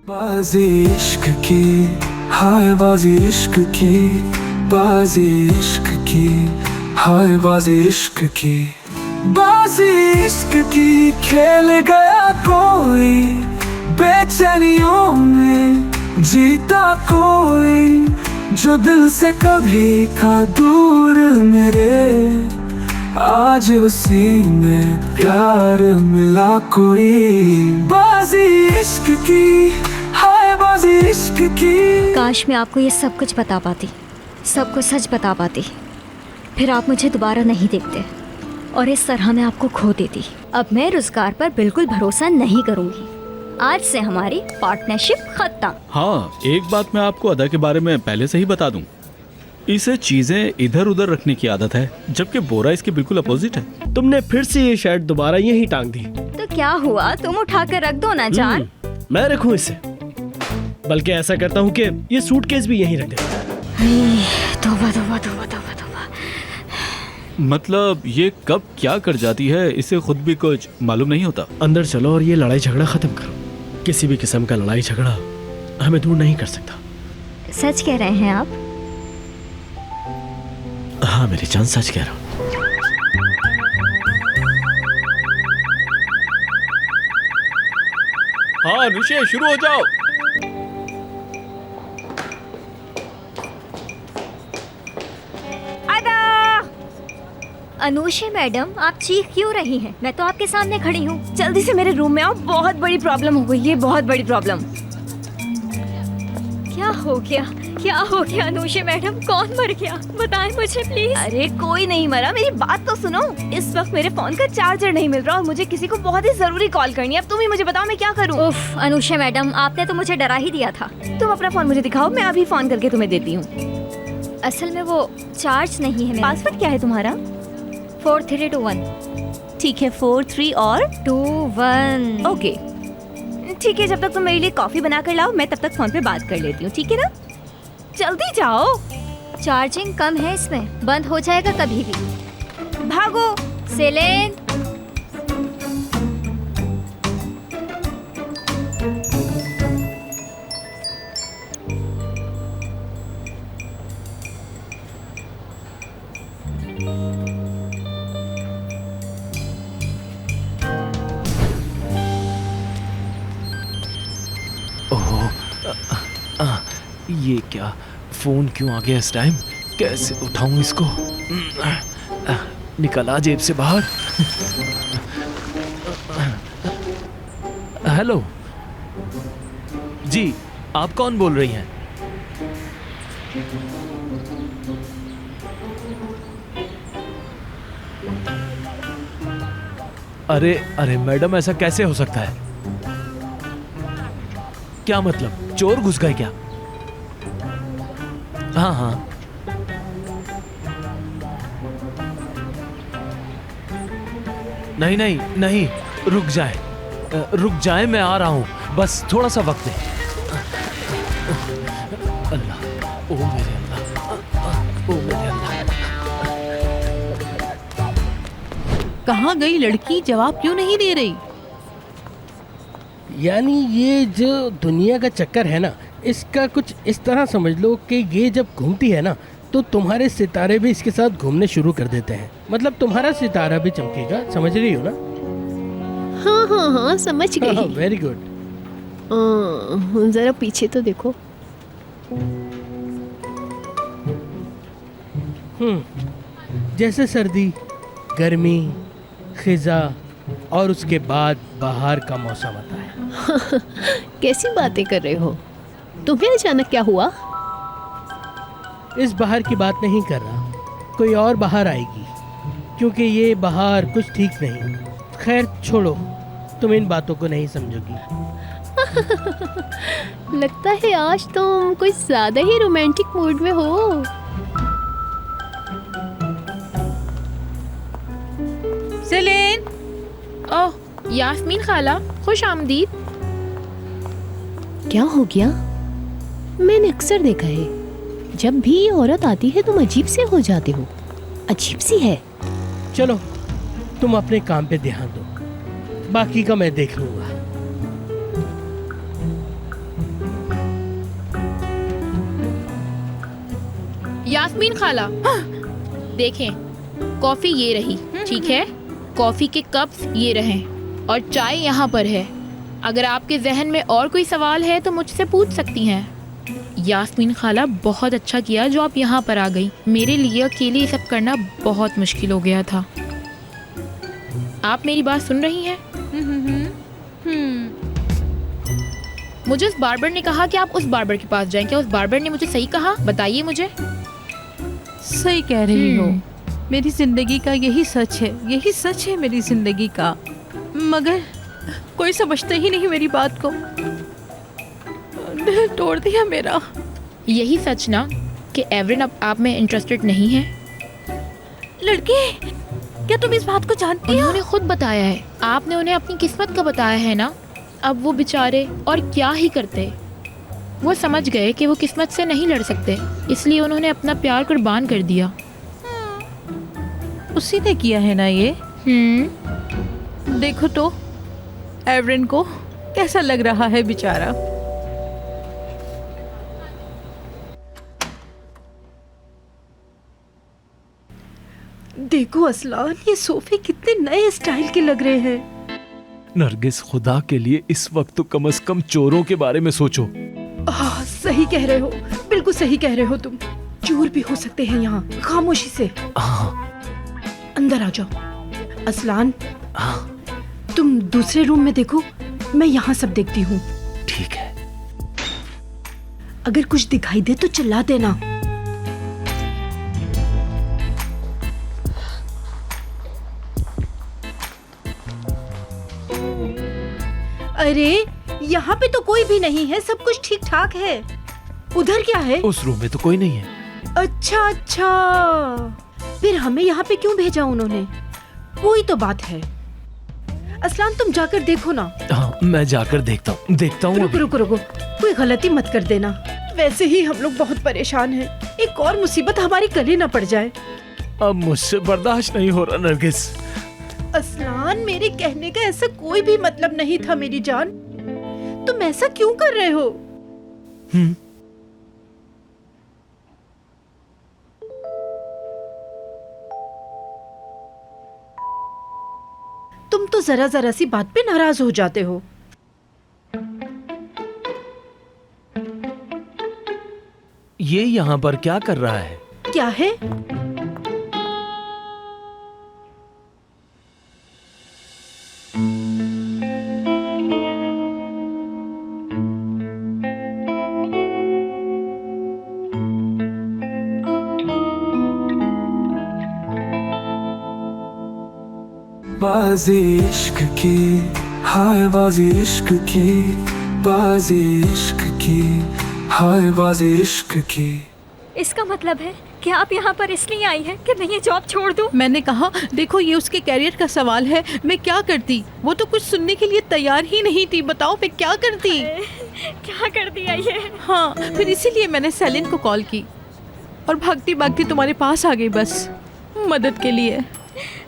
बाजी इश्क की, हाय बाजी इश्क की, बाजी इश्क की, हाय बाजी इश्क की, बाजी इश्क की खेल गया कोई, बेचैनियों में जीता कोई, जो दिल से कभी था दूर मेरे, आज उसी में प्यार मिला कोई, बाजी इश्क की, हाय बाजी इश्क की। काश मैं आपको ये सब कुछ बता पाती, सब कुछ सच बता पाती, फिर आप मुझे दोबारा नहीं देखते और इस तरह मैं आपको खो देती। अब मैं रोजगार पर बिल्कुल भरोसा नहीं करूंगी। आज से हमारी पार्टनरशिप खत्म। हाँ, एक बात मैं आपको अदा के बारे में पहले से ही बता दूं। इसे चीजें इधर उधर रखने की आदत है, जबकि बोरा इसके बिल्कुल अपोजिट है। तुमने फिर से ये शर्ट दोबारा यहीं टांग दी। तो क्या हुआ, तुम उठा कर रख दो ना जान। मैं रखूं इसे? बल्कि ऐसा करता हूँ कि ये सूटकेस भी यहीं रख दे। तौबा तौबा तौबा तौबा तौबा। मतलब ये कब क्या कर जाती है इसे खुद भी कुछ मालूम नहीं होता। अंदर चलो और ये लड़ाई झगड़ा खत्म करो। किसी भी किस्म का लड़ाई झगड़ा हमें दूर नहीं कर सकता। सच कह रहे हैं आप? हाँ मेरी जान, सच कह रहा हूँ। हाँ अनुषे, शुरू हो जाओ। अनुषे मैडम, आप चीख क्यों रही हैं? मैं तो आपके सामने खड़ी हूँ। जल्दी से मेरे रूम में आओ, बहुत बड़ी प्रॉब्लम हो गई है, बहुत बड़ी प्रॉब्लम। क्या हो गया, क्या हो गया अनुषे मैडम? कौन मर गया, बताएं मुझे प्लीज। अरे कोई नहीं मरा, मेरी बात तो सुनो। इस वक्त मेरे फोन का चार्जर नहीं मिल रहा और मुझे किसी को बहुत ही जरूरी कॉल करनी है। अब तुम ही मुझे बताओ मैं क्या करूँ। उफ अनुषे मैडम, आपने तो मुझे डरा ही दिया था। तुम अपना फोन मुझे दिखाओ, मैं अभी फोन करके तुम्हें देती हूँ। असल में वो चार्ज नहीं है। पासवर्ड क्या है तुम्हारा? 4321। ठीक है, 43 और 21। ओके ठीक है, जब तक तुम मेरे लिए कॉफी बना कर लाओ मैं तब तक फोन पे बात कर लेती हूँ, ठीक है ना? जल्दी जाओ। चार्जिंग कम है इसमें, बंद हो जाएगा कभी भी। भागो सेलेन। ये क्या, फोन क्यों आ गया इस टाइम? कैसे उठाऊं इसको? निकला जेब से बाहर। हेलो जी, आप कौन बोल रही हैं? अरे अरे मैडम, ऐसा कैसे हो सकता है? क्या मतलब, चोर घुस गए क्या? हाँ हाँ, नहीं नहीं नहीं, रुक जाए, मैं आ रहा हूँ, बस थोड़ा सा वक्त दे। अल्लाह, ओ मेरे अल्लाह, ओ मेरे अल्लाह। कहाँ गई लड़की, जवाब क्यों नहीं दे रही? यानी ये जो दुनिया का चक्कर है ना, इसका कुछ इस तरह समझ लो कि ये जब घूमती है ना तो तुम्हारे सितारे भी इसके साथ घूमने शुरू कर देते हैं। मतलब तुम्हारा सितारा भी चमकेगा, समझ रही हो ना? हाँ हाँ हाँ, समझ गई। Very good. जरा पीछे तो देखो। जैसे सर्दी, गर्मी, खिजा और उसके बाद बाहर का मौसम आता है। कैसी बातें कर रहे हो? तुम्हें अचानक क्या हुआ? इस बहार की बात नहीं कर रहा, कोई और बहार आएगी, क्योंकि ये बहार कुछ ठीक नहीं। खैर छोड़ो, तुम इन बातों को नहीं समझोगी। लगता है आज तुम कुछ ज्यादा ही रोमांटिक मूड में हो। सेलेन। ओह यास्मीन खाला, खुश आमदीद। क्या हो गया? मैंने अक्सर देखा है, जब भी ये औरत आती है तुम अजीब से हो जाते हो। अजीब सी है। चलो तुम अपने काम पे ध्यान दो, बाकी का मैं देख लूंगा। यास्मीन खाला, देखें, कॉफी ये रही, ठीक है? कॉफी के कप्स ये रहे और चाय यहाँ पर है। अगर आपके जहन में और कोई सवाल है तो मुझसे पूछ सकती हैं। यास्मीन खाला, बहुत अच्छा किया जो आप यहाँ पर आ गई। मेरे लिए अकेले ये सब करना बहुत मुश्किल हो गया था। आप मेरी बात सुन रही हैं? मुझे उस बार्बर ने कहा कि आप उस बार्बर के पास जाएं। क्या उस बार्बर ने मुझे सही कहा? बताइए मुझे। सही कह रही हो। मेरी जिंदगी का यही सच है, यही सच है मेरी जिंदगी का, मगर कोई समझता ही नहीं मेरी बात को। दिल तोड़ दिया मेरा। यही सच ना कि एवरिन अब आप में इंटरेस्टेड नहीं है? लड़के, क्या तुम इस बात को जानती हो? उन्होंने खुद बताया है। आपने उन्हें अपनी किस्मत का बताया है ना। अब वो बेचारे और क्या ही करते। वो समझ गए कि वो किस्मत से नहीं लड़ सकते, इसलिए उन्होंने अपना प्यार कुर्बान कर दिया। उसी ने किया है ना ये? देखो तो एवरिन को कैसा लग रहा है बेचारा। देखो असलान, ये सोफे कितने नए स्टाइल के लग रहे हैं। नरगिस, खुदा के लिए इस वक्त तो कम से कम चोरों के बारे में सोचो। सही कह रहे हो, बिल्कुल सही कह रहे हो तुम। चोर भी हो सकते हैं यहाँ। खामोशी से अंदर आ जाओ। असलान, तुम दूसरे रूम में देखो, मैं यहाँ सब देखती हूँ। ठीक है। अगर कुछ दिखाई दे तो चिल्ला देना। अरे यहाँ पे तो कोई भी नहीं है, सब कुछ ठीक ठाक है। उधर क्या है? उस रूम में तो कोई नहीं है। अच्छा अच्छा, फिर हमें यहाँ पे क्यों भेजा उन्होंने? वही तो बात है। असलान, तुम जाकर देखो ना। हाँ, मैं जाकर देखता हूँ। रुको रुको रुको, कोई गलती मत कर देना। वैसे ही हम लोग बहुत परेशान हैं। एक और मुसीबत हमारी गले न पड़ जाए। अब मुझसे बर्दाश्त नहीं हो रहा नरगिस। असलान, मेरे कहने का ऐसा कोई भी मतलब नहीं था मेरी जान। तुम ऐसा क्यों कर रहे हो? तुम तो जरा जरा सी बात पे नाराज हो जाते हो। ये यहाँ पर क्या कर रहा है? क्या है? बाजी इश्क की, हाय बाजी इश्क की, बाजी इश्क की, हाय बाजी इश्क की। इसका मतलब है कि आप यहाँ पर इसलिए आई हैं कि मैं ये जॉब छोड़ दूँ? मैंने कहा, देखो ये उसके कैरियर का सवाल है। मैं क्या करती? वो तो कुछ सुनने के लिए तैयार ही नहीं थी। बताओ मैं क्या करती? क्या कर दिया ये? हाँ, फिर इसीलिए मैंने सेलिन को कॉल की और भागती भागती तुम्हारे पास आ गई, बस मदद के लिए।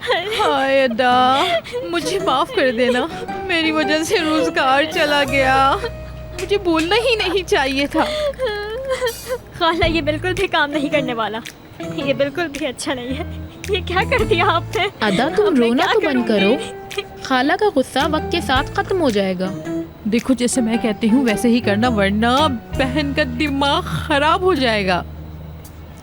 हाय अदा, मुझे माफ कर देना। मेरी वजह से रोजगार चला गया। मुझे बोलना ही नहीं चाहिए था। खाला, ये बिल्कुल भी काम नहीं करने वाला। ये बिल्कुल भी अच्छा नहीं है। ये क्या कर दिया आपने? अदा, तुम रोना तो बंद करो। खाला का गुस्सा वक्त के साथ खत्म हो जाएगा। देखो, जैसे मैं कहती हूँ वैसे ही करना, वरना बहन का दिमाग खराब हो जाएगा।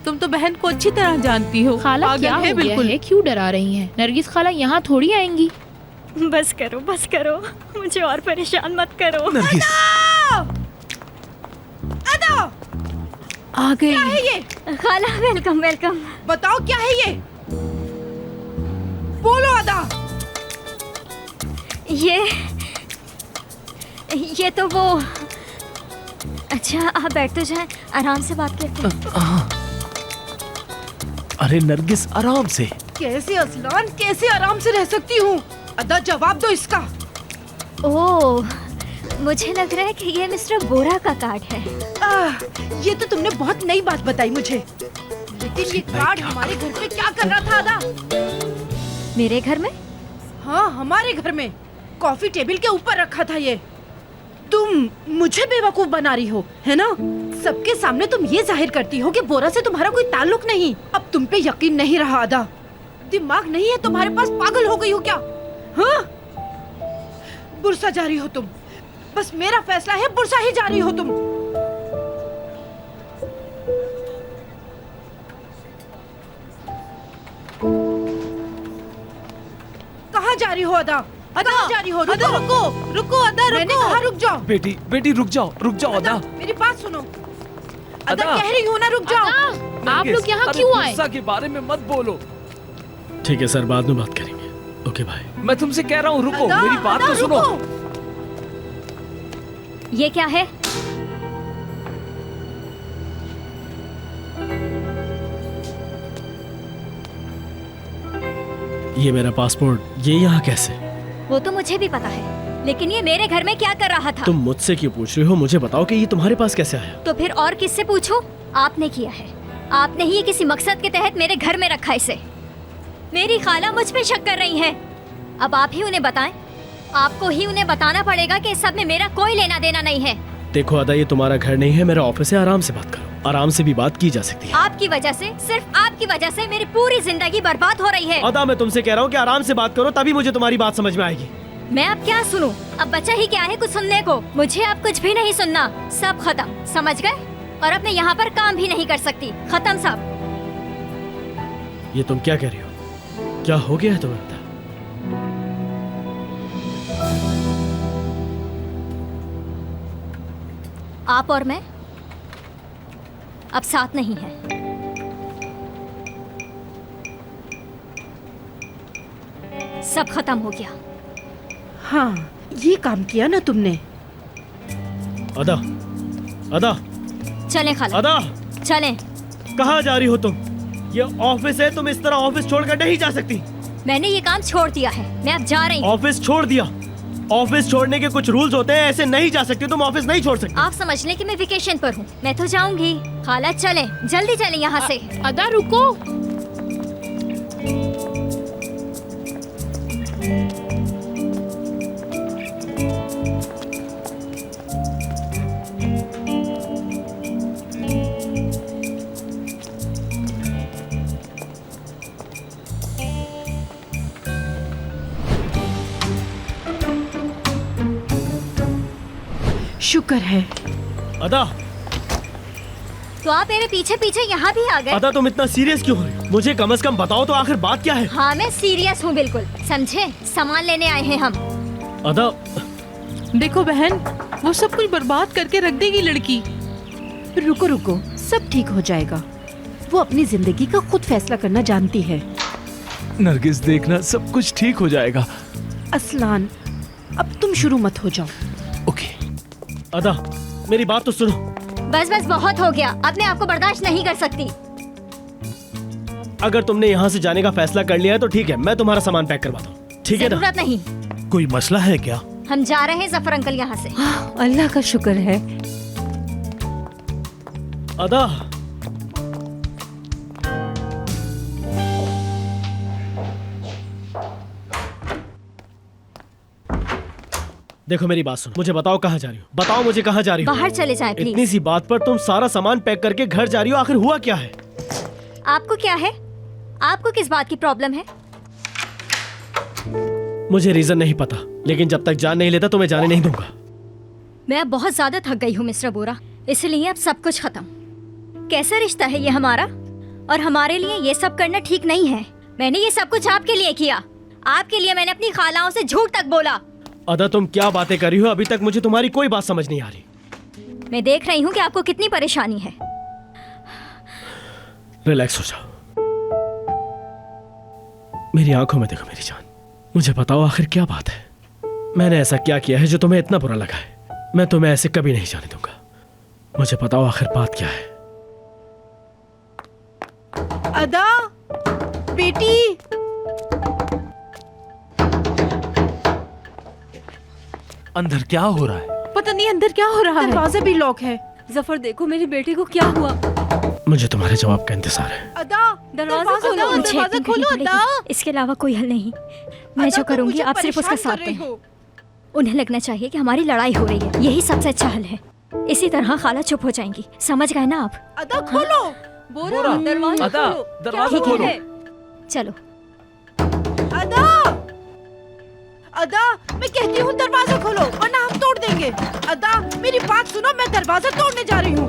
तुम तो बहन को अच्छी तरह जानती हो। खाला, क्या हो गया है? क्यों डरा रही हैं? नरगिस खाला यहाँ थोड़ी आएंगी। बस करो, बस करो, मुझे और परेशान मत करो। नरगिस, अदा आ गई। क्या है ये? खाला, वेलकम वेलकम। बताओ क्या है ये? बोलो अदा। ये तो वो। अच्छा, आप बैठ तो जाएं, आराम से बात करते हैं। अरे नरगिस, आराम से। कैसे असलान, कैसे आराम से रह सकती हूँ? अदा, जवाब दो इसका। ओह, मुझे लग रहा है कि ये मिस्टर बोरा का कार्ड है। ये तो तुमने बहुत नई बात बताई मुझे। लेकिन ये कार्ड हमारे घर पे क्या कर रहा था अदा? मेरे घर में? हाँ, हमारे घर में कॉफी टेबल के ऊपर रखा था ये। तुम मुझे बेवकूफ बना रही हो, है ना? सबके सामने तुम ये जाहिर करती हो कि बोरा से तुम्हारा कोई ताल्लुक नहीं। अब तुम पे यकीन नहीं रहा अदा। दिमाग नहीं है तुम्हारे पास? पागल हो गई हो क्या? हाँ? बुरसा जा रही हो तुम। बस मेरा फैसला है, बुरसा ही जा रही हो तुम। कहाँ जा रही हो अदा? कहाँ जा रही हो? अदा रुको, रुको अदा, मैंने रुको। कहा रुक जाओ। बेटी रुक जाओ अदा। मेरी बात सुनो। अदा अदा। कह रही हूँ ना, रुक जाओ। आप लोग यहाँ अरे क्यों आए? गुस्सा के बारे में मत बोलो। ठीक है सर, बाद में बात करेंगे। Okay bye. मैं तुमसे कह रहा हूँ रुको, अदा, मेरी बात अदा, तो सुनो। रुको। ये क्या है? ये मेरा पासपोर्ट, ये यहाँ कैसे? वो तो मुझे भी पता है, लेकिन ये मेरे घर में क्या कर रहा था? तुम मुझसे क्यों पूछ रही हो? मुझे बताओ कि ये तुम्हारे पास कैसे आया? तो फिर और किससे पूछूं? आपने किया है। आपने ही किसी मकसद के तहत मेरे घर में रखा इसे। मेरी खाला मुझ पे शक कर रही है। अब आप ही उन्हें बताएं। आपको ही उन्हें बताना पड़ेगा कि इस सब में मेरा कोई लेना देना नहीं है। देखो अदा, ये तुम्हारा घर नहीं है, मेरा ऑफिस है। आराम से बात करो, आराम से भी बात की जा सकती है। आपकी वजह से, सिर्फ आपकी वजह से मेरी पूरी जिंदगी बर्बाद हो रही है। अदा, मैं तुमसे कह रहा हूँ कि आराम से बात करो, तभी मुझे तुम्हारी बात समझ में आएगी। मैं अब क्या सुनूं? अब बचा ही क्या है कुछ सुनने को? मुझे अब कुछ भी नहीं सुनना। सब खत्म, समझ गए? और अब मैं यहाँ पर काम भी नहीं कर सकती। खत्म सब। ये तुम क्या कह रही हो? क्या हो गया है तुम्हें? बता। आप और मैं अब साथ नहीं हैं। सब खत्म हो गया। हाँ, ये काम किया ना तुमने। अदा, अदा, चलें खाला, अदा, चलें। कहाँ जा रही हो तुम? ये ऑफिस है, तुम इस तरह ऑफिस छोड़कर नहीं जा सकती। मैंने ये काम छोड़ दिया है, मैं अब जा रही हूँ। ऑफिस छोड़ दिया? ऑफिस छोड़ने के कुछ रूल्स होते हैं, ऐसे नहीं जा सकती तुम। ऑफिस नहीं छोड़ सकती। आप समझ लें कि मैं वेकेशन पर हूँ। मैं तो जाऊंगी। खाला चलें, जल्दी चलें यहाँ से। अदा रुको। शुक्र है। अदा, तो आप मेरे पीछे पीछे यहाँ भी आ गए। अदा, तुम इतना सीरियस क्यों हो रही हो? मुझे कम से कम बताओ तो आखिर बात क्या है? हाँ, मैं सीरियस हूँ बिल्कुल। समझे? सामान लेने आए हैं हम। अदा, देखो बहन, वो सब कुछ बर्बाद करके रख देगी लड़की। रुको रुको, सब ठीक हो जाएगा। वो अपनी जिंदगी का खुद फैसला करना जानती है। नरगिस देखना, सब कुछ ठीक हो जाएगा। असलान, अब तुम शुरू मत हो जाओ। ओके। अदा, मेरी बात तो सुनो। बस बस, बहुत हो गया। अब मैं आपको बर्दाश्त नहीं कर सकती। अगर तुमने यहाँ से जाने का फैसला कर लिया है तो ठीक है, मैं तुम्हारा सामान पैक करवाता हूँ। ठीक है ना? जरूरत नहीं। कोई मसला है क्या? हम जा रहे हैं जफर अंकल यहाँ से। अल्लाह का शुक्र है। अदा, देखो मेरी बात सुनो, मुझे बताओ कहाँ जा रही हो? बताओ मुझे कहाँ जा रही हो? बाहर चले जाएं इतनी प्लीज। सी बात पर तुम सारा सामान पैक करके घर जा रही हो, आखिर हुआ क्या है? आपको क्या है? आपको किस बात की प्रॉब्लम है? मुझे रीजन नहीं पता, लेकिन जब तक जान नहीं लेता तो मैं जाने नहीं दूंगा। मैं अब बहुत ज्यादा थक गई हूँ मिस्टर बोरा, इसलिए अब सब कुछ खत्म। कैसा रिश्ता है ये हमारा? और हमारे लिए ये सब करना ठीक नहीं है। मैंने ये सब कुछ आपके लिए किया। आपके लिए मैंने अपनी खालाओं से झूठ तक बोला। अदा, तुम क्या बातें कर रही हो? अभी तक मुझे तुम्हारी कोई बात समझ नहीं आ रही। मैं देख रही हूँ कि आपको कितनी परेशानी है। रिलैक्स हो जाओ। मेरी आंखों में देखो मेरी जान, मुझे बताओ आखिर क्या बात है? मैंने ऐसा क्या किया है जो तुम्हें इतना बुरा लगा है? मैं तुम्हें ऐसे कभी नहीं जाने दूंगा। मुझे बताओ आखिर बात क्या है? अदा, बेटी। अंदर क्या हो रहा है? पता नहीं अंदर क्या हो रहा है। दरवाजा भी लॉक है। जफर देखो मेरी बेटी को क्या हुआ। मुझे तुम्हारे जवाब का इंतजार है। अदा, दरवाजा खोलो, मुझे दरवाजा यकीन खोलो करनी अदा। इसके अलावा कोई हल नहीं। मैं जो करूंगी आप सिर्फ उसका साथ दें। उन्हें लगना चाहिए कि हमारी लड़ाई हो रही है, यही सबसे अच्छा हल है। इसी तरह खाला चुप हो जाएंगी, समझ गए ना आप? अदा खोलो। बोरा, दरवाजा अदा, खोलो। दरवाजा क्या खोलो। है? चलो। अदा, अदा, मैं कहती हूँ दरवाजा खोलो वरना हम तोड़ देंगे। अदा, मेरी बात सुनो, मैं दरवाजा तोड़ने जा रही हूँ।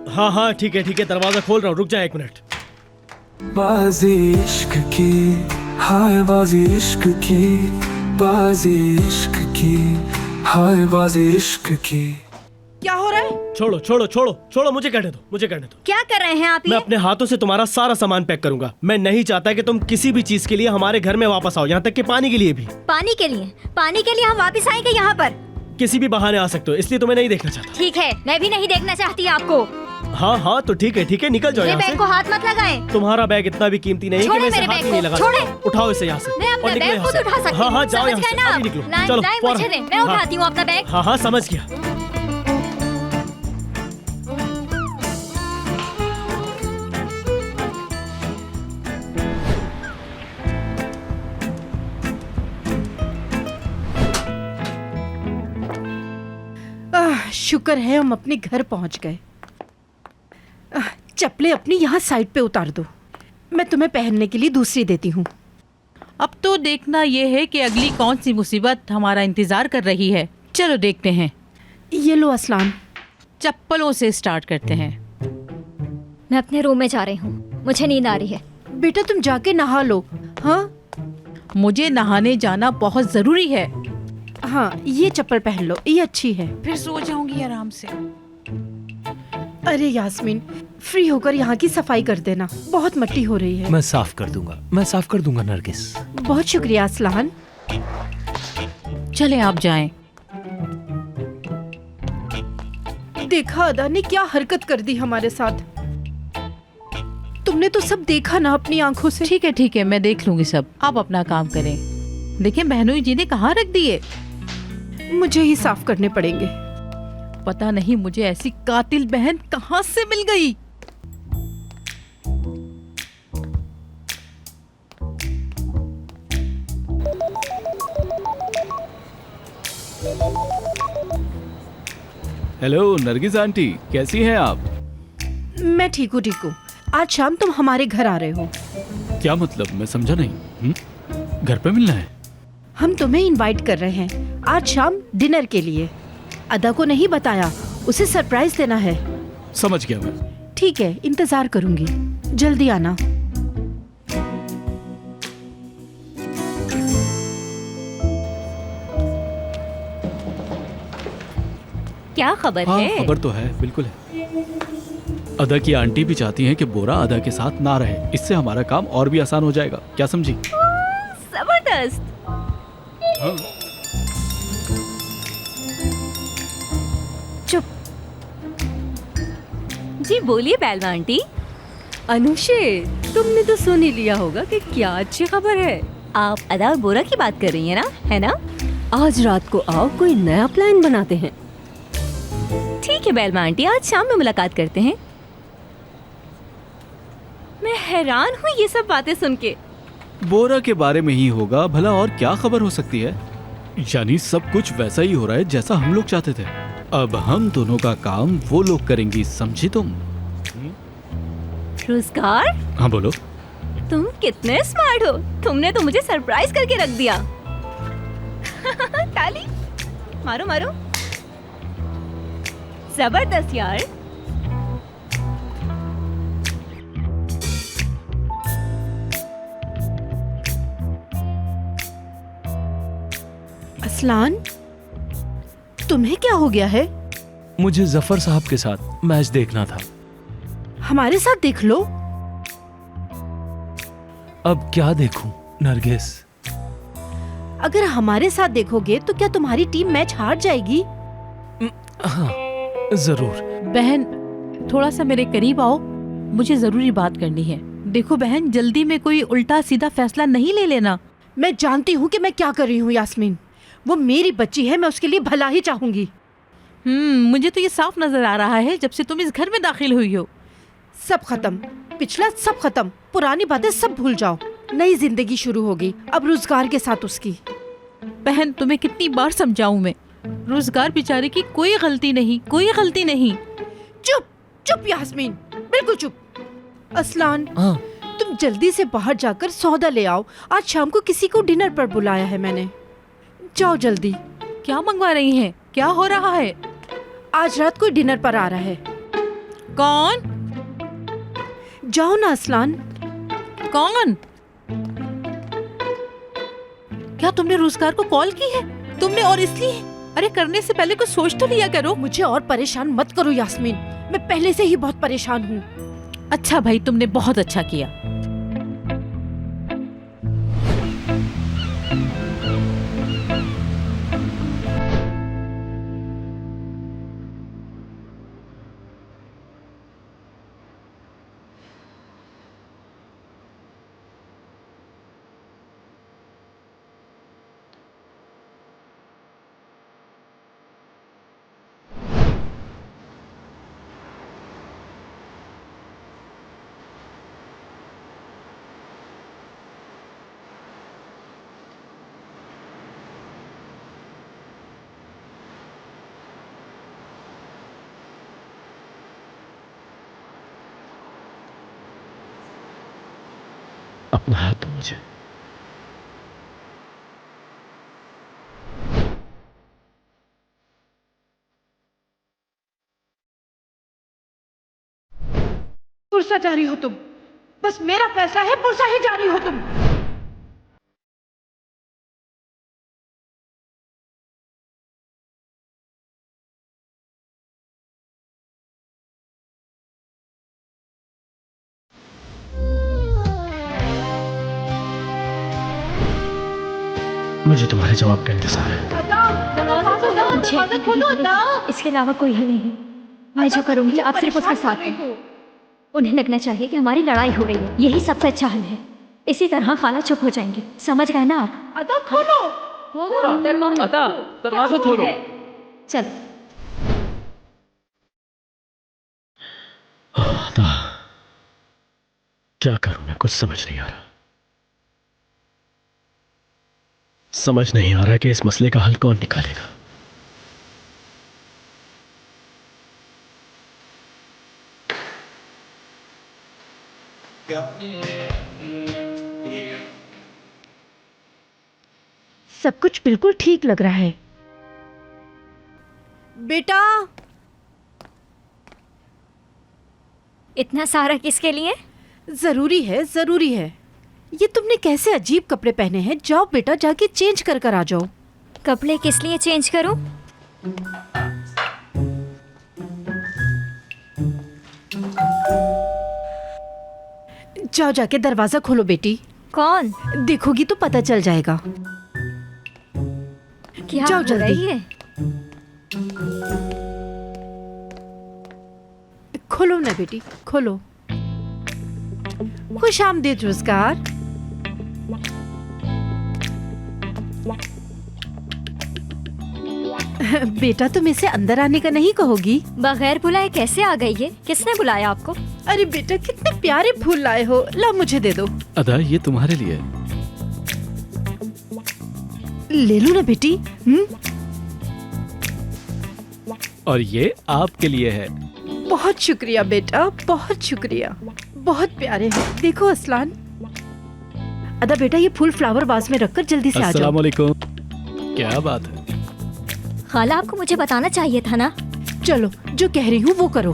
हाँ हाँ ठीक है, दरवाजा खोल रहा हूँ, रुक जाए 1 मिनट। बाजी इश्क की, हाय बाजी इश्क की, बाजी इश्क की, हाय बाजी इश्क की। क्या हो रहा है? छोड़ो छोड़ो छोड़ो छोड़ो, मुझे करने दो। क्या कर रहे हैं आप मैं ये? अपने हाथों से तुम्हारा सारा सामान पैक करूंगा। मैं नहीं चाहता कि तुम किसी भी चीज के लिए हमारे घर में वापस आओ, यहाँ तक कि पानी के लिए भी। पानी के लिए हम वापस आएंगे यहाँ पर? किसी भी बहाने आ सकते हो, इसलिए तुम्हें नहीं देखना चाहता। ठीक है, मैं भी नहीं देखना चाहती आपको। हाँ तो ठीक है, निकल जाओ मेरे यहाँ बैग से। को हाथ मत लगाएं। तुम्हारा बैग इतना भी कीमती नहीं है कि छोड़े मैं इसे मेरे हाथ बैग में नहीं को, लगा छोड़े। सकता। उठाओ इसे यहाँ से मैं अपना और निकलो बैग यहाँ खुद से। उठा सकती हाँ हूँ, जाओ समझ यहाँ गए से, ना अभी आप? निकलो। लाएं, चलो लाएं, फौरन। मुझे दें, मैं हाँ। उठाती हूँ अपना बैग। हाँ समझ गया। शुक्र है हम अपने घर पहुंच गए। चप्पलें अपनी यहाँ साइड पे उतार दो, मैं तुम्हें पहनने के लिए दूसरी देती हूँ। अब तो देखना ये है कि अगली कौन सी मुसीबत हमारा इंतजार कर रही है। चलो देखते हैं। ये लो असलान। चप्पलों से स्टार्ट करते हैं। मैं अपने रूम में जा रही हूँ, मुझे नींद आ रही है। बेटा तुम जाके नहा लो। हाँ मुझे नहाने जाना बहुत जरूरी है। हाँ, ये चप्पल पहन लो, ये अच्छी है। फिर सो जाऊंगी आराम से। अरे यास्मीन, फ्री होकर यहाँ की सफाई कर देना, बहुत मट्टी हो रही है। मैं साफ कर दूंगा नरगिस। बहुत शुक्रिया असलान। चले आप जाएं। देखा अदा ने क्या हरकत कर दी हमारे साथ। तुमने तो सब देखा ना अपनी आंखों से। ठीक है, मैं देख लूंगी सब। आप अपना काम करें। देखिए बहनोई जी ने कहाँ रख दिए। मुझे ही साफ करने पड़ेंगे। पता नहीं मुझे ऐसी कातिल बहन कहाँ से मिल गई। हेलो नरगिस आंटी, कैसी हैं आप? मैं ठीक हूँ। आज शाम तुम हमारे घर आ रहे हो। क्या मतलब, मैं समझा नहीं। घर पे मिलना है? हम तुम्हें इनवाइट कर रहे हैं आज शाम डिनर के लिए। अदा को नहीं बताया, उसे सरप्राइज देना है। समझ गया मैं। ठीक है, इंतजार करूंगी, जल्दी आना। क्या खबर हाँ है? खबर तो है, बिल्कुल है। अदा की आंटी भी चाहती हैं कि बोरा अदा के साथ ना रहे, इससे हमारा काम और भी आसान हो जाएगा। क्या समझी? जबरदस्त। हाँ। चुप। जी बोलिए बैलमा आंटी। अनुशे, तुमने तो सुन ही लिया होगा कि क्या अच्छी खबर है। आप अदा और बोरा की बात कर रही हैं ना, है ना? आज रात को आओ, कोई नया प्लान बनाते हैं। ठीक है बैलमा आंटी, आज शाम में मुलाकात करते हैं। मैं हैरान हूँ ये सब बातें सुन के। बोरा के बारे में ही होगा, भला और क्या खबर हो सकती है? यानी सब कुछ वैसा ही हो रहा है जैसा हम लोग चाहते थे। अब हम दोनों का काम वो लोग करेंगी, समझी तुम? रोजगार? हाँ बोलो। तुम कितने स्मार्ट हो, तुमने तो मुझे सरप्राइज करके रख दिया। ताली मारो मारो। जबरदस्त यार। असलान, तुम्हें क्या हो गया है? मुझे जफर साहब के साथ मैच देखना था। हमारे साथ देख लो। अब क्या देखूं नरगिस? अगर हमारे साथ देखोगे तो क्या तुम्हारी टीम मैच हार जाएगी? हाँ जरूर। बहन थोड़ा सा मेरे करीब आओ, मुझे जरूरी बात करनी है। देखो बहन, जल्दी में कोई उल्टा सीधा फैसला नहीं ले लेना। मैं जानती हूँ कि मैं क्या कर रही हूँ यास्मीन। वो मेरी बच्ची है, मैं उसके लिए भला ही चाहूंगी। मुझे तो ये साफ नजर आ रहा है जब से तुम इस घर में दाखिल हुई हो। सब खत्म, पिछला सब खत्म, पुरानी बातें सब भूल जाओ। नई जिंदगी शुरू होगी अब रोजगार के साथ उसकी। बहन, तुम्हें कितनी बार समझाऊं मैं? रोजगार बेचारे की कोई गलती नहीं, कोई गलती नहीं। चुप चुप यास्मीन, बिल्कुल चुप। असलान, हाँ तुम जल्दी से बाहर जाकर सौदा ले आओ। आज शाम को किसी को डिनर पर बुलाया है मैंने। जाओ जल्दी। क्या मंगवा रही हैं? क्या हो रहा है? आज रात कोई डिनर पर आ रहा है। कौन? जाओ ना असलान। कौन? क्या तुमने रोजगार को कॉल की है? तुमने, और इसलिए? अरे करने से पहले कुछ सोच तो लिया करो। मुझे और परेशान मत करो यास्मीन, मैं पहले से ही बहुत परेशान हूँ। अच्छा भाई, तुमने बहुत अच्छा किया। अपना हाथ दो मुझे। पुरसा जा रही हो तुम, बस मेरा पैसा है, पुरसा ही जा रही हो तुम। मुझे तुम्हारे जवाब का इंतजार है। इसके अलावा कोई हल नहीं है। मैं जो करूंगी आप सिर्फ उसके साथ हैं। उन्हें लगना चाहिए कि हमारी लड़ाई हो रही है, यही सबसे अच्छा हल है। इसी तरह खाला चुप हो जाएंगे, समझ गए ना आप? अदा खोलो। दरवाजा खोलो। चल। क्या करूं मैं, कुछ समझ नहीं आ रहा। समझ नहीं आ रहा कि इस मसले का हल कौन निकालेगा। सब कुछ बिल्कुल ठीक लग रहा है। बेटा, इतना सारा किसके लिए? जरूरी है, जरूरी है। ये तुमने कैसे अजीब कपड़े पहने हैं। जाओ बेटा, जाके चेंज कर कर आ जाओ। कपड़े किस लिए चेंज करूं? जाओ, जाके दरवाजा खोलो बेटी। कौन? देखोगी तो पता चल जाएगा। क्या जाओ हो जल्दी। रही है? खोलो ना बेटी, खोलो। खुश आमदीद रोजगार। बेटा, तुम इसे अंदर आने का नहीं कहोगी? बगैर बुलाए कैसे आ गई है? किसने बुलाया आपको? अरे बेटा, कितने प्यारे फूल लाए हो। लो, मुझे दे दो। अदा, ये तुम्हारे लिए है। ले लो ना बेटी। और ये आपके लिए है। बहुत शुक्रिया बेटा, बहुत शुक्रिया। बहुत प्यारे हो। देखो असलान। अदा बेटा, ये फूल फ्लावर वास में रखकर जल्दी से आ जाओ। अस्सलाम वालेकुम। क्या बात है? खाला, आपको मुझे बताना चाहिए था ना। चलो, जो कह रही हूँ वो करो।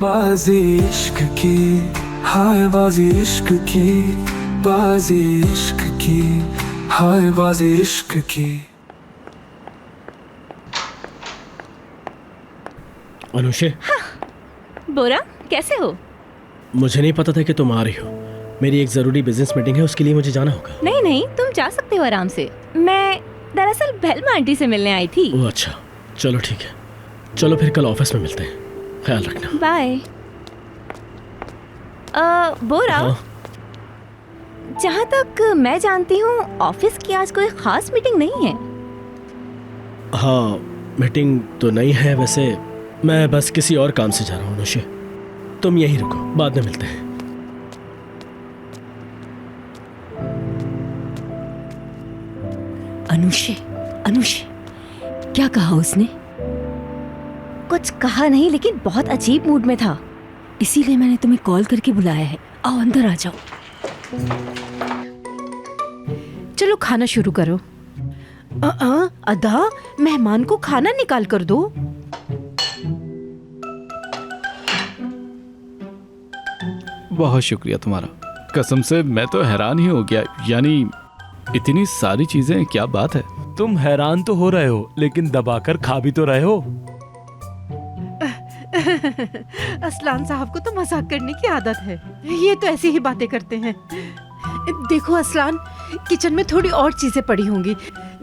बाजी इश्क की, हाय बाजी इश्क की, बाजी इश्क की, हाय बाजी इश्क की। अनुषे, बोरा, कैसे हो? मुझे नहीं पता था कि तुम आ रही हो। मेरी एक जरूरी बिजनेस मीटिंग है, उसके लिए मुझे जाना होगा। नहीं नहीं, तुम जा सकते हो आराम से। मैं दरअसल बेलमा आंटी से मिलने आई थी। ओह अच्छा, चलो ठीक है। चलो फिर कल ऑफिस में मिलते हैं। ख्याल रखना। बाय। बोरा, हाँ? जहाँ तक मैं जानती हूँ ऑफिस की आज कोई खास मीटिंग नहीं है। हाँ, मीटिंग तो नहीं है वैसे। मैं बस किसी और काम से जा रहा हूँ अनुषे। तुम यहीं रुको, बाद में मिलते हैं। अनुषे, अनुष, क्या कहा उसने? कुछ कहा नहीं, लेकिन बहुत अजीब मूड में था। इसीलिए मैंने तुम्हें कॉल करके बुलाया है। आओ अंदर आ जाओ। चलो खाना शुरू करो। अदा, मेहमान को खाना निकाल कर दो। बहुत शुक्रिया तुम्हारा। कसम से मैं तो हैरान ही हो गया, यानी इतनी सारी चीजें, क्या बात है। तुम हैरान तो हो रहे हो, लेकिन दबाकर खा भी तो रहे हो। असलान साहब को तो मजाक करने की आदत है, ये तो ऐसी ही बातें करते हैं। देखो असलान, किचन में थोड़ी और चीजें पड़ी होंगी,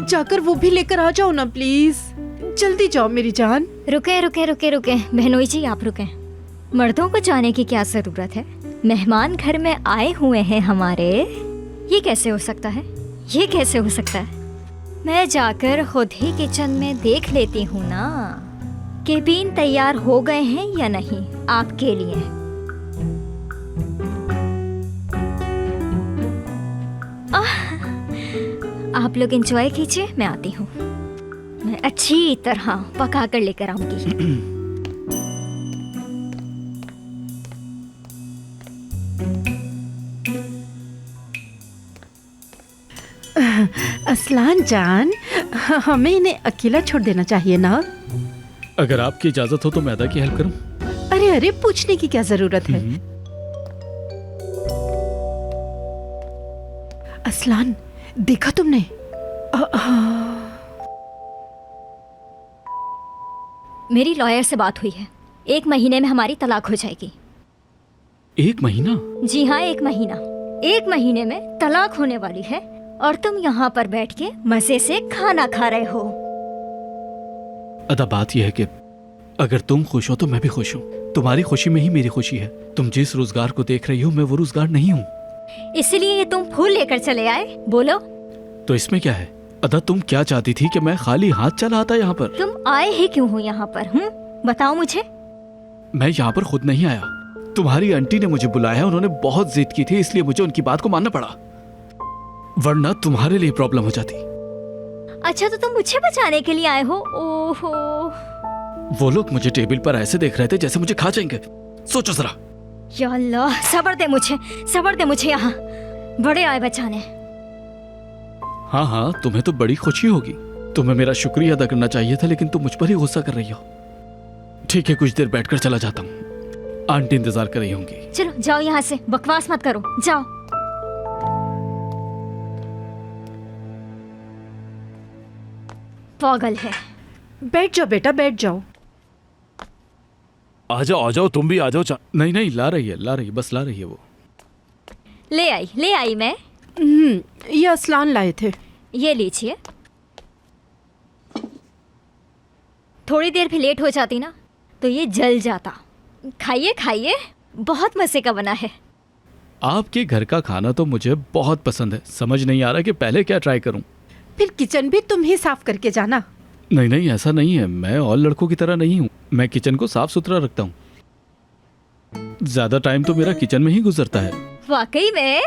जाकर वो भी लेकर आ जाओ ना प्लीज। जल्दी जाओ मेरी जान। रुके रुके रुके रुके बहनोई जी, आप रुके। मर्दों को जाने की क्या जरूरत है? मेहमान घर में आए हुए हैं हमारे। ये कैसे हो सकता है? ये कैसे हो सकता है? मैं जाकर खुद ही किचन में देख लेती हूँ ना कि बीन तैयार हो गए हैं या नहीं आपके लिए। आप लोग एंजॉय कीजिए, मैं आती हूँ। मैं अच्छी तरह पका कर लेकर आऊंगी। असलान जान, हमें इन्हें अकेला छोड़ देना चाहिए ना? अगर आपकी इजाजत हो तो मैं अदा की हेल्प करूं? अरे अरे, पूछने की क्या जरूरत है। असलान, देखा तुमने? मेरी लॉयर से बात हुई है, 1 महीने में हमारी तलाक हो जाएगी। 1 महीना? जी हाँ, 1 महीना। 1 महीने में तलाक होने वाली है और तुम यहाँ पर बैठ के मजे से खाना खा रहे हो। अदा, बात यह है कि अगर तुम खुश हो तो मैं भी खुश हूँ। तुम्हारी खुशी में ही मेरी खुशी है। तुम जिस रोजगार को देख रही हो, मैं वो रोजगार नहीं हूँ। इसलिए तुम फूल लेकर चले आए? बोलो। तो इसमें क्या है? अदा, तुम क्या चाहती थी कि मैं खाली हाथ चला आता यहाँ पर? तुम आए ही क्यों हो यहाँ पर? बताओ मुझे। मैं यहाँ पर खुद नहीं आया, तुम्हारी आंटी ने मुझे बुलाया। उन्होंने बहुत जिद की थी, इसलिए मुझे उनकी बात को मानना पड़ा, वरना तुम्हारे लिए प्रॉब्लम हो जाती। अच्छा, तो तुम मुझे बचाने के लिए आए हो? ओहो। वो लोग मुझे टेबल पर ऐसे देख रहे थे जैसे मुझे खा जाएंगे। सोचो जरा। या अल्लाह, सब्र दे मुझे, सब्र दे मुझे। यहाँ बड़े आए बचाने। हाँ हाँ, तुम्हें तो बड़ी खुशी होगी। तुम्हें मेरा शुक्रिया अदा करना चाहिए था, लेकिन तुम मुझ पर ही गुस्सा कर रही हो। ठीक है, कुछ देर बैठकर चला जाता हूँ। आंटी इंतजार कर रही होंगी। चलो जाओ यहाँ से, बकवास मत करो, जाओ। पागल है। बैठ जाओ बेटा, बैठ जाओ। आ जाओ, तुम भी आ जाओ। नहीं नहीं, ला रही है, बस ला रही है वो। ले आई मैं। ये असलान लाए थे। ये लीजिए। थोड़ी देर भी लेट हो जाती ना तो ये जल जाता। खाइए खाइए, बहुत मजे का बना है। आपके घर का खाना तो मुझे बहुत पसंद है। समझ नहीं आ रहा कि पहले क्या ट्राई करूं। फिर किचन भी तुम ही साफ करके जाना। नहीं नहीं, ऐसा नहीं है। मैं और लड़कों की तरह नहीं हूँ। मैं किचन को साफ सुथरा रखता हूँ। ज्यादा टाइम तो मेरा किचन में ही गुजरता है। वाकई में?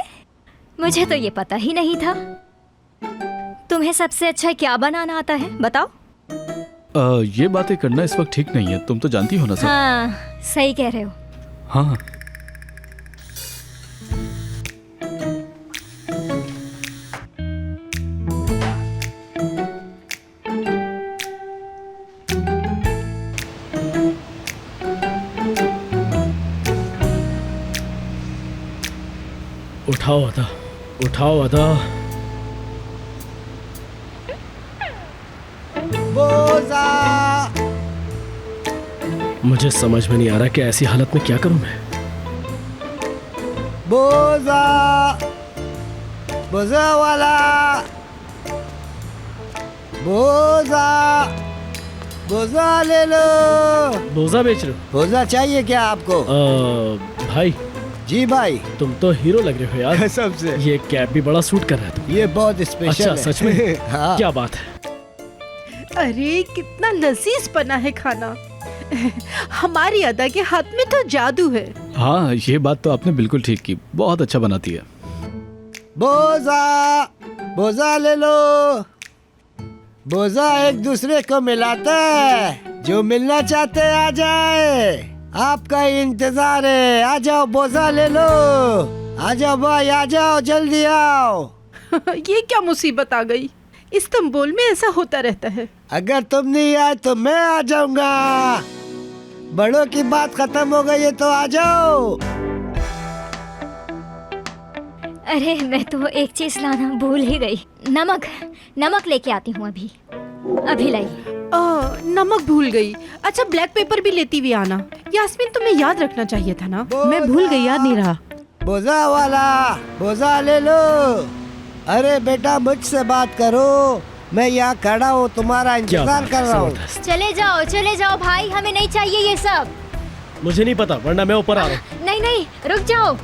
मुझे तो ये पता ही नहीं था। तुम्हें सबसे अच्छा क्या बनाना आता है, बताओ? ये बातें करना इस वक्त ठीक नहीं है, तुम तो जानती हो ना सब। हाँ, सही कह रहे हो। हाँ, उठाओ अदा, उठाओ अदा। मुझे समझ में नहीं आ रहा कि ऐसी हालत में क्या करूं मैं। बोजा, बोजा वाला, बोजा, बोजा ले लो। बोझा बेच रहे हो? बोजा चाहिए क्या आपको? भाई। जी भाई। तुम तो हीरो लग रहे हो यार। सबसे। ये कैप भी बड़ा सूट कर रहा है तुम। ये बहुत स्पेशल अच्छा, है। सच में? हाँ। क्या बात है। अरे कितना लजीज बना है खाना। हमारी अदा के हाथ में तो जादू है। हाँ, ये बात तो आपने बिल्कुल ठीक की। बहुत अच्छा बनाती है। बोजा, बोजा ले लो, बोझा एक दूसरे को मिलाता है। जो मिलना चाहते हैं आ जाए, आपका ही इंतजार है। आ जाओ बोझा ले लो। आ जाओ भाई, आ जाओ, जल्दी आओ। ये क्या मुसीबत आ गई? इस्तांबुल में ऐसा होता रहता है। अगर तुम नहीं आए तो मैं आ जाऊंगा। बड़ों की बात खत्म हो गई है तो आ जाओ। अरे मैं तो एक चीज लाना भूल ही गई। नमक लेके आती हूँ अभी लाई। नमक भूल गई। अच्छा ब्लैक पेपर भी लेती हुई आना। यास्मीन तुम्हें याद रखना चाहिए था ना। मैं भूल गई, याद नहीं रहा। बोझा वाला, बोझा ले लो। अरे बेटा मुझसे बात करो, मैं यहाँ खड़ा हूँ, तुम्हारा इंतजार कर रहा हूँ। चले जाओ भाई, हमें नहीं चाहिए ये सब। मुझे नहीं पता, वरना मैं ऊपर आ रहा हूँ। नहीं रुक जाओ।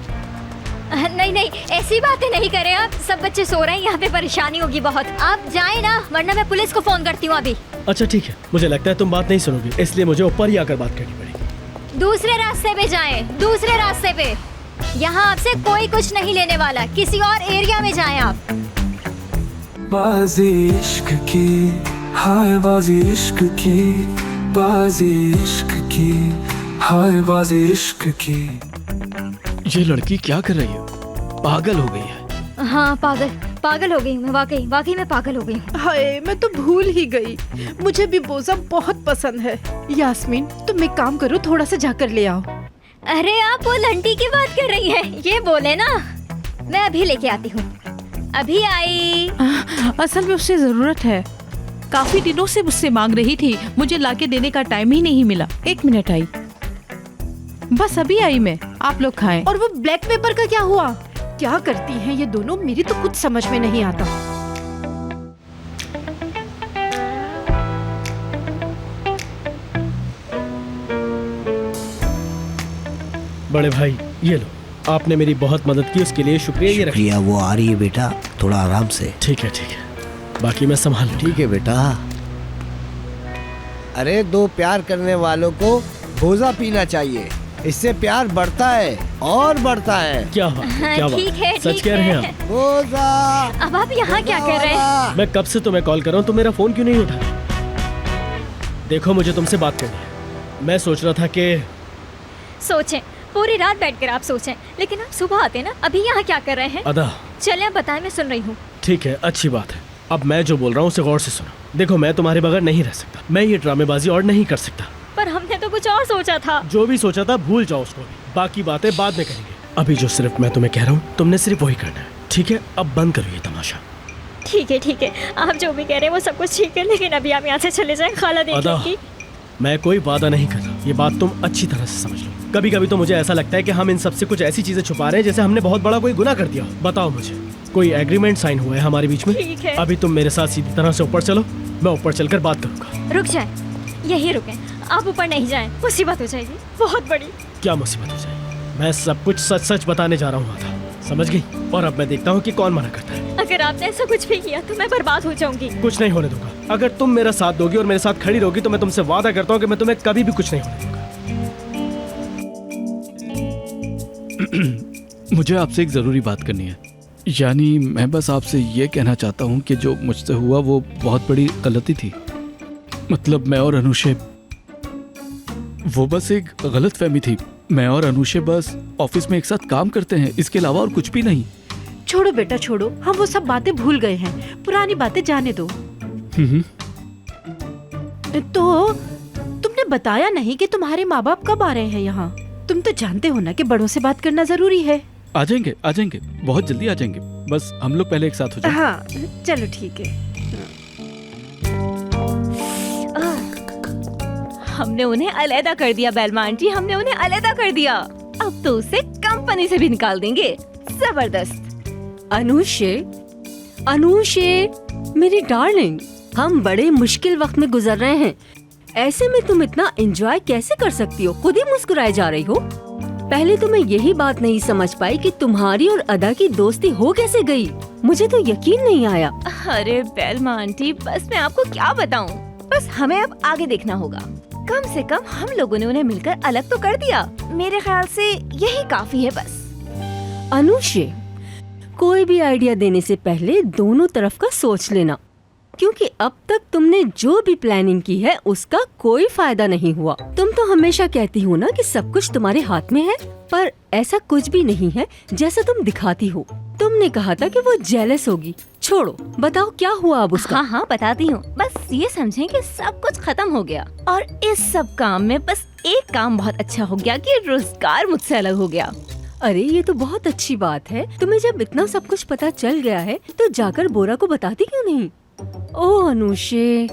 नहीं ऐसी बातें नहीं करें आप। सब बच्चे सो रहे हैं, यहाँ पे परेशानी होगी बहुत। आप जाएं ना, वरना मैं पुलिस को फोन करती हूँ अभी। अच्छा ठीक है, मुझे लगता है तुम बात नहीं सुनोगी, इसलिए मुझे ऊपर ही आकर बात करनी पड़ेगी। दूसरे रास्ते पे जाएं, दूसरे रास्ते पे। यहाँ आपसे कोई कुछ नहीं लेने वाला, किसी और एरिया में जाएं आप। बाजी इश्क की, हाय बाजी इश्क की, बाजी इश्क की, हाय बाजी इश्क की। ये लड़की क्या कर रही है? पागल हो गई है। हाँ पागल हो गई मैं, वाकई में पागल हो गई हूँ। हाय मैं तो भूल ही गई। मुझे भी बोझा बहुत पसंद है। यास्मीन तुम एक काम करो, थोड़ा सा जाकर ले आओ। अरे आप वो लंटी की बात कर रही हैं, ये बोले ना। मैं अभी लेके आती हूँ, अभी आई। असल में उससे जरूरत है, काफी दिनों से मुझसे मांग रही थी, मुझे लाके देने का टाइम ही नहीं मिला। 1 मिनट आई, बस अभी आई मैं। आप लोग खाएं। और वो ब्लैक पेपर का क्या हुआ? क्या करती हैं ये दोनों, मेरी तो कुछ समझ में नहीं आता। बड़े भाई ये लो, आपने मेरी बहुत मदद की, उसके लिए शुक्रिया। ये रखिए। प्रिया वो आ रही है बेटा, थोड़ा आराम से। ठीक है, बाकी मैं संभाल लूंगा। ठीक है बेटा। अरे दो प्यार करने वालों को बोझा पीना चाहिए, इससे प्यार बढ़ता है और बढ़ता है। क्या बात, ठीक है, सच कह रहे हैं आप? बोझा। अब आप यहाँ क्या कर रहे हैं? मैं कब से तुम्हें कॉल कर रहा हूँ, तुम मेरा फोन क्यों नहीं उठा रहे? देखो मुझे तुमसे बात करनी है। मैं सोच रहा था कि सोचें, पूरी रात बैठकर आप सोचें, लेकिन आप सुबह आते ना। अभी यहाँ क्या कर रहे हैं? अदा चले आप बताएं, मैं सुन रही हूँ। ठीक है, अच्छी बात है। अब मैं जो बोल रहा हूँ उसे गौर से सुनो। देखो मैं तुम्हारे बगैर नहीं रह सकता, मैं ये ड्रामेबाजी और नहीं कर सकता। पर हमने तो कुछ और सोचा था। जो भी सोचा था भूल जाओ उसको, बाकी बातें बाद में करेंगे। अभी जो सिर्फ मैं तुम्हें कह रहा हूँ, तुमने सिर्फ वही करना है, ठीक है? अब बंद करो ये तमाशा। ठीक है, आप जो भी कह रहे हैं वो सब कुछ ठीक है, लेकिन अभी आप यहाँ से चले जाएं, खाला देखेंगी। मैं कोई वादा नहीं कर रहा, ये बात तुम अच्छी तरह से समझ लो। कभी कभी तो मुझे ऐसा लगता है कि हम इन सबसे कुछ ऐसी चीजें छुपा रहे हैं जैसे हमने बहुत बड़ा कोई गुनाह कर दिया हो। बताओ मुझे, कोई एग्रीमेंट साइन हुआ है हमारे बीच में? ठीक है। अभी तुम मेरे साथ सीधी तरह से ऊपर चलो, मैं ऊपर चलकर बात करूंगा। रुक जाए, यही रुके, आप ऊपर नहीं जाएं, मुसीबत हो जाएगी बहुत बड़ी। क्या मुसीबत हो जाएगी? मैं सब कुछ सच सच बताने जा रहा हूँ आधा, समझ गई? और अब मैं देखता हूँ कि कौन मना करता है। अगर आपने ऐसा कुछ भी किया तो मैं बर्बाद हो जाऊंगी। कुछ नहीं होने दूंगा। अगर तुम मेरा साथ दोगी और मेरे साथ खड़ी रहोगी तो मैं तुमसे वादा करता हूँ कि मैं तुम्हें कभी भी कुछ नहीं होने दूंगा। मुझे आपसे एक जरूरी बात करनी है। यानी मैं बस आपसे ये कहना चाहता हूँ कि जो मुझसे हुआ वो बहुत बड़ी गलती थी। मतलब मैं और अनुशे, वो बस एक गलत फहमी थी। मैं और अनुशे बस ऑफिस में एक साथ काम करते हैं, इसके अलावा और कुछ भी नहीं। छोड़ो बेटा छोड़ो, हम वो सब बातें भूल गए हैं, पुरानी बातें जाने दो। तो तुमने बताया नहीं कि तुम्हारे माँ बाप कब आ रहे हैं यहाँ? तुम तो जानते हो ना कि बड़ों से बात करना जरूरी है। आ जाएंगे बहुत जल्दी आ जाएंगे, बस हम लोग पहले एक साथ हो जाएं। हाँ चलो ठीक है। हमने उन्हें अलहदा कर दिया बेलमा आंटी, हमने उन्हें अलहदा कर दिया। अब तो उसे कंपनी से भी निकाल देंगे। जबरदस्त। अनुशे मेरी डार्लिंग, हम बड़े मुश्किल वक्त में गुजर रहे हैं, ऐसे में तुम इतना एंजॉय कैसे कर सकती हो? खुद ही मुस्कुराए जा रही हो। पहले तो मैं यही बात नहीं समझ पाई कि तुम्हारी और अदा की दोस्ती हो कैसे गई। मुझे तो यकीन नहीं आया। अरे बेलमा आंटी, बस मैं आपको क्या बताऊं, बस हमें अब आगे देखना होगा। कम से कम हम लोगों ने उन्हें मिलकर अलग तो कर दिया। मेरे ख्याल से यही काफी है बस। अनुशे, कोई भी आइडिया देने से पहले दोनों तरफ का सोच लेना। क्योंकि अब तक तुमने जो भी प्लानिंग की है उसका कोई फायदा नहीं हुआ। तुम तो हमेशा कहती हो ना कि सब कुछ तुम्हारे हाथ में है, पर ऐसा कुछ भी नहीं है जैसा तुम दिखाती हो। तुमने कहा था कि वो जेलस होगी। छोड़ो, बताओ क्या हुआ अब उसका? हाँ हाँ बताती हूँ। बस ये समझें कि सब कुछ खत्म हो गया और इस सब काम में बस एक काम बहुत अच्छा हो गया कि रोजगार मुझसे अलग हो गया। अरे ये तो बहुत अच्छी बात है। तुम्हें जब इतना सब कुछ पता चल गया है तो जाकर बोरा को बताती क्यों नहीं? ओह अनुषे,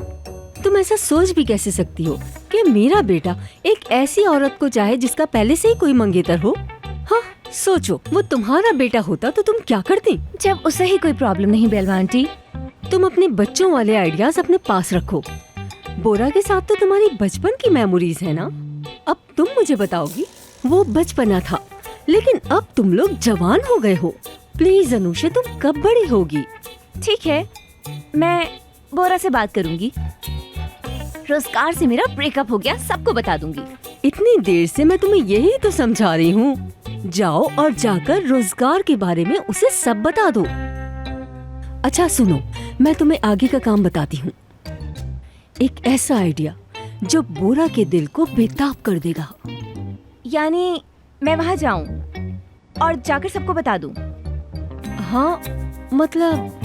तुम ऐसा सोच भी कैसे सकती हो कि मेरा बेटा एक ऐसी औरत को चाहे जिसका पहले से ही कोई मंगेतर हो? हाँ सोचो, वो तुम्हारा बेटा होता तो तुम क्या करती? जब उसे ही कोई प्रॉब्लम नहीं बेलवा आंटी। तुम अपने बच्चों वाले आइडियाज अपने पास रखो। बोरा के साथ तो तुम्हारी बचपन की मेमोरीज है ना। अब तुम मुझे बताओगी वो बचपना था, लेकिन अब तुम लोग जवान हो गए हो। प्लीज अनुषे, तुम कब बड़ी होगी? ठीक है, मैं बोरा से बात करूंगी। रोजगार से मेरा ब्रेकअप हो गया, सबको बता दूंगी। इतनी देर से मैं तुम्हें यही तो समझा रही हूँ। जाओ और जाकर रोजगार के बारे में उसे सब बता दो। अच्छा सुनो, मैं तुम्हें आगे का काम बताती हूँ। एक ऐसा आइडिया जो बोरा के दिल को बेताब कर देगा। यानी मैं वहाँ जाऊँ और जाकर सबको बता दूँ? हाँ, मतलब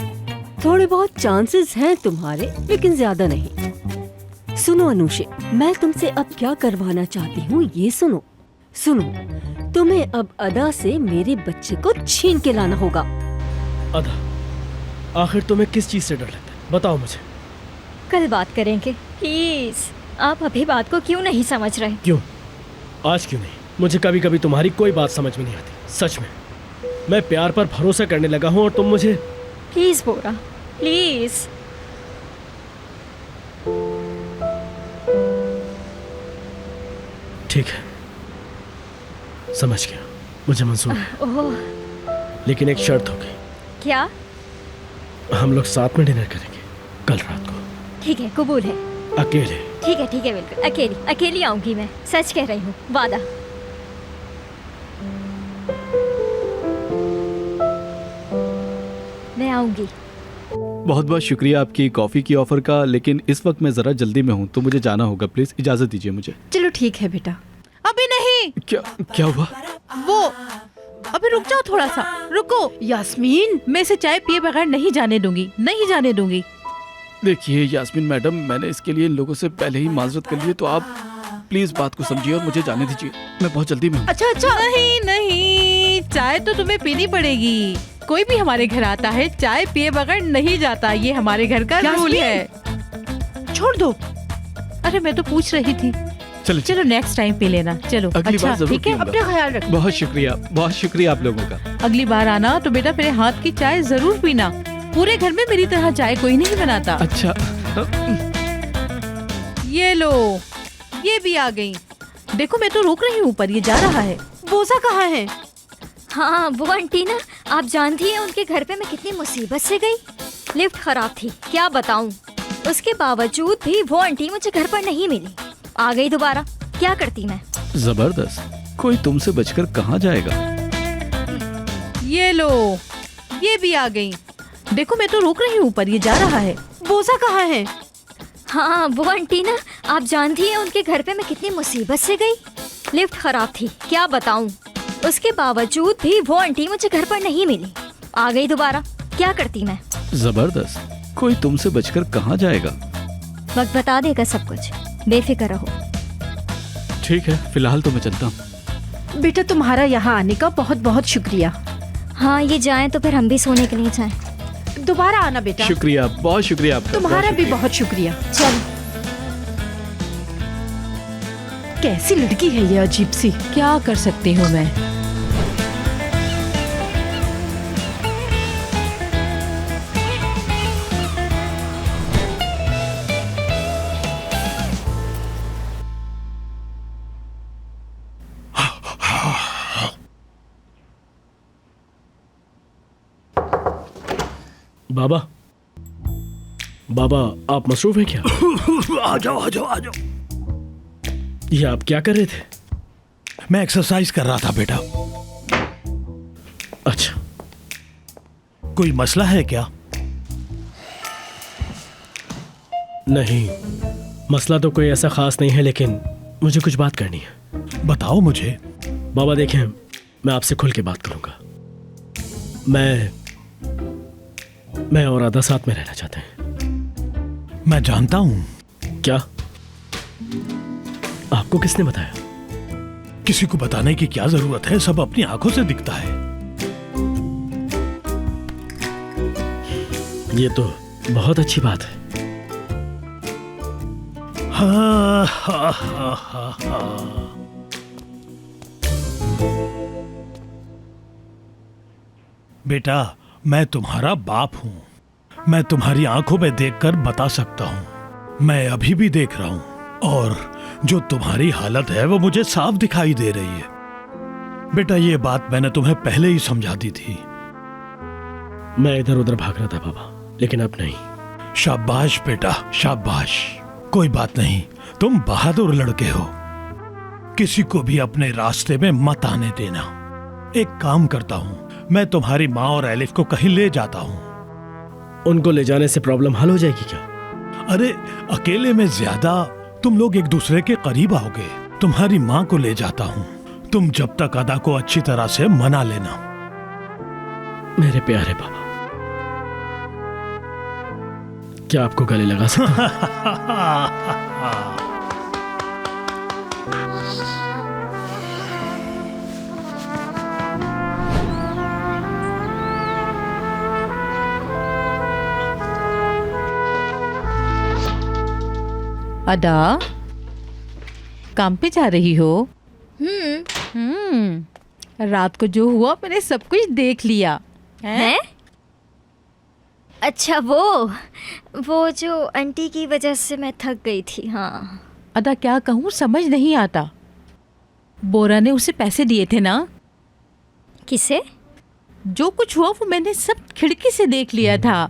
थोड़े बहुत चांसेस हैं तुम्हारे, लेकिन ज्यादा नहीं। सुनो अनुषे, मैं तुमसे अब क्या करवाना चाहती हूँ ये सुनो। सुनो, तुम्हें अब अदा से मेरे बच्चे को छीन के लाना होगा। अदा, आखिर तुम्हें किस चीज से डर लगता है? बताओ मुझे। कल बात करेंगे प्लीज। आप अभी बात को क्यों नहीं समझ रहे? क्यों? आज क्यों नहीं? मुझे कभी कभी तुम्हारी कोई बात समझ में नहीं आती। सच में मैं प्यार पर भरोसा करने लगा हूँ और तुम मुझे। Please Bora, please. ठीक है, समझ गया, मुझे मंजूर है। ओह, लेकिन एक शर्त होगी। क्या? हम लोग साथ में डिनर करेंगे कल रात को। ठीक है, कबूल है। अकेले? ठीक है बिल्कुल, अकेली आऊंगी मैं, सच कह रही हूँ, वादा। मैं आऊंगी। बहुत बहुत शुक्रिया आपकी कॉफ़ी की ऑफ़र का, लेकिन इस वक्त मैं ज़रा जल्दी में हूँ तो मुझे जाना होगा। प्लीज़ इजाज़त दीजिए मुझे। चलो ठीक है बेटा। अभी नहीं। क्या हुआ? वो अभी रुक जाओ, थोड़ा सा रुको। यास्मीन, मैं इसे चाय पिए बगैर नहीं जाने दूंगी, नहीं जाने दूंगी। देखिए यास्मीन मैडम, मैंने इसके लिए इन लोगों से पहले ही माजरत कर ली है, तो आप प्लीज़ बात को समझिए और मुझे जाने दीजिए। मैं बहुत जल्दी में हूँ। अच्छा, नहीं, चाय तो तुम्हें पीनी पड़ेगी। कोई भी हमारे घर आता है चाय पिए बगैर नहीं जाता, ये हमारे घर का रूल है। छोड़ दो। अरे मैं तो पूछ रही थी। चलो नेक्स्ट टाइम पी लेना। चलो अगली बार जरूर ठीक है, पीऊंगा। अपना ख्याल रखो। बहुत शुक्रिया आप लोगों का। अगली बार आना तो बेटा मेरे हाथ की चाय जरूर पीना। पूरे घर में मेरी तरह चाय कोई नहीं बनाता। अच्छा, ये लो, ये भी आ गई। देखो मैं तो रोक रही हूँ पर ये जा रहा है। बोसा कहाँ है? हाँ वो आंटी ना, आप जानती हैं उनके घर पे मैं कितनी मुसीबत से गई। लिफ्ट खराब थी, क्या बताऊं। उसके बावजूद भी वो आंटी मुझे घर पर नहीं मिली। आ गई दोबारा, क्या करती मैं। जबरदस्त, कोई तुमसे बचकर कहाँ जाएगा। ये लो, ये भी आ गई। देखो मैं तो रोक रही हूँ पर ये जा रहा है। बोसा कहाँ है? हाँ वो आंटी ना, आप जानती हैं उनके घर पे मैं कितनी मुसीबत से गई। लिफ्ट खराब थी, क्या बताऊं। उसके बावजूद भी वो आंटी मुझे घर पर नहीं मिली। आ गई दोबारा, क्या करती मैं। जबरदस्त, कोई तुमसे बचकर कहाँ जाएगा। वक्त बता देगा सब कुछ, बेफिक्र रहो। ठीक है, फिलहाल तो मैं चलता हूँ। बेटा तुम्हारा यहाँ आने का बहुत बहुत शुक्रिया। हाँ ये जाएं तो फिर हम भी सोने के लिए जाएं। दोबारा आना बेटा। शुक्रिया, बहुत शुक्रिया आपका। तुम्हारा भी बहुत शुक्रिया। चल। कैसी लड़की है ये अजीब सी। क्या कर सकती हूँ मैं। बाबा आप मसरूफ हैं क्या? आ जाओ। ये आप क्या कर रहे थे? मैं एक्सरसाइज कर रहा था बेटा। अच्छा, कोई मसला है क्या? नहीं, मसला तो कोई ऐसा खास नहीं है, लेकिन मुझे कुछ बात करनी है। बताओ मुझे। बाबा देखें, मैं आपसे खुल के बात करूंगा। मैं और आदा साथ में रहना चाहते हैं। मैं जानता हूं। क्या? आपको किसने बताया? किसी को बताने की क्या जरूरत है, सब अपनी आंखों से दिखता है। ये तो बहुत अच्छी बात है। हा, हा, हा, हा, हा। बेटा, मैं तुम्हारा बाप हूं। मैं तुम्हारी आंखों में देखकर बता सकता हूं। मैं अभी भी देख रहा हूं और जो तुम्हारी हालत है वो मुझे साफ दिखाई दे रही है। बेटा, ये बात मैंने तुम्हें पहले ही समझा दी थी। मैं इधर उधर भाग रहा था बाबा, लेकिन अब नहीं। शाबाश बेटा, शाबाश। कोई बात नहीं, तुम बहादुर लड़के हो। किसी को भी अपने रास्ते में मत आने देना। एक काम करता हूं, मैं तुम्हारी माँ और एलिफ को कहीं ले जाता हूं। उनको ले जाने से प्रॉब्लम हल हो जाएगी क्या? अरे, अकेले में ज्यादा तुम लोग एक दूसरे के करीब आओगे। तुम्हारी माँ को ले जाता हूँ। तुम जब तक अदा को अच्छी तरह से मना लेना। मेरे प्यारे बाबा, क्या आपको गले लगा सकता हूं? अदा, काम पे जा रही हो? रात को जो हुआ मैंने सब कुछ देख लिया हैं? अच्छा, वो जो आंटी की वजह से मैं थक गई थी। हाँ अदा, क्या कहूँ समझ नहीं आता। बोरा ने उसे पैसे दिए थे ना? किसे? जो कुछ हुआ वो मैंने सब खिड़की से देख लिया था।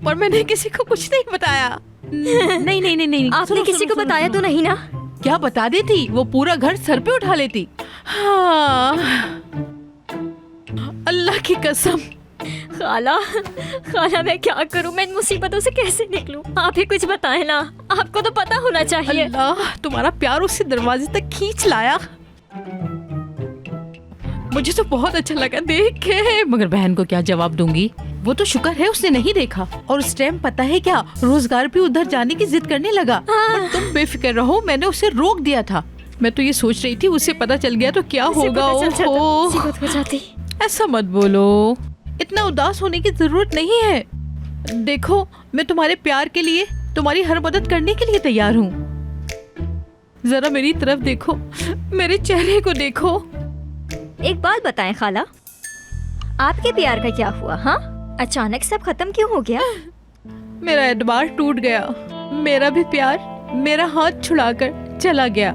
पर मैंने किसी को कुछ नहीं बताया। नहीं नहीं नहीं नहीं, आपने किसी को बताया तो नहीं ना? क्या बता देती, वो पूरा घर सर पे उठा लेती। हाँ, अल्लाह की कसम। खाला मैं क्या करूं? मैं इन मुसीबतों से कैसे निकलूं? आप ही कुछ बताएं ना, आपको तो पता होना चाहिए। अल्लाह, तुम्हारा प्यार उसे दरवाजे तक खींच लाया। मुझे तो बहुत अच्छा लगा देख के, मगर बहन को क्या जवाब दूंगी? वो तो शुक्र है उसने नहीं देखा। और उस टाइम पता है क्या, रोजगार भी उधर जाने की जिद करने लगा। पर तुम बेफिक्र रहो, मैंने उसे रोक दिया था। मैं तो ये सोच रही थी उसे पता चल गया तो क्या होगा। ऐसा मत बोलो, इतना उदास होने की जरूरत नहीं है। देखो, मैं तुम्हारे प्यार के लिए, तुम्हारी हर मदद करने के लिए तैयार हूँ। जरा मेरी तरफ देखो, मेरे चेहरे को देखो। एक बात बताएं खाला, आपके प्यार का क्या हुआ? हाँ, अचानक सब खत्म क्यों हो गया? मेरा एतबार टूट गया। मेरा भी प्यार मेरा हाथ छुड़ाकर चला गया।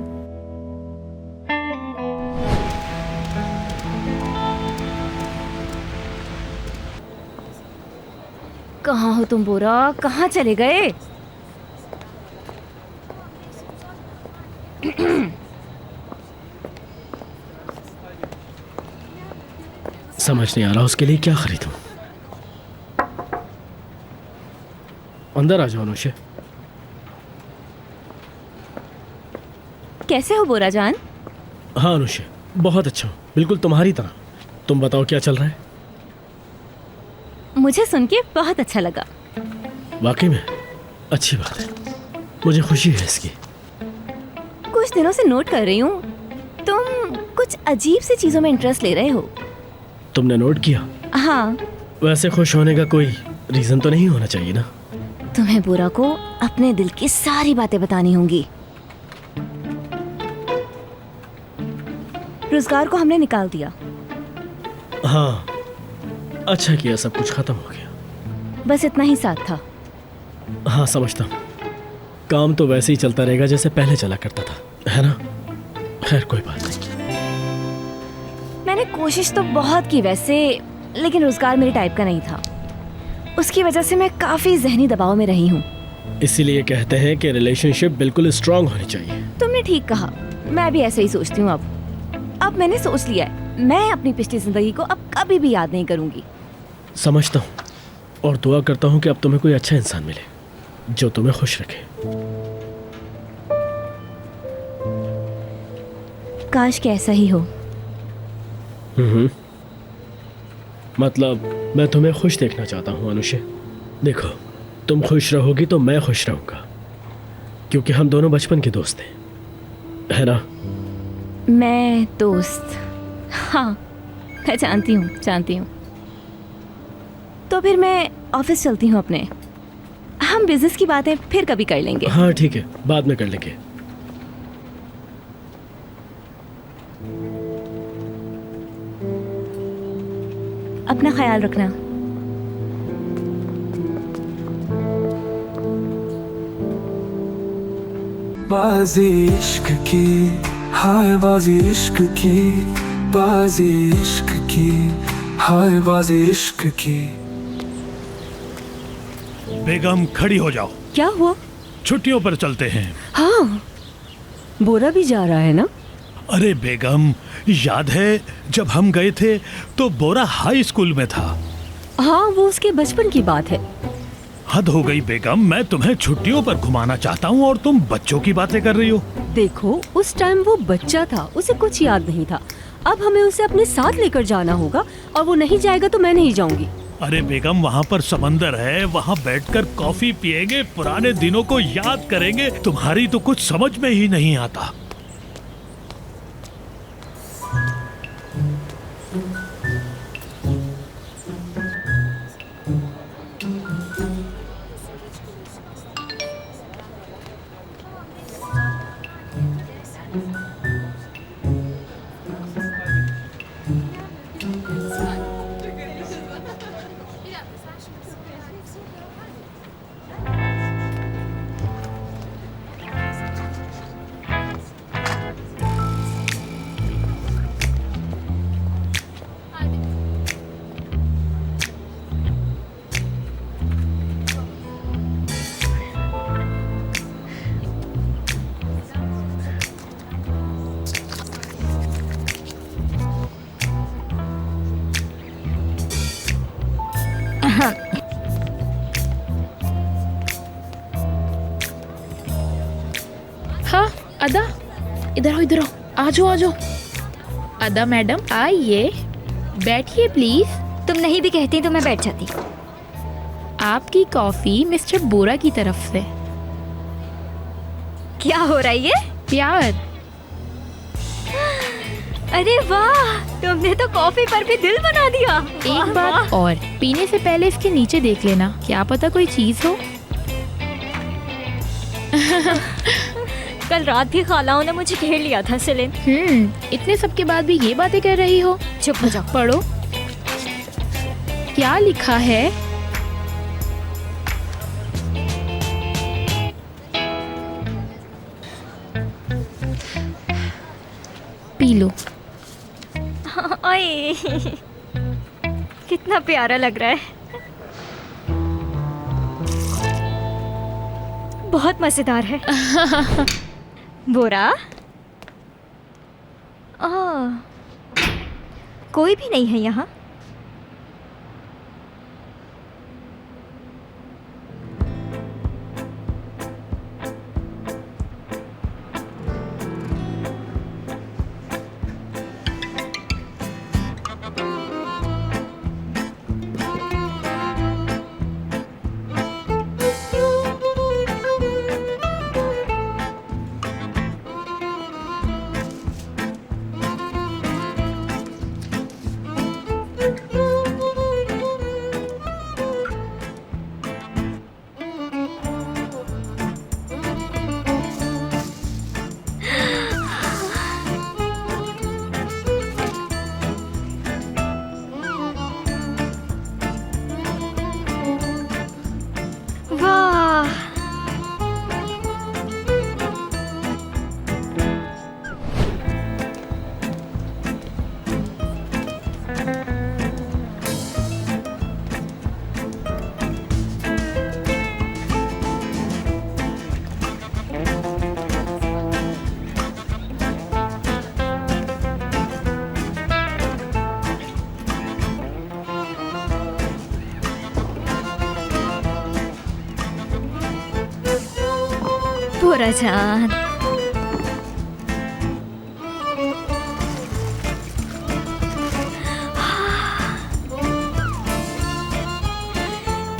कहाँ हो तुम बोरा? कहाँ चले गए? समझ नहीं आ रहा उसके लिए क्या खरीदूं। अंदर आ जाओ अनुषे। कैसे हो बोरा जान? हाँ अनुषे, बहुत अच्छा हूँ, बिल्कुल तुम्हारी तरह। तुम बताओ क्या चल रहा है? मुझे सुन के बहुत अच्छा लगा। वाकई में अच्छी बात है, मुझे खुशी है इसकी। कुछ दिनों से नोट कर रही हूँ, तुम कुछ अजीब सी चीजों में इंटरेस्ट ले रहे हो। तुमने नोट किया? हाँ। वैसे खुश होने का कोई रीजन तो नहीं होना चाहिए ना? तुम्हें बोरा को अपने दिल की सारी बातें बतानी होंगी। रोजगार को हमने निकाल दिया। हाँ, अच्छा किया, सब कुछ खत्म हो गया। बस इतना ही साथ था। हाँ समझता हूँ, काम तो वैसे ही चलता रहेगा जैसे पहले चला करता था, है ना? खैर कोई बात नहीं। मैंने कोशिश तो बहुत की वैसे, लेकिन रोजगार मेरे टाइप का नहीं था। उसकी वजह से मैं काफी जहनी दबाव में रही हूँ। इसीलिए कहते हैं कि रिलेशनशिप बिल्कुल स्ट्रांग होनी चाहिए। तुमने ठीक कहा, मैं भी ऐसे ही सोचती हूँ। अब मैंने सोच लिया है, मैं अपनी पिछली जिंदगी को अब कभी भी याद नहीं करूंगी। समझता हूँ, और दुआ करता हूँ कि अब तुम्हें कोई अच्छा इंसान मिले जो तुम्हें खुश रखे। काश कि ऐसा ही हो। मतलब मैं तुम्हें खुश देखना चाहता हूँ अनुषे। देखो, तुम खुश रहोगी तो मैं खुश रहूँगा, क्योंकि हम दोनों बचपन के दोस्त हैं, है ना? मैं दोस्त? हाँ, मैं जानती हूँ। तो फिर मैं ऑफिस चलती हूँ अपने। हम बिजनेस की बातें फिर कभी कर लेंगे। हाँ ठीक है, बाद में कर लेंगे। अपना ख्याल रखना। बाजी इश्क की, हाय बाजी इश्क की, बाजी इश्क की, हाय बाजी इश्क की। बेगम खड़ी हो जाओ। क्या हुआ? छुट्टियों पर चलते हैं। हाँ, बोरा भी जा रहा है ना? अरे बेगम, याद है जब हम गए थे तो बोरा हाई स्कूल में था। हाँ, वो उसके बचपन की बात है। हद हो गई बेगम, मैं तुम्हें छुट्टियों पर घुमाना चाहता हूँ और तुम बच्चों की बातें कर रही हो। देखो, उस टाइम वो बच्चा था, उसे कुछ याद नहीं था। अब हमें उसे अपने साथ लेकर जाना होगा, और वो नहीं जाएगा तो मैं नहीं जाऊंगी। अरे बेगम, वहाँ पर समंदर है, वहाँ बैठकर कॉफी पिएंगे, पुराने दिनों को याद करेंगे। तुम्हारी तो कुछ समझ में ही नहीं आता। हाँ अदा, इधर आओ इधर आओ, आ जाओ। अदा मैडम आइए, बैठिए प्लीज। तुम नहीं भी कहती तो मैं बैठ जाती। आपकी कॉफी मिस्टर बोरा की तरफ से। क्या हो रहा है ये? प्यार। अरे वाह, तुमने तो कॉफी पर भी दिल बना दिया। एक बात और, पीने से पहले इसके नीचे देख लेना, क्या पता कोई चीज हो। कल रात भी खालाओं ने मुझे घेर लिया था सेलिन। इतने सब के बाद भी ये बातें कर रही हो? चुप हो जाओ। पढ़ो, क्या लिखा है? P low. आए, कितना प्यारा लग रहा है। बहुत मजेदार है। बोरा, कोई भी नहीं है यहाँ। बोरा जान।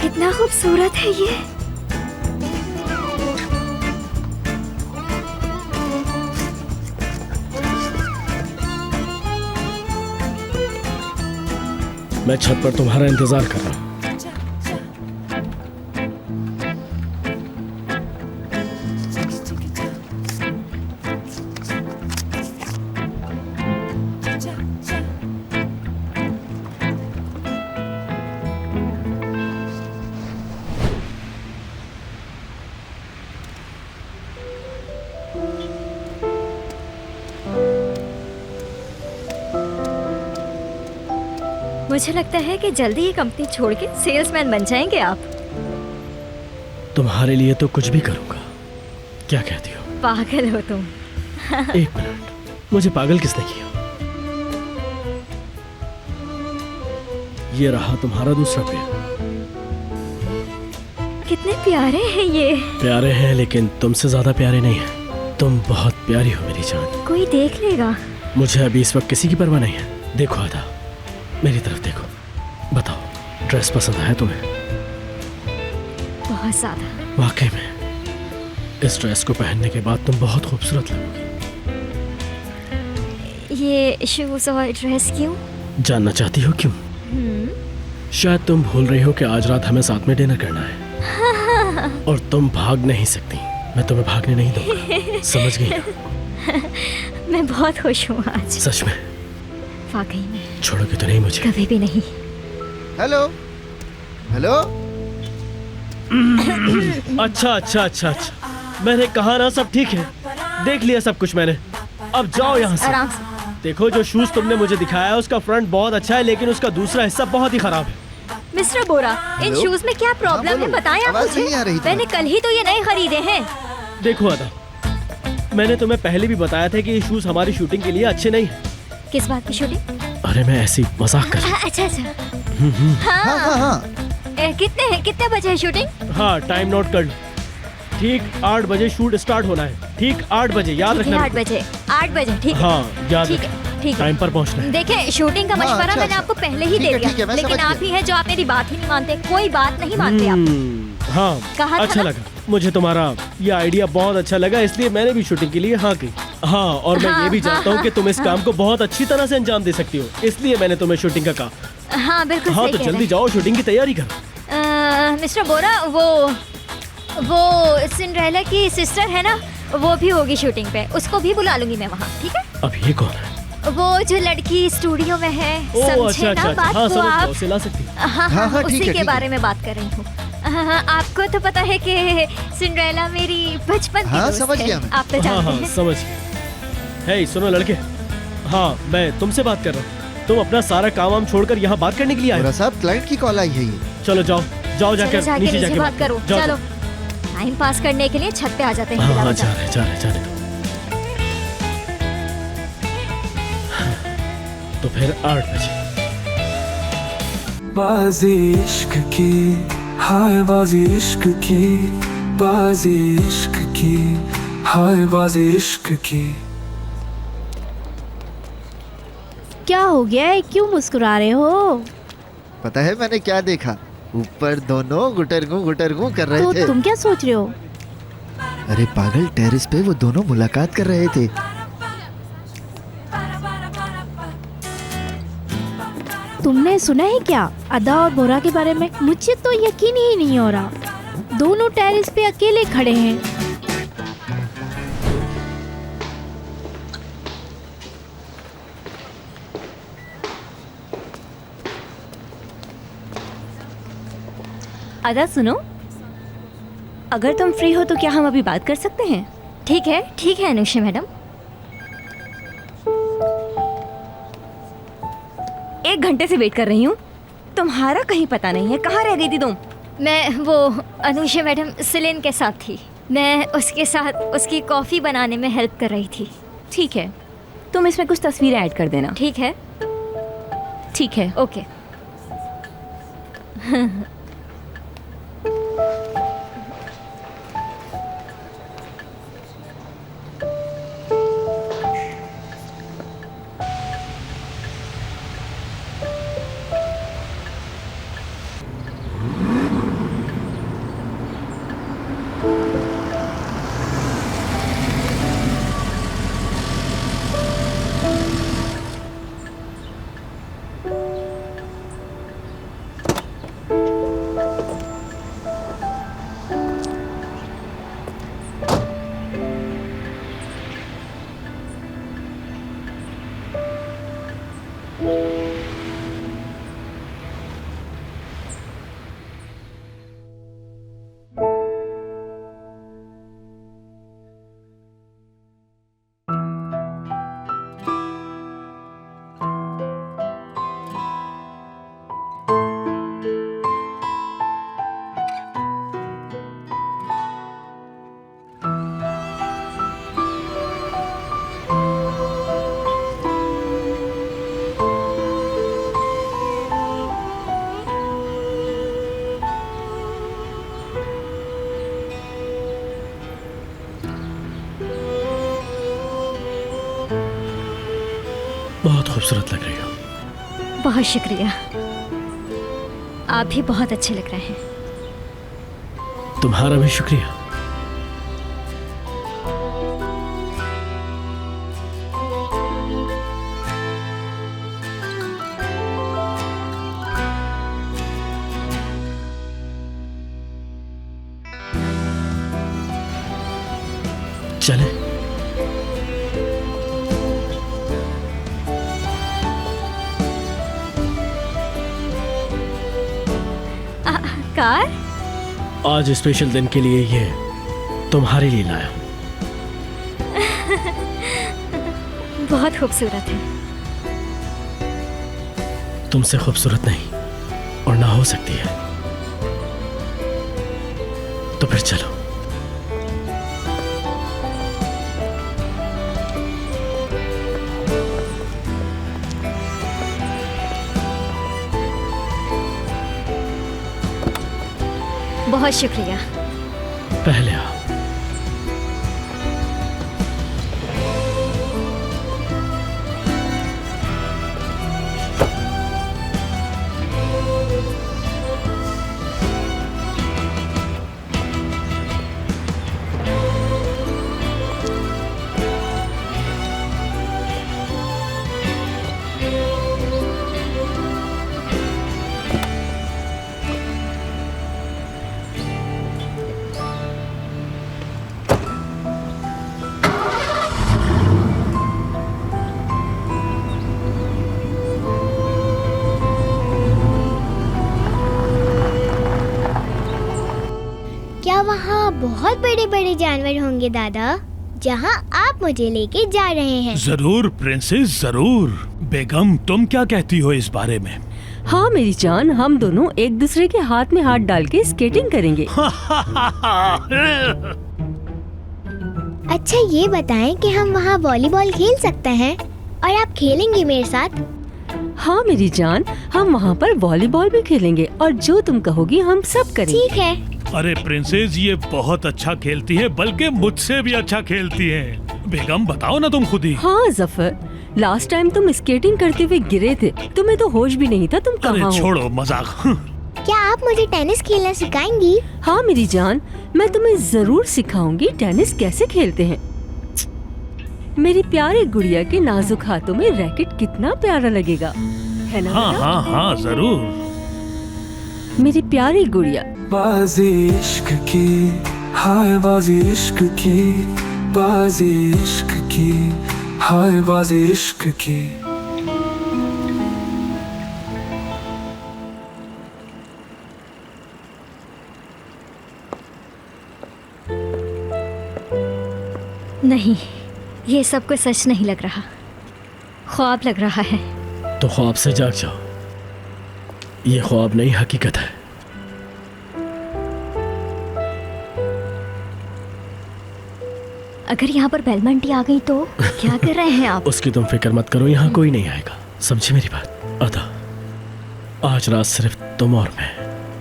कितना खूबसूरत है ये। मैं छत पर तुम्हारा इंतजार कर रहा हूँ। मुझे लगता है कि जल्दी ये कंपनी छोड़ के सेल्समैन बन जाएंगे आप। तुम्हारे लिए तो कुछ भी करूंगा। क्या कहती हो? पागल हो तुम। एक मिनट, मुझे पागल किसने किया? ये रहा तुम्हारा दूसरा प्यार। कितने प्यारे हैं ये। प्यारे हैं लेकिन तुमसे ज्यादा प्यारे नहीं हैं। तुम बहुत प्यारी हो मेरी जान। कोई देख लेगा। मुझे अभी इस वक्त किसी की परवाह नहीं है। देखो आदा, मेरी तरफ देखो। बताओ, ड्रेस पसंद आया तुम्हें? बहुत ज्यादा। वाकई में इस ड्रेस को पहनने के बाद तुम बहुत खूबसूरत लगोगी। ये शूज और ड्रेस क्यों? जानना चाहती हो क्यों? शायद तुम भूल रही हो कि आज रात हमें साथ में डिनर करना है। और तुम भाग नहीं सकती। मैं तुम्हें भागने नहीं दूंगा। समझ गई ना? मैं बहुत खुश हूँ आज। सच में? वाकई में। छोड़ोगे तो नहीं मुझे? कभी भी नहीं। Hello hello. अच्छा अच्छा अच्छा अच्छा, मैंने कहा ना सब ठीक है। देख लिया सब कुछ मैंने। अब जाओ यहाँ से। आराम से। देखो, जो शूज तुमने मुझे दिखाया है उसका फ्रंट बहुत अच्छा है लेकिन उसका दूसरा हिस्सा बहुत ही खराब है। Mister Bora, in hello? Shoes में क्या प्रॉब्लम है बताएं आप आवाज़ नहीं आ रही मुझे। मैंने कल ही तो ये नए खरीदे हैं। देखो अदा, मैंने तुम्हें पहले भी बताया था कि ये शूज हमारी शूटिंग के लिए अच्छे नहीं है। किस बात की शूटिंग? अरे मैं ऐसी मजाक कर। अच्छा अच्छा। हाँ हाँ हाँ। कितने बजे है शूटिंग? हाँ, टाइम नोट कर लो। ठीक 8 बजे शूट स्टार्ट होना है। ठीक 8 बजे, याद रखना। 8 बजे। 8 बजे ठीक है। हाँ याद ठीक रखना। है ठीक है। टाइम पर पहुँचना है। देखें, शूटिंग का हाँ, मशवरा अच्छा, मैंने अच्छा। आपको पहले ही ठीक दे है, दिया, ठीक है, मैं लेकिन समझ आप ही हैं जो आप मेरी बात ही नहीं मानते। कोई बात नहीं मानते आप। हाँ, कहा था अच्छा ना? लगा मुझे तुम्हारा ये आइडिया, बहुत अच्छा लगा। इसलिए मैंने भी शूटिंग के लिए हाँ की। हाँ, और मैं ये भी जानता हूँ कि तुम इस काम को बहुत अच्छी तरह से अंजाम दे सकती हो, इसलिए मैंने तुम्हें शूटिंग का कहा। हाँ बिल्कुल हाँ, सही तो कह रहे जल्दी हैं। जाओ, शूटिंग की तैयारी करो। मिस्टर बोरा, वो सिंड्रेला की सिस्टर है ना, वो भी होगी शूटिंग पे। उसको भी बुला लूंगी मैं वहाँ, ठीक है? अब ये कौन है? वो जो लड़की स्टूडियो में है, ओह, समझे अच्छा ना अच्छा। बात हाँ, को समझ गया, आप? उसे ला सकती हो। हाँ हाँ, हाँ, हाँ, ठीक उसी है, के ठीक है। बारे में बात कर रही हूँ। हाँ, आपको तो पता है कि सिंड्रेला मेरी बचपन की हाँ, दोस्त समझ है। गया मैं। आप तो हाँ जानते हाँ, हैं। समझ गया। हे सुनो लड़के, हाँ मैं तुमसे बात कर रहा हूँ। तुम अपना सारा काम वाम छोड़कर यहाँ बात करने के लिए आए बोरा हो? साहब, क्लाइंट की कॉल आई है ये। चलो जाओ जाओ, चलो जाकर जाके नीचे जाके बात करो। जाओ, चलो, टाइम पास करने के लिए छत पे आ जाते हैं। हाँ बिला हाँ, वजह। जा रहे दो। तो फिर 8 बजे। बाजी इश्क की, हाय बाजी इश्क की, बाजी इश्क की, हाय बाजी इश्क की। क्या हो गया है, क्यों मुस्कुरा रहे हो? पता है मैंने क्या देखा? ऊपर दोनों गुटरगू कर रहे तो थे। तुम क्या सोच रहे हो? अरे पागल, टेरेस पे वो दोनों मुलाकात कर रहे थे। तुमने सुना है क्या अदा और बोरा के बारे में? मुझे तो यकीन ही नहीं हो रहा। दोनों टेरेस पे अकेले खड़े हैं। अदा सुनो, अगर तुम फ्री हो तो क्या हम अभी बात कर सकते हैं? ठीक है अनुषा मैडम। 1 घंटे से वेट कर रही हूँ, तुम्हारा कहीं पता नहीं है। कहाँ रह गई थी तुम? मैं वो अनुषा मैडम सिलेन के साथ थी। मैं उसके साथ उसकी कॉफ़ी बनाने में हेल्प कर रही थी। ठीक है, तुम इसमें कुछ तस्वीरें ऐड कर देना। ठीक है ठीक है। ओके। खूबसूरत लग रही हो। बहुत शुक्रिया, आप भी बहुत अच्छे लग रहे हैं। तुम्हारा भी शुक्रिया। चले। कार? आज स्पेशल दिन के लिए ये तुम्हारे लिए लाया हूं। बहुत खूबसूरत है। तुमसे खूबसूरत नहीं और ना हो सकती है, तो फिर चलो। बहुत शुक्रिया। पहले आओ। क्या वहाँ बहुत बड़े बड़े जानवर होंगे दादा, जहाँ आप मुझे लेके जा रहे हैं? जरूर प्रिंसेस, जरूर। बेगम, तुम क्या कहती हो इस बारे में? हाँ मेरी जान, हम दोनों एक दूसरे के हाथ में हाथ डाल के स्केटिंग करेंगे। अच्छा ये बताएं कि हम वहाँ वॉलीबॉल खेल सकते हैं और आप खेलेंगे मेरे साथ? हाँ मेरी जान, हम वहाँ पर वॉलीबॉल भी खेलेंगे और जो तुम कहोगी हम सब करेंगे। ठीक है। अरे प्रिंसेस, ये बहुत अच्छा खेलती है, बल्कि मुझसे भी अच्छा खेलती है। बेगम बताओ ना तुम खुद ही। हाँ जफर, लास्ट टाइम तुम स्केटिंग करते हुए गिरे थे, तुम्हें तो होश भी नहीं था तुम कहाँ हो। छोड़ो मजाक। क्या आप मुझे टेनिस खेलना सिखाएंगी? हाँ मेरी जान, मैं तुम्हें जरूर सिखाऊंगी टेनिस कैसे खेलते हैं। मेरी प्यारी गुड़िया के नाजुक हाथों में रैकेट कितना प्यारा लगेगा, है ना? हाँ हाँ हाँ जरूर। मेरी प्यारी गुड़िया। बाजी इश्क की, हाय बाजी इश्क की, बाजी इश्क की, हाय बाजी इश्क की। नहीं, ये सब कुछ सच नहीं लग रहा, ख्वाब लग रहा है। तो ख्वाब से जाग जाओ, ये ख्वाब नहीं हकीकत है। अगर यहाँ पर बेलमंटी आ गई तो क्या कर रहे हैं आप? उसकी तुम फिक्र मत करो, यहाँ कोई नहीं आएगा, समझी मेरी बात? अदा, आज रात सिर्फ तुम और मैं,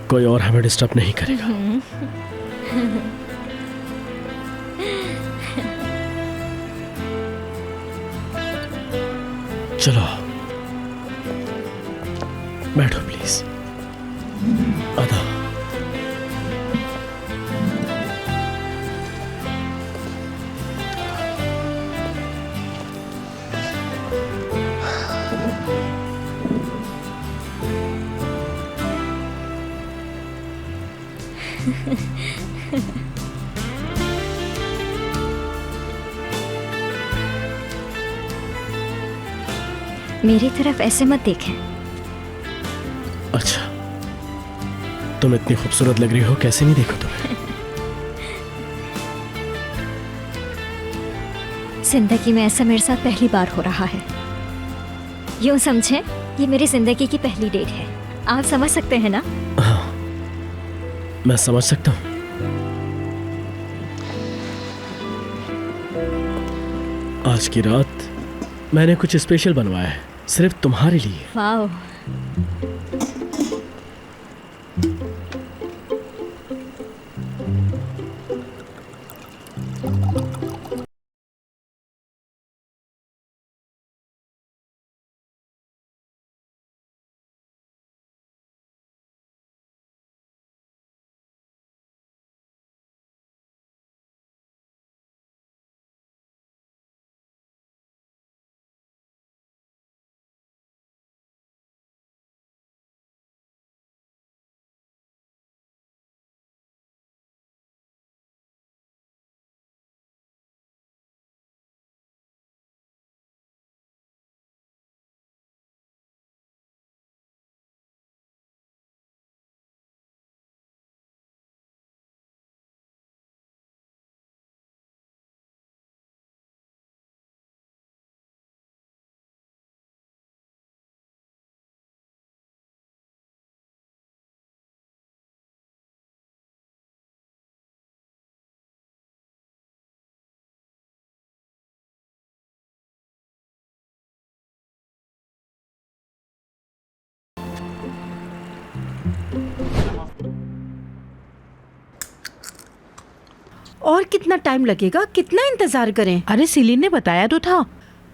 कोई और हमें डिस्टर्ब नहीं करेगा। चलो बैठो प्लीज। अदा, मेरी तरफ ऐसे मत देखें। अच्छा, तुम इतनी खूबसूरत लग रही हो, कैसे नहीं देखो तुम्हें? जिंदगी में ऐसा मेरे साथ पहली बार हो रहा है। यूं समझें, ये मेरी जिंदगी की पहली डेट है। आप समझ सकते हैं ना? हाँ, मैं समझ सकता हूँ। आज की रात मैंने कुछ स्पेशल बनवाया है, सिर्फ तुम्हारे लिए। वाह। और कितना टाइम लगेगा, कितना इंतजार करें? अरे सीलिन ने बताया तो था।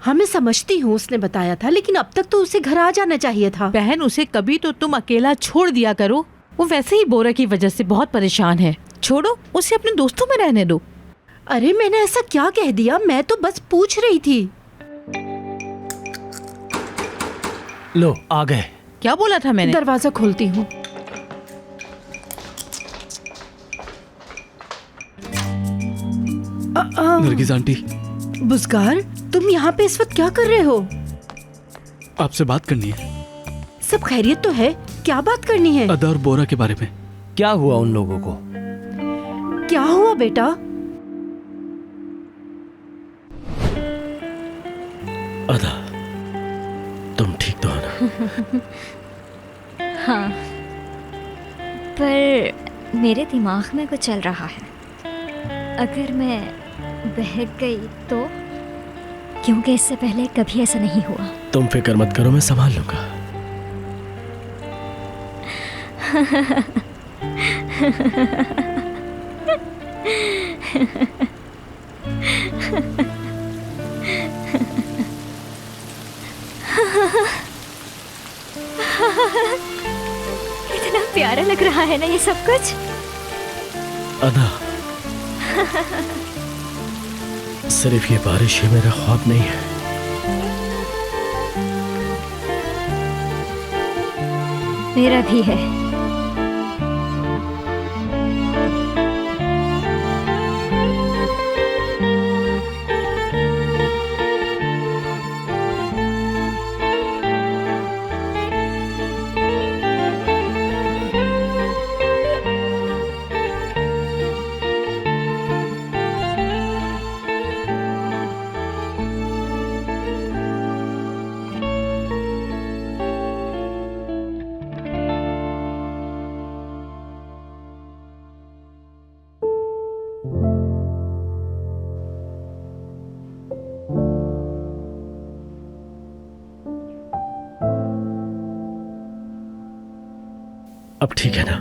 हाँ मैं समझती हूँ उसने बताया था, लेकिन अब तक तो उसे घर आ जाना चाहिए था। बहन, उसे कभी तो तुम अकेला छोड़ दिया करो। वो वैसे ही बोरा की वजह से बहुत परेशान है। छोड़ो, उसे अपने दोस्तों में रहने दो। अरे मैंने ऐसा क्या कह दिया, मैं तो बस पूछ रही थी। लो आ गए। क्या बोला था मैंने? दरवाजा खोलती हूँ। नरगिस आंटी, बुज़गार, तुम यहाँ पे इस वक्त क्या कर रहे हो? आपसे बात करनी है। सब खैरियत तो है? क्या बात करनी है? अदा और बोरा के बारे में। क्या हुआ उन लोगों को? क्या हुआ बेटा? अदा, तुम ठीक तो हो ना? हाँ, पर मेरे दिमाग में कुछ चल रहा है। अगर मैं बहक गई तो? क्योंकि इससे पहले कभी ऐसा नहीं हुआ। तुम फिक्र मत करो, मैं संभाल लूंगा। कितना प्यारा लग रहा है ना ये सब कुछ। अदा, सिर्फ ये बारिश ही मेरा ख्वाब नहीं है। मेरा भी है। अब ठीक है ना?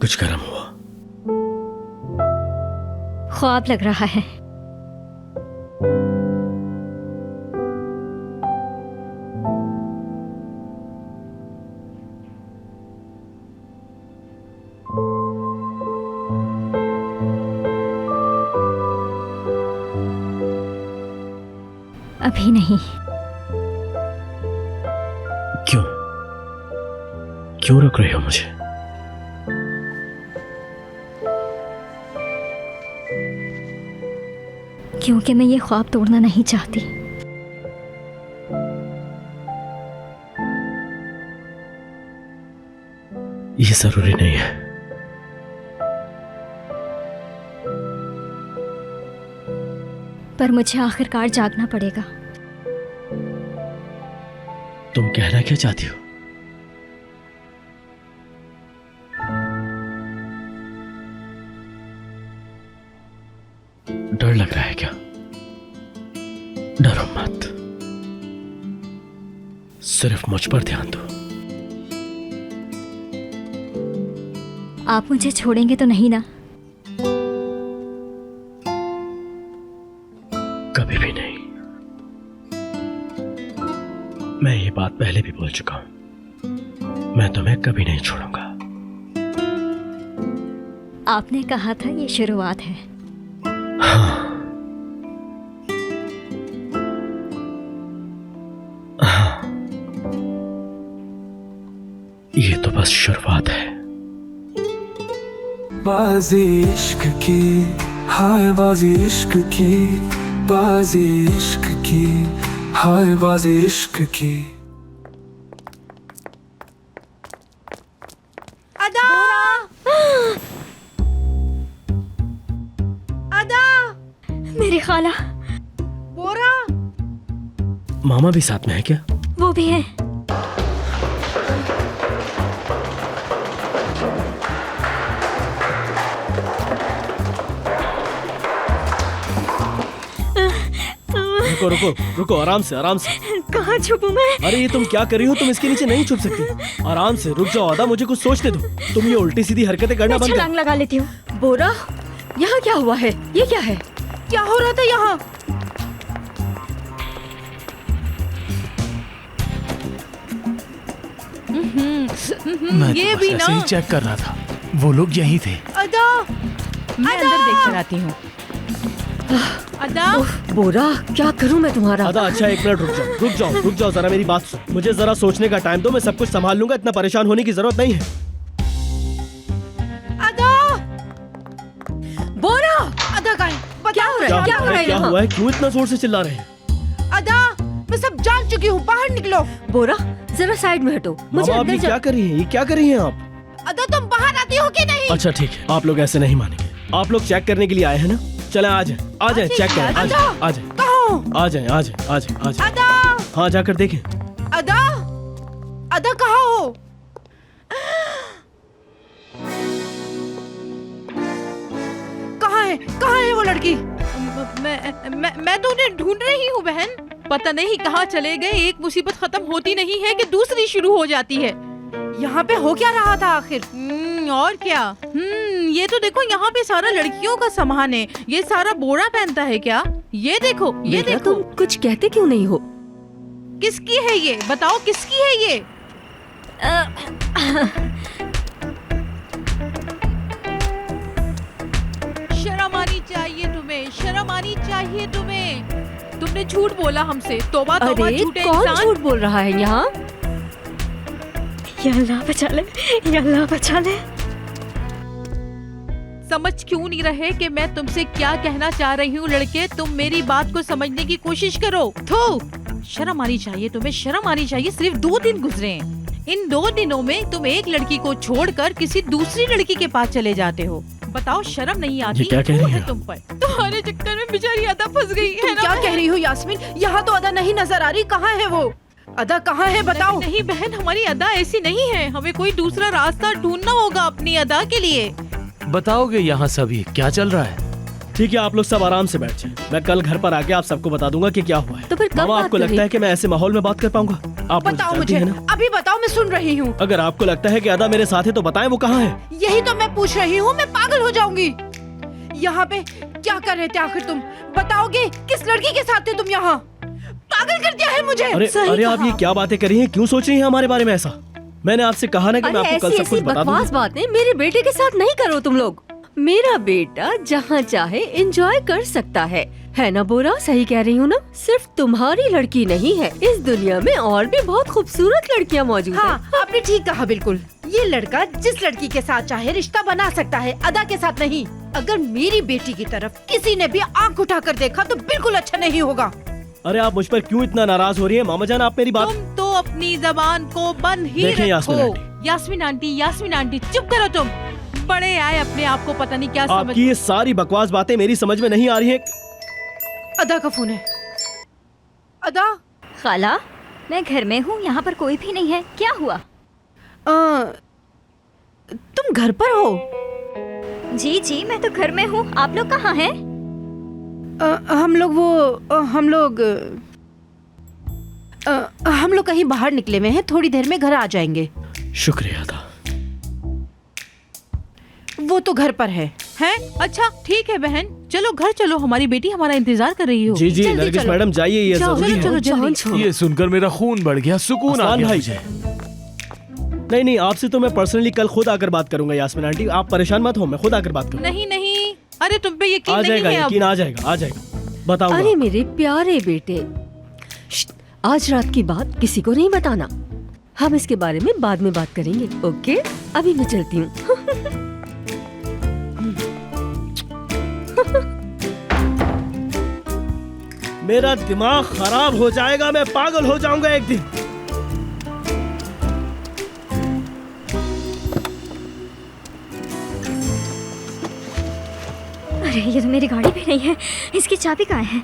कुछ गर्म हुआ? ख्वाब लग रहा है। अभी नहीं। क्यों? क्यों रोक रहे हो मुझे? क्योंकि मैं ये ख्वाब तोड़ना नहीं चाहती। ये जरूरी नहीं है। पर मुझे आखिरकार जागना पड़ेगा। तुम कहना क्या चाहती हो? डर लग रहा है क्या? डरो मत, सिर्फ मुझ पर ध्यान दो। आप मुझे छोड़ेंगे तो नहीं ना? कभी भी नहीं। मैं ये बात पहले भी बोल चुका हूं, मैं तुम्हें कभी नहीं छोड़ूंगा। आपने कहा था ये शुरुआत है। हाँ। हाँ। ये तो बस शुरुआत है। बाजी इश्क की, हाय बाजी इश्क की, बाजी इश्क की, हाय बाजी इश्क की। अदा! अदा! मेरी खाला। बोरा! मामा भी साथ में है क्या? वो भी है। रुको रुको रुको, आराम से आराम से। कहाँ छुपूं मैं? अरे ये तुम क्या कर रही हो? तुम इसके नीचे नहीं छुप सकती। आराम से रुक जाओ अदा, मुझे कुछ सोचने दो। तुम ये उल्टी सीधी हरकतें करना बंद छलांग लगा लेती हूँ। बोरा, यहाँ क्या हुआ है? ये क्या है? क्या हो रहा था यहाँ? मैं ये तो भी बस ना। ऐसे ही चेक कर रहा था, वो लोग यहीं थे। अदा, मैं अंदर देख कर आती हूँ। अदा, बोरा, क्या करूँ मैं तुम्हारा? अदा अच्छा, एक मिनट रुक जाओ जरा, मेरी बात सुन। मुझे जरा सोचने का टाइम दो, मैं सब कुछ संभाल लूंगा, इतना परेशान होने की जरूरत नहीं है। अदा, बोरा, अदा का क्या हो रहा है? क्या हो रहा है क्या यहाँ? हुआ है? क्यों इतना जोर से चिल्ला रहे हैं? अदा, मैं सब जान चुकी हूँ, बाहर निकलो। बोरा, जरा साइड में हटो। मुझे मामा, आप अंदर ये जा... क्या कर रही हैं? ये क्या कर रही हैं आप? अदा, तुम बाहर आती हो कि नहीं? अच्छा ठीक है, आप लोग ऐसे नहीं मानेंगे। आप लोग चेक करने के लिए आए हैं ना? चले आ जाए चेक करें। आ जाए कहाँ? आ जाए। अदा, हाँ जाकर देखें। अदा, अदा कहाँ हो? कहाँ है वो लड़की? मैं तो उन्हें ढूंढ रही हूँ बहन। पता नहीं कहाँ चले गए। एक मुसीबत खत्म होती नहीं है कि दूसरी शुरू हो जाती है। यहाँ पे हो क्या रहा था आखिर? और क्या? ये तो देखो, यहाँ पे सारा लड़कियों का सामान है। ये सारा बोरा पहनता है क्या? ये देखो, ये बेटा, देखो। तुम कुछ कहते क्यों नहीं हो? किसकी है ये? बताओ किसकी है ये? शर्म आनी चाहिए तुम्हें, शर्म आनी चाहिए तुम्हें। तुमने झूठ बोला हमसे। तौबा तौबा, अरे झूठे कौन इंसान। झूठ बोल रहा है यहाँ? या अल्लाह बचा ले, या अल्लाह बचा ले। समझ क्यों नहीं रहे कि मैं तुमसे क्या कहना चाह रही हूँ? लड़के, तुम मेरी बात को समझने की कोशिश करो। थू, शर्म आनी चाहिए तुम्हें, शर्म आनी चाहिए। सिर्फ 2 दिन गुजरे हैं। इन 2 दिनों में तुम एक लड़की को छोड़कर किसी दूसरी लड़की के पास चले जाते हो। बताओ, शर्म नहीं आती? ये क्या कह रही है हैं तुम पर? तुम्हारे चक्कर में बेचारी अदा फंस गई है ना? क्या कह रही हो यास्मीन? यहाँ तो अदा नहीं नजर आ रही। कहाँ है वो? अदा कहाँ है बताओ? नहीं बहन, हमारी अदा ऐसी नहीं है। हमें कोई दूसरा रास्ता ढूंढना होगा अपनी अदा के लिए। बताओगे यहाँ सभी क्या चल रहा है? ठीक है, आप लोग सब आराम से बैठ जाएं। मैं कल घर पर आके आप सबको बता दूंगा कि क्या हुआ है। तो फिर कब मामा, बात आपको लगता करें? है कि मैं ऐसे माहौल में बात कर पाऊंगा? आप बताओ जानती मुझे, हैं ना? अभी बताओ, मैं सुन रही हूँ। अगर आपको लगता है कि अदा मेरे साथ है तो बताएं वो कहाँ है। यही तो मैं पूछ रही हूँ, मैं पागल हो जाऊंगी। यहाँ पे क्या कर रहे थे आखिर तुम? बताओगे किस लड़की के साथ थे तुम यहाँ? पागल कर दिया है मुझे। अरे आप ये क्या बातें कर रही हैं? क्यों सोच रही हैं हमारे बारे में ऐसा? मैंने आपसे कहा ना कि मैं अरे आपको कल सब ऐसी कुछ बता बकवास दूंगा। बातें मेरे बेटे के साथ नहीं करो तुम लोग। मेरा बेटा जहाँ चाहे एंजॉय कर सकता है ना बोरा? सही कह रही हूँ ना? सिर्फ तुम्हारी लड़की नहीं है, इस दुनिया में और भी बहुत खूबसूरत लड़कियाँ मौजूद हैं। हाँ, आपने ठीक कहा बिल्कुल। ये लड़का जिस लड़की के साथ चाहे रिश्ता बना सकता है, अदा के साथ नहीं। अगर मेरी बेटी की तरफ किसी ने भी आंख उठाकर देखा तो बिल्कुल अच्छा नहीं होगा। अरे आप मुझ पर क्यों इतना नाराज हो रही हैं? मामा जान, आप मेरी बात तुम तो अपनी जबान को बंद ही देखें रखो। यास्मीन आंटी। यास्मीन आंटी, चुप करो तुम। बड़े आए अपने आप को पता नहीं क्या समझ। आपकी ये सारी बकवास बातें मेरी समझ में नहीं आ रही हैं। अदा का फोन है। अदा, खाला, मैं घर में हूँ, यहाँ पर कोई भी नहीं है। क्या हुआ? तुम घर पर हो? जी जी, मैं तो घर में हूँ। आप लोग कहाँ हैं? हम लोग कहीं बाहर निकले हुए हैं। थोड़ी देर में घर आ जाएंगे। शुक्रिया था। वो तो घर पर है। हैं? अच्छा ठीक है बहन, चलो घर चलो, हमारी बेटी हमारा इंतजार कर रही हो। जी जी, जल्दी नरगिस चलो। मैडम जाइए, ये चलो, जरूरी चलो, है। चलो, जल्दी। ये सुनकर मेरा खून बढ़ गया, सुकून आ आसान गया भाई। मुझे। नहीं, आपसे तो मैं पर्सनली कल खुद आकर बात करूंगा यास्मीन आंटी, आप परेशान मत हो, मैं खुद आकर बात करूंगा। नहीं, अरे तुम पे यकीन आ नहीं जाएगा, है अब। यकीन आ जाएगा। बताऊंगा। अरे मेरे प्यारे बेटे, आज रात की बात किसी को नहीं बताना। हम इसके बारे में बाद में बात करेंगे, ओके? अभी मैं चलती हूँ। मेरा दिमाग खराब हो जाएगा, मैं पागल हो जाऊंगा एक दिन। अरे ये तो मेरी गाड़ी भी नहीं है, इसकी चाबी कहाँ है?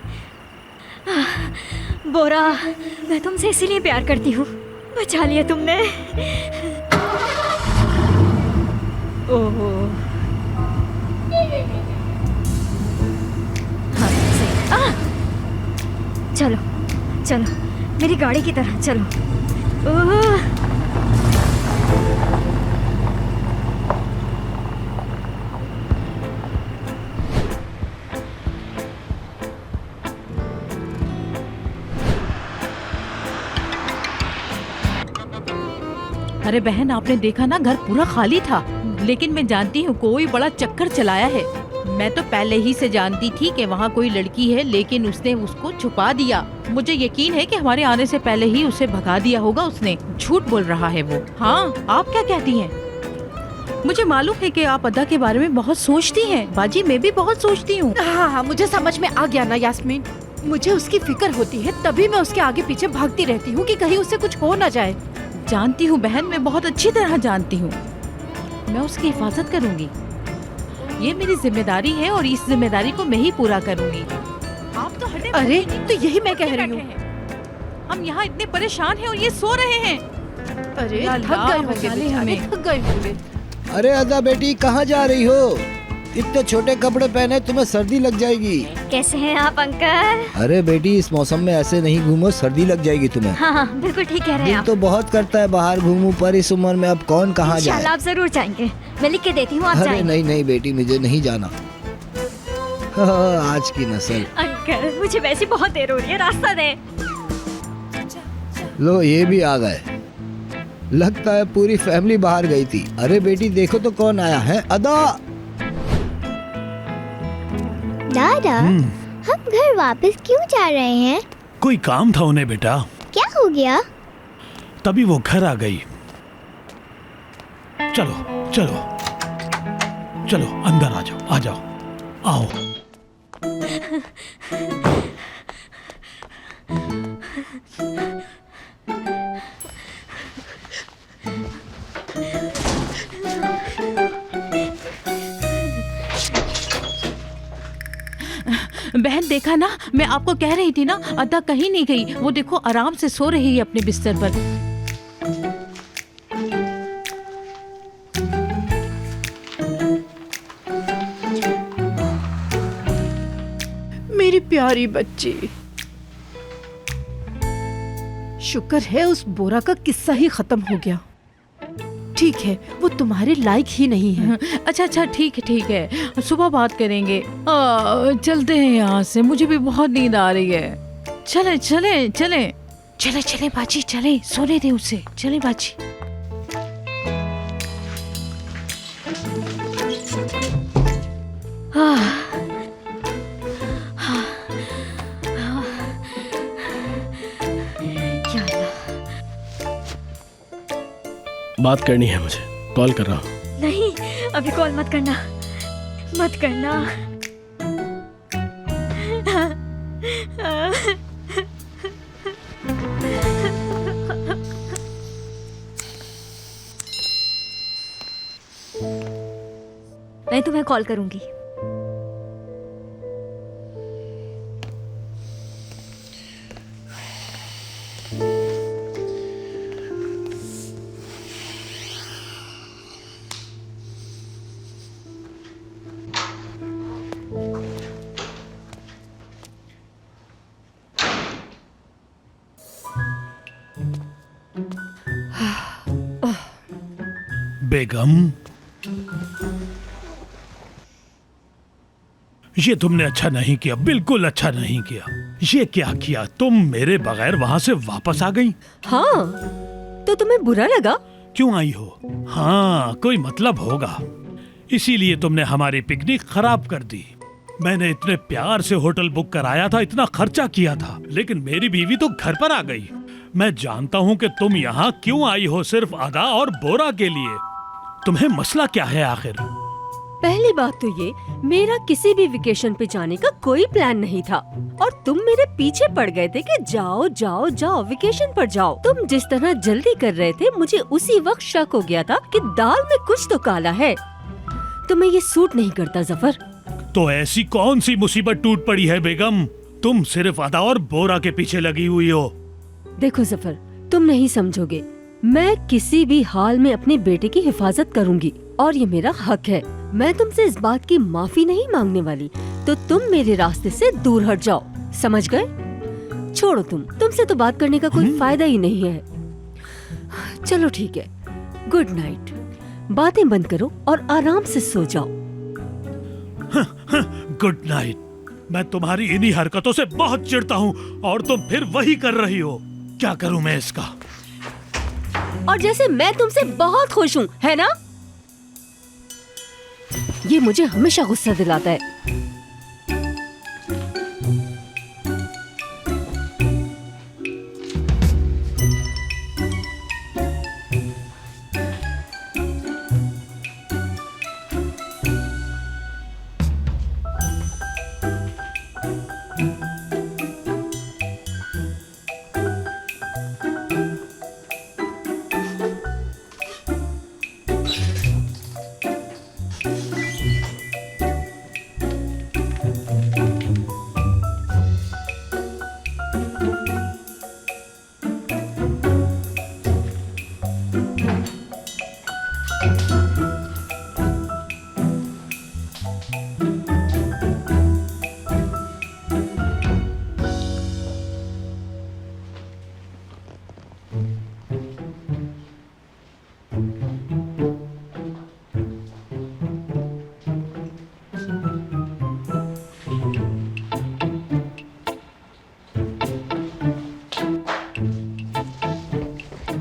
बोरा, मैं तुमसे इसीलिए प्यार करती हूँ। बचा लिया तुमने। ओहो, हाँ, सही। चलो चलो, मेरी गाड़ी की तरह चलो। ओह, अरे बहन, आपने देखा ना, घर पूरा खाली था। लेकिन मैं जानती हूँ कोई बड़ा चक्कर चलाया है। मैं तो पहले ही से जानती थी कि वहाँ कोई लड़की है, लेकिन उसने उसको छुपा दिया। मुझे यकीन है कि हमारे आने से पहले ही उसे भगा दिया होगा उसने। झूठ बोल रहा है वो। हाँ, आप क्या कहती हैं? मुझे मालूम है कि आप अदा के बारे में बहुत सोचती हैं। बाजी, मैं भी बहुत सोचती हूँ। हाँ, मुझे समझ में आ गया ना यास्मीन। मुझे उसकी फिक्र होती है, तभी मैं उसके आगे पीछे भागती रहती हूँ कि कहीं उसे कुछ हो ना जाए। जानती हूँ बहन, मैं बहुत अच्छी तरह जानती हूँ। मैं उसकी हिफाजत करूँगी। ये मेरी जिम्मेदारी है और इस जिम्मेदारी को मैं ही पूरा करूँगी। आप तो हटे। अरे, तो यही मैं कह रही हूँ। हम यहाँ इतने परेशान हैं और ये सो रहे हैं। अरे थक गए होंगे बेचारे, थक गए होंगे। अरे अदा बेटी, कहाँ जा रही हो? इतने छोटे कपड़े पहने, तुम्हें सर्दी लग जाएगी। कैसे हैं आप अंकल? अरे बेटी, इस मौसम में ऐसे नहीं घूमो, सर्दी लग जाएगी तुम्हें। हाँ हाँ, बिल्कुल ठीक कह रहे हैं दिल आप। तो बहुत करता है बाहर घूमूं, पर इस उम्र में अब कौन कहाँ जाए। इंशाल्लाह आप जरूर जाएंगे। मैं लिख के देती हूँ, आप अरे जाएंगे। नहीं नहीं बेटी, मुझे नहीं जाना। आज की नस्ल। अंकल, मुझे वैसे बहुत देर हो रही है, रास्ता दे। लो, ये भी आ गए। लगता है पूरी फैमिली बाहर गई थी। अरे बेटी, देखो तो कौन आया है। अदा। दादा, हम घर वापस क्यों जा रहे हैं? कोई काम था उन्हें बेटा, क्या हो गया? तभी वो घर आ गई। चलो चलो चलो, अंदर आ जाओ, आ जाओ, आओ। बहन, देखा ना, मैं आपको कह रही थी ना, अदा कहीं नहीं गई। वो देखो आराम से सो रही है अपने बिस्तर पर। मेरी प्यारी बच्ची। शुक्र है उस बोरा का किस्सा ही खत्म हो गया। ठीक है, वो तुम्हारे लायक ही नहीं है। अच्छा अच्छा, ठीक है, सुबह बात करेंगे। चलते हैं यहाँ से, मुझे भी बहुत नींद आ रही है। चले चले चले चले चले बाजी, चले, सोने दे उसे। चले बाजी। बात करनी है मुझे, कॉल कर रहा हूँ। नहीं, अभी कॉल मत करना, मत करना। मैं तुम्हें कॉल करूंगी। बेगम, ये तुमने अच्छा नहीं किया, बिल्कुल अच्छा नहीं किया। ये क्या किया? तुम मेरे बगैर वहां से वापस आ गई। हाँ, तो तुम्हें बुरा लगा? क्यों आई हो? हाँ, कोई मतलब होगा, इसीलिए तुमने हमारी पिकनिक खराब कर दी। मैंने इतने प्यार से होटल बुक कराया था, इतना खर्चा किया था, लेकिन मेरी बीवी तो घर पर आ गई। मैं जानता हूँ कि तुम यहाँ क्यों आई हो, सिर्फ अदा और बोरा के लिए। तुम्हें मसला क्या है आखिर? पहली बात तो ये, मेरा किसी भी वेकेशन पे जाने का कोई प्लान नहीं था और तुम मेरे पीछे पड़ गए थे कि जाओ जाओ जाओ, वेकेशन पर जाओ। तुम जिस तरह जल्दी कर रहे थे, मुझे उसी वक्त शक हो गया था कि दाल में कुछ तो काला है। तुम्हें ये सूट नहीं करता जफर। तो ऐसी कौन सी मुसीबत टूट पड़ी है बेगम? तुम सिर्फ अदा और बोरा के पीछे लगी हुई हो। देखो जफर, तुम नहीं समझोगे। मैं किसी भी हाल में अपने बेटे की हिफाजत करूंगी और ये मेरा हक है। मैं तुमसे इस बात की माफी नहीं मांगने वाली, तो तुम मेरे रास्ते से दूर हट जाओ, समझ गए? छोड़ो, तुमसे तो बात करने का कोई फायदा ही नहीं है। चलो ठीक है, गुड नाइट। बातें बंद करो और आराम से सो जाओ। Good night. मैं तुम्हारी इन्हीं हरकतों से बहुत चिढ़ता हूँ और तुम फिर वही कर रही हो। क्या करूँ मैं इसका? और जैसे मैं तुमसे बहुत खुश हूँ, है ना? ये मुझे हमेशा गुस्सा दिलाता है।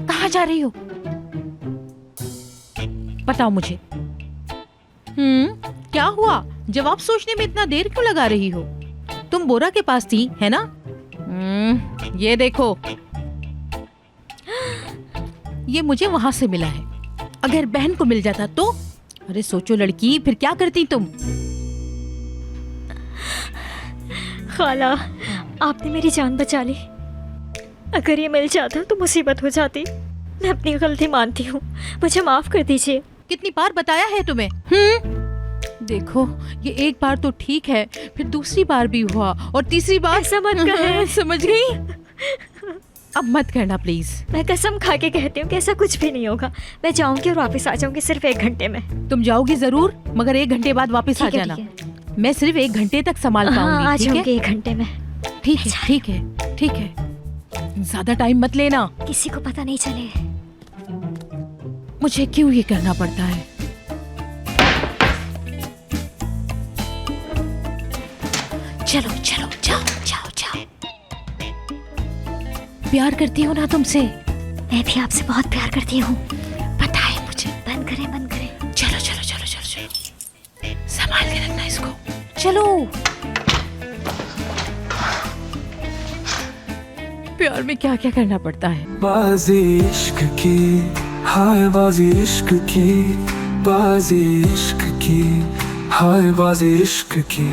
कहाँ जा रही हो? बताओ मुझे। क्या हुआ? जवाब सोचने में इतना देर क्यों लगा रही हो? तुम बोरा के पास थी, है ना? ये देखो, ये मुझे वहां से मिला है। अगर बहन को मिल जाता तो? अरे सोचो लड़की, फिर क्या करती तुम? खाला, आपने मेरी जान बचा ली। अगर ये मिल जाता तो मुसीबत हो जाती। मैं अपनी गलती मानती हूँ, मुझे माफ कर दीजिए। कितनी बार बताया है तुम्हें? देखो, ये एक बार तो ठीक है, फिर दूसरी बार भी हुआ और तीसरी बार। ऐसा मत कहे। समझ गई? अब मत करना प्लीज। मैं कसम खा के कहती हूँ कि ऐसा कुछ भी नहीं होगा। मैं जाऊंगी और वापस आ जाऊंगी सिर्फ 1 घंटे में। तुम जाओगी जरूर, मगर 1 घंटे बाद वापस आ जाना। मैं सिर्फ 1 घंटे तक संभाल पाऊंगी। आ जाऊंगी 1 घंटे में। ठीक है, ठीक है, ठीक है। ज्यादा टाइम मत लेना, किसी को पता नहीं चले। मुझे क्यों ये करना पड़ता है? चलो चलो, जाओ जाओ जाओ। प्यार करती हो ना तुमसे? मैं भी आपसे बहुत प्यार करती हूँ। पता है मुझे। बंद करें, बंद करें। चलो चलो चलो चलो चलो, संभाल के रखना इसको। चलो। प्यार में क्या क्या करना पड़ता है। बाजी इश्क की, हाय बाजी इश्क की, बाजी इश्क की, हाय बाजी इश्क की।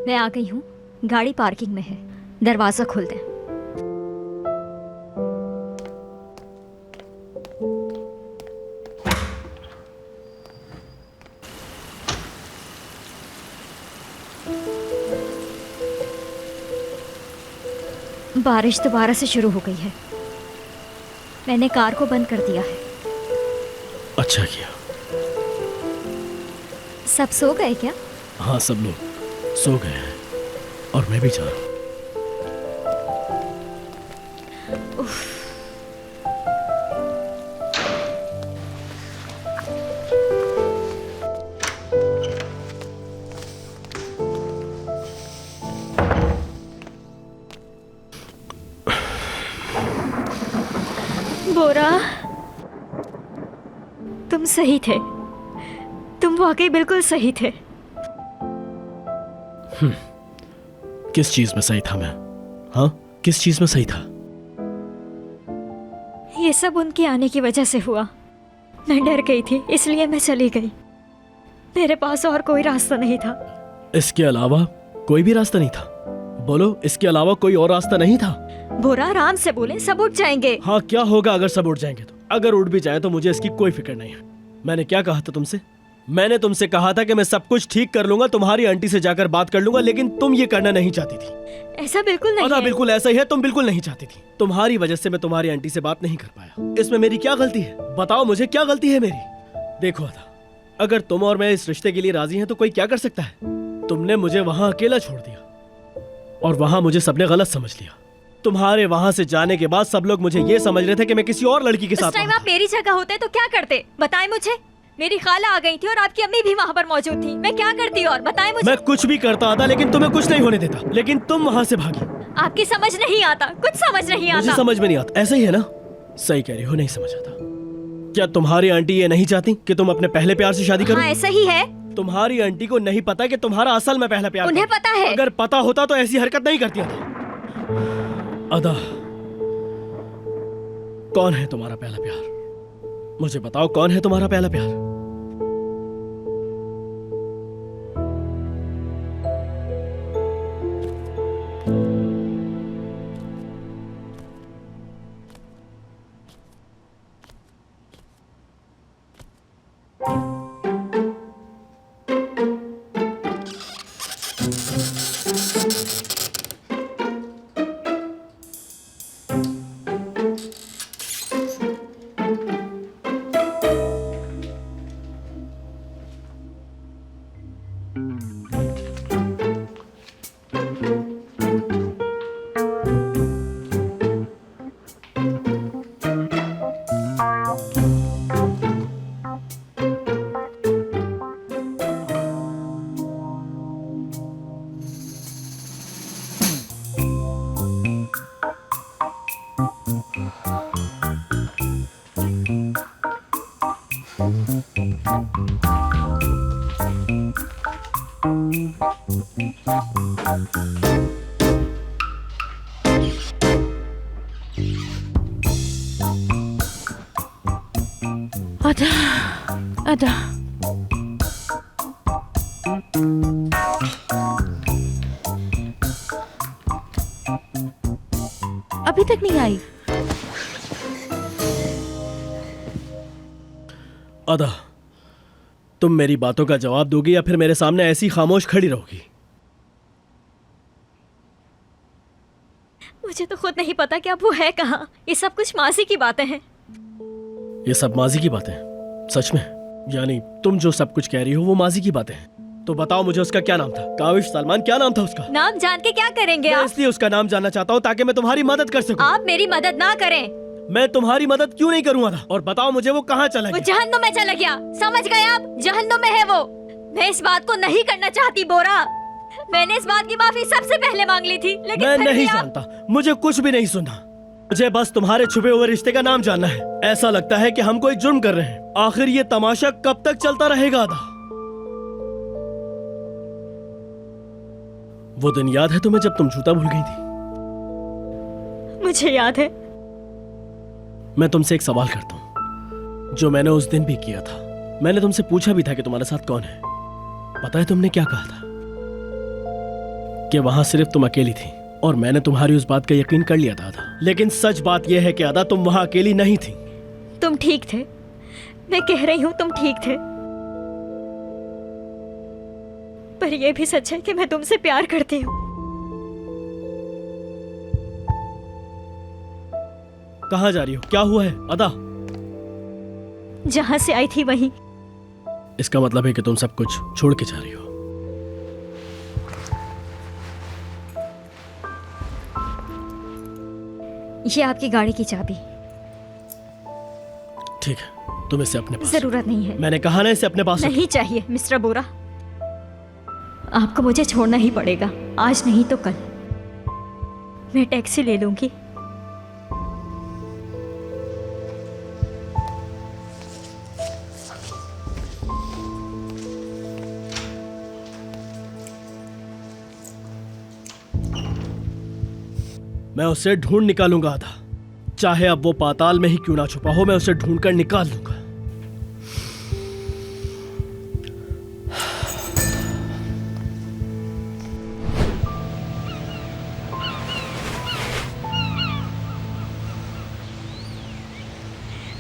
मैं आ गई हूँ। गाड़ी पार्किंग में है, दरवाजा खोल दें। बारिश दोबारा से शुरू हो गई है। मैंने कार को बंद कर दिया है। अच्छा किया। सब सो गए क्या? हाँ, सब लोग सो गए हैं और मैं भी जा रहा हूँ। बोरा, तुम सही थे। तुम वाकई बिल्कुल सही थे। किस चीज में सही था मैं? हाँ, किस चीज में सही था? ये सब उनके आने की वजह से हुआ। मैं डर गई थी, इसलिए मैं चली गई। मेरे पास और कोई रास्ता नहीं था। इसके अलावा कोई भी रास्ता नहीं था? बोलो, इसके अलावा कोई और रास्ता नहीं था? बोरा, आराम से बोले, सब उठ जाएंगे। हाँ, क्या होगा अगर सब उठ जाएंगे तो? अगर उठ भी जाए तो मुझे इसकी कोई फिक्र नहीं है। मैंने क्या कहा था तुमसे? मैंने तुमसे कहा था कि मैं सब कुछ ठीक कर लूंगा, तुम्हारी आंटी से जाकर बात कर लूंगा, लेकिन तुम ये करना नहीं चाहती थी। ऐसा बिल्कुल नहीं है। बिल्कुल ऐसा ही है, तुम बिल्कुल नहीं चाहती थी। तुम्हारी वजह से मैं तुम्हारी आंटी से बात नहीं कर पाया। इसमें मेरी क्या गलती है? बताओ मुझे, क्या गलती है मेरी? देखो अदा, अगर तुम और मैं इस रिश्ते के लिए राजी हैं तो कोई क्या कर सकता है? तुमने मुझे वहां अकेला छोड़ दिया और वहां मुझे सबने गलत समझ लिया। तुम्हारे वहां से जाने के बाद सब लोग मुझे ये समझ रहे थे कि मैं किसी और लड़की के साथ। उस टाइम आप मेरी जगह होते तो क्या करते? बताएं मुझे। मेरी खाला आ गई थी और आपकी अम्मी भी वहाँ पर मौजूद थी। मैं क्या करती और बताएं मुझे। मैं कुछ भी करता था, लेकिन तुम्हें कुछ नहीं होने देता, लेकिन तुम वहाँ से भागी। आपकी समझ नहीं आता, कुछ समझ नहीं आता। मुझे समझ में नहीं आता। ऐसा ही है ना? सही कह रही हो, नहीं समझ आता। क्या तुम्हारी आंटी ये नहीं चाहती कि तुम अपने पहले प्यार से शादी करो? हाँ, ऐसा ही है। तुम्हारी आंटी को नहीं पता कि तुम्हारा असल में पहला प्यार। उन्हें पता है। अगर पता होता तो ऐसी हरकत नहीं करती था। अदा, कौन है तुम्हारा पहला प्यार? मुझे बताओ, कौन है तुम्हारा पहला प्यार? अदा, अदा, अभी तक नहीं आई। अदा, तुम मेरी बातों का जवाब दोगी या फिर मेरे सामने ऐसी खामोश खड़ी रहोगी? मुझे तो खुद नहीं पता कि अब वो है कहाँ। ये सब कुछ मासी की बातें हैं। ये सब माजी की बातें हैं? सच में? यानी तुम जो सब कुछ कह रही हो वो माजी की बातें हैं? तो बताओ मुझे, उसका क्या नाम था? काविश सलमान, क्या नाम था उसका? नाम जान के क्या करेंगे मैं आप? इसलिए उसका नाम जानना चाहता हूँ ताकि मैं तुम्हारी मदद कर सकूं। आप मेरी मदद ना करें। मैं तुम्हारी मदद क्यों नहीं करूँगा? और बताओ मुझे, वो कहाँ चला वो गया? जहन्नुम में चला गया। समझ गए आप? जहन्नुम में है वो। मैं इस बात को नहीं करना चाहती बोरा। मैंने इस बात की माफी सबसे पहले मांग ली थी, लेकिन मैं फिर नहीं भी आप... जानता, मुझे कुछ भी नहीं सुनना। मुझे बस तुम्हारे छुपे हुए रिश्ते का नाम जानना है। ऐसा लगता है कि हम कोई जुर्म कर रहे हैं। आखिर ये तमाशा कब तक चलता रहेगा? आदा, वो दिन याद है तुम्हें जब तुम जूता भूल गई थी? मुझे याद है। मैं तुमसे एक सवाल करता हूँ जो मैंने उस दिन भी किया था। मैंने तुमसे पूछा भी था कि तुम्हारे साथ कौन है। पता है तुमने क्या कहा था? कि वहां सिर्फ तुम अकेली थी और मैंने तुम्हारी उस बात का यकीन कर लिया था। लेकिन सच बात यह है कि अदा, तुम वहां अकेली नहीं थी। तुम ठीक थे। मैं कह रही हूँ तुम ठीक थे। पर यह भी सच है कि मैं तुमसे प्यार करती हूँ। कहाँ जा रही हो? क्या हुआ है अदा? जहां से आई थी वहीं। इसका मतलब है कि तुम सब कुछ छोड़ के जा रही हो। ये आपकी गाड़ी की चाबी। ठीक है, तुम इसे अपने पास। जरूरत नहीं है। मैंने कहा ना, इसे अपने पास नहीं चाहिए मिस्टर बोरा। आपको मुझे छोड़ना ही पड़ेगा, आज नहीं तो कल। मैं टैक्सी ले लूंगी। मैं उसे ढूंढ निकालूंगा आधा, चाहे अब वो पाताल में ही क्यों ना छुपा हो। मैं उसे ढूंढकर निकाल लूंगा।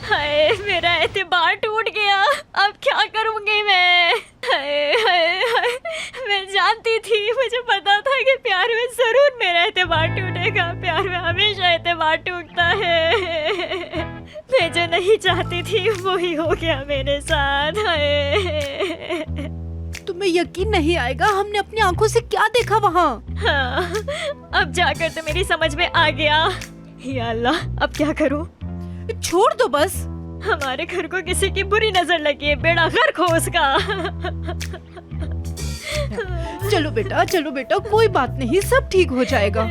हाय मेरा एतबार टूट गया। अब क्या करूंगी मैं? हाय हाय हाय, मैं जानती थी, मुझे पता था कि प्यार में जरूर मेरा एतबार टूटेगा। प्यार में हमेशा एतबार टूटता है। मैं जो नहीं चाहती थी वही हो गया मेरे साथ। हाय, तुम्हें यकीन नहीं आएगा हमने अपनी आंखों से क्या देखा वहाँ। हाँ, अब जाकर तो मेरी समझ में आ गया। या अल्लाह, अब क्या करूं? छोड़ दो बस। हमारे घर को किसी की बुरी नजर लगी है, बेड़ा गर्क हो उसका। चलो बेटा, कोई बात नहीं, सब ठीक हो जाएगा।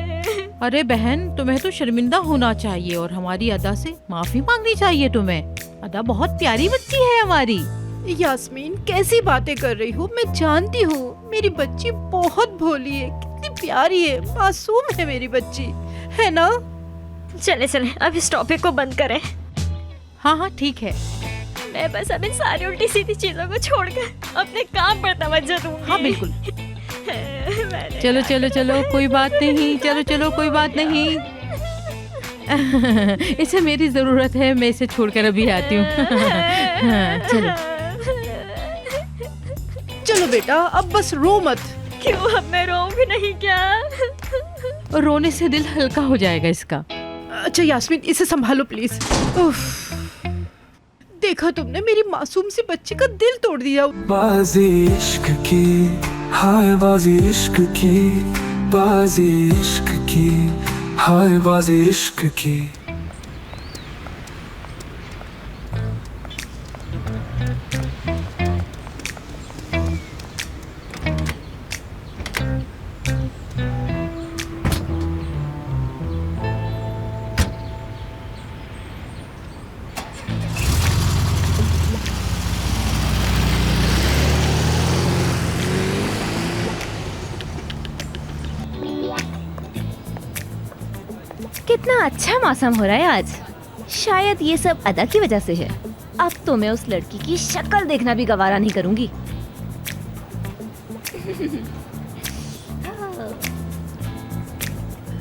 अरे बहन, तुम्हें तो शर्मिंदा होना चाहिए और हमारी अदा से माफी मांगनी चाहिए तुम्हें। अदा बहुत प्यारी बच्ची है हमारी। यास्मीन, कैसी बातें कर रही हो? मैं जानती हूँ मेरी बच्ची बहुत भोली है, कितनी प्यारी है, मासूम है मेरी बच्ची, है ना? चले अब इस टॉपिक को बंद करें। हाँ ठीक है। मैं बस अब इन सारी उल्टी सीधी चीजों को छोड़कर अपने काम पर तवज्जो दूंगी। हाँ बिल्कुल। चलो कोई बात नहीं, चलो कोई बात नहीं। इसे मेरी जरूरत है, मैं इसे छोड़कर अभी आती हूँ। चलो बेटा, अब बस रो मत। क्यों, अब मैं रोऊंगी नहीं क्या? रोने से दिल हल्का हो जाएगा इसका। अच्छा यास्मीन, इसे संभालो प्लीज। उफ, देखा तुमने, मेरी मासूम सी बच्ची का दिल तोड़ दिया। बाजी इश्क की, हाय बाजी इश्क की, बाजी इश्क की, हाय बाजी इश्क की। कितना अच्छा मौसम हो रहा है आज। शायद ये सब अदा की वजह से है। अब तो मैं उस लड़की की शक्ल देखना भी गवारा नहीं करूंगी।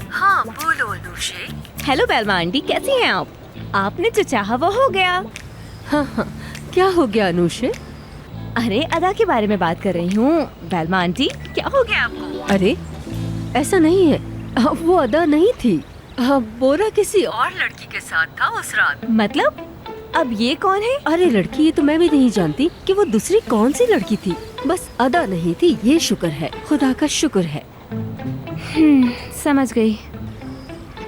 हाँ बोलो अनुशे। हेलो बेलमा आंटी, कैसी हैं आप? आपने जो चाहा वो हो गया। हाँ, क्या हो गया अनुशे? अरे अदा के बारे में बात कर रही हूँ। बेलमा आंटी, क्या हो गया आपको? अरे ऐसा नहीं है, वो अदा नहीं थी। बोरा किसी और लड़की के साथ था उस रात। मतलब अब ये कौन है? अरे लड़की, ये तो मैं भी नहीं जानती कि वो दूसरी कौन सी लड़की थी। बस अदा नहीं थी, ये शुक्र है, खुदा का शुक्र है। समझ गई।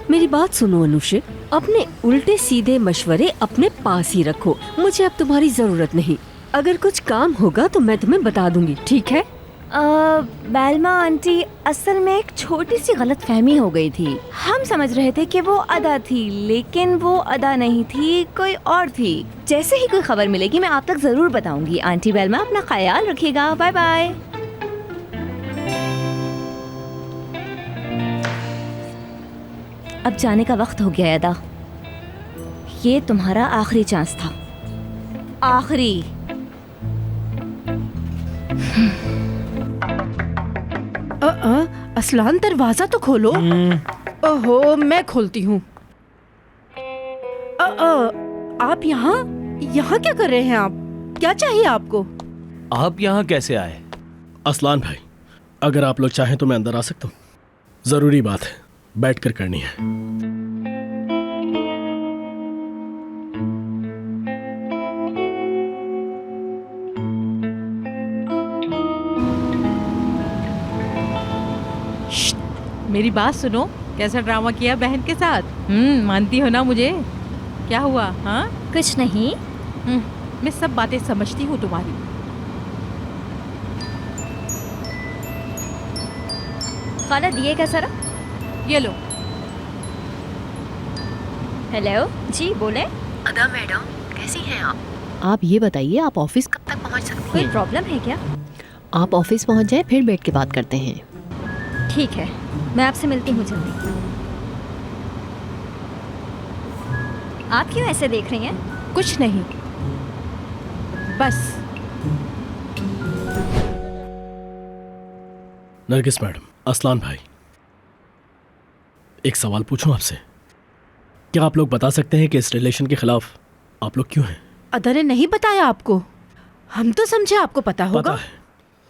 मेरी बात सुनो अनुशे, अपने उल्टे सीधे मशवरे अपने पास ही रखो। मुझे अब तुम्हारी जरूरत नहीं। अगर कुछ काम होगा तो मैं तुम्हें बता दूंगी, ठीक है? बेलमा आंटी, असल में एक छोटी सी गलतफहमी हो गई थी। हम समझ रहे थे कि वो अदा थी, लेकिन वो अदा नहीं थी, कोई और थी। जैसे ही कोई खबर मिलेगी मैं आप तक जरूर बताऊंगी। आंटी बेलमा, अपना ख्याल रखिएगा। Bye bye. अब जाने का वक्त हो गया है अदा। ये तुम्हारा आखिरी चांस था, आखिरी। असलान, दरवाजा तो खोलो। ओहो, मैं खोलती हूँ। आप यहाँ क्या कर रहे हैं? आप क्या चाहिए आपको? आप यहाँ कैसे आए? असलान भाई, अगर आप लोग चाहें तो मैं अंदर आ सकता हूँ। जरूरी बात है, बैठकर करनी है। मेरी बात सुनो, कैसा ड्रामा किया बहन के साथ? मानती हो ना मुझे? क्या हुआ? हाँ कुछ नहीं। मैं सब बातें समझती हूँ तुम्हारी। खाना दिए क्या सरा? ये लो। हेलो जी, बोले। अदा मैडम, कैसी हैं आप? आप ये बताइए, आप ऑफिस कब तक पहुंच सकती कोई हैं? प्रॉब्लम है क्या? आप ऑफिस पहुंच जाए, फिर बैठ के बात करते हैं। ठीक है, मैं आपसे मिलती हूँ जल्दी। आप क्यों ऐसे देख रही हैं? कुछ नहीं, बस। नरगिस मैडम, असलान भाई, एक सवाल पूछूं आपसे? क्या आप लोग बता सकते हैं कि इस रिलेशन के खिलाफ आप लोग क्यों हैं? अदा ने नहीं बताया आपको? हम तो समझे आपको पता होगा। पता है,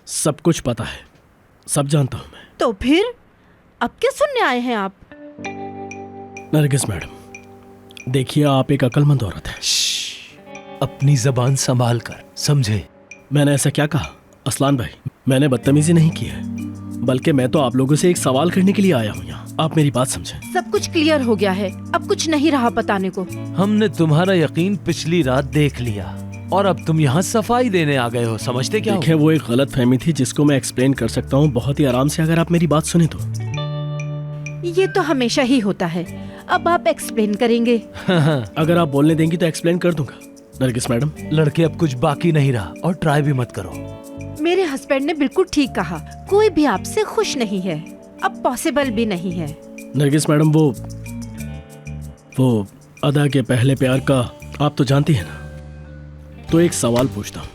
सब कुछ पता है, सब जानता हूँ मैं। तो फिर अब क्या सुनने आए हैं आप? नरगिस मैडम, देखिए आप एक अक्लमंद औरत है। अपनी जबान संभाल कर, समझे? मैंने ऐसा क्या कहा असलान भाई? मैंने बदतमीजी नहीं की है, बल्कि मैं तो आप लोगों से एक सवाल करने के लिए आया हूँ यहाँ। आप मेरी बात समझें। सब कुछ क्लियर हो गया है, अब कुछ नहीं रहा बताने को। हमने तुम्हारा यकीन पिछली रात देख लिया और अब तुम यहाँ सफाई देने आ गए हो, समझते क्या हो? देखें, वो एक गलत फहमी थी जिसको मैं एक्सप्लेन कर सकता हूँ बहुत ही आराम से, अगर आप मेरी बात सुने तो। ये तो हमेशा ही होता है, अब आप एक्सप्लेन करेंगे? अगर आप बोलने देंगी तो एक्सप्लेन कर दूंगा। नरगिस मैडम, लड़के अब कुछ बाकी नहीं रहा और ट्राई भी मत करो। मेरे हस्बैंड ने बिल्कुल ठीक कहा, कोई भी आपसे खुश नहीं है, अब पॉसिबल भी नहीं है। नरगिस मैडम, वो अदा के पहले प्यार का आप तो जानती हैं ना, तो एक सवाल पूछता हूँ,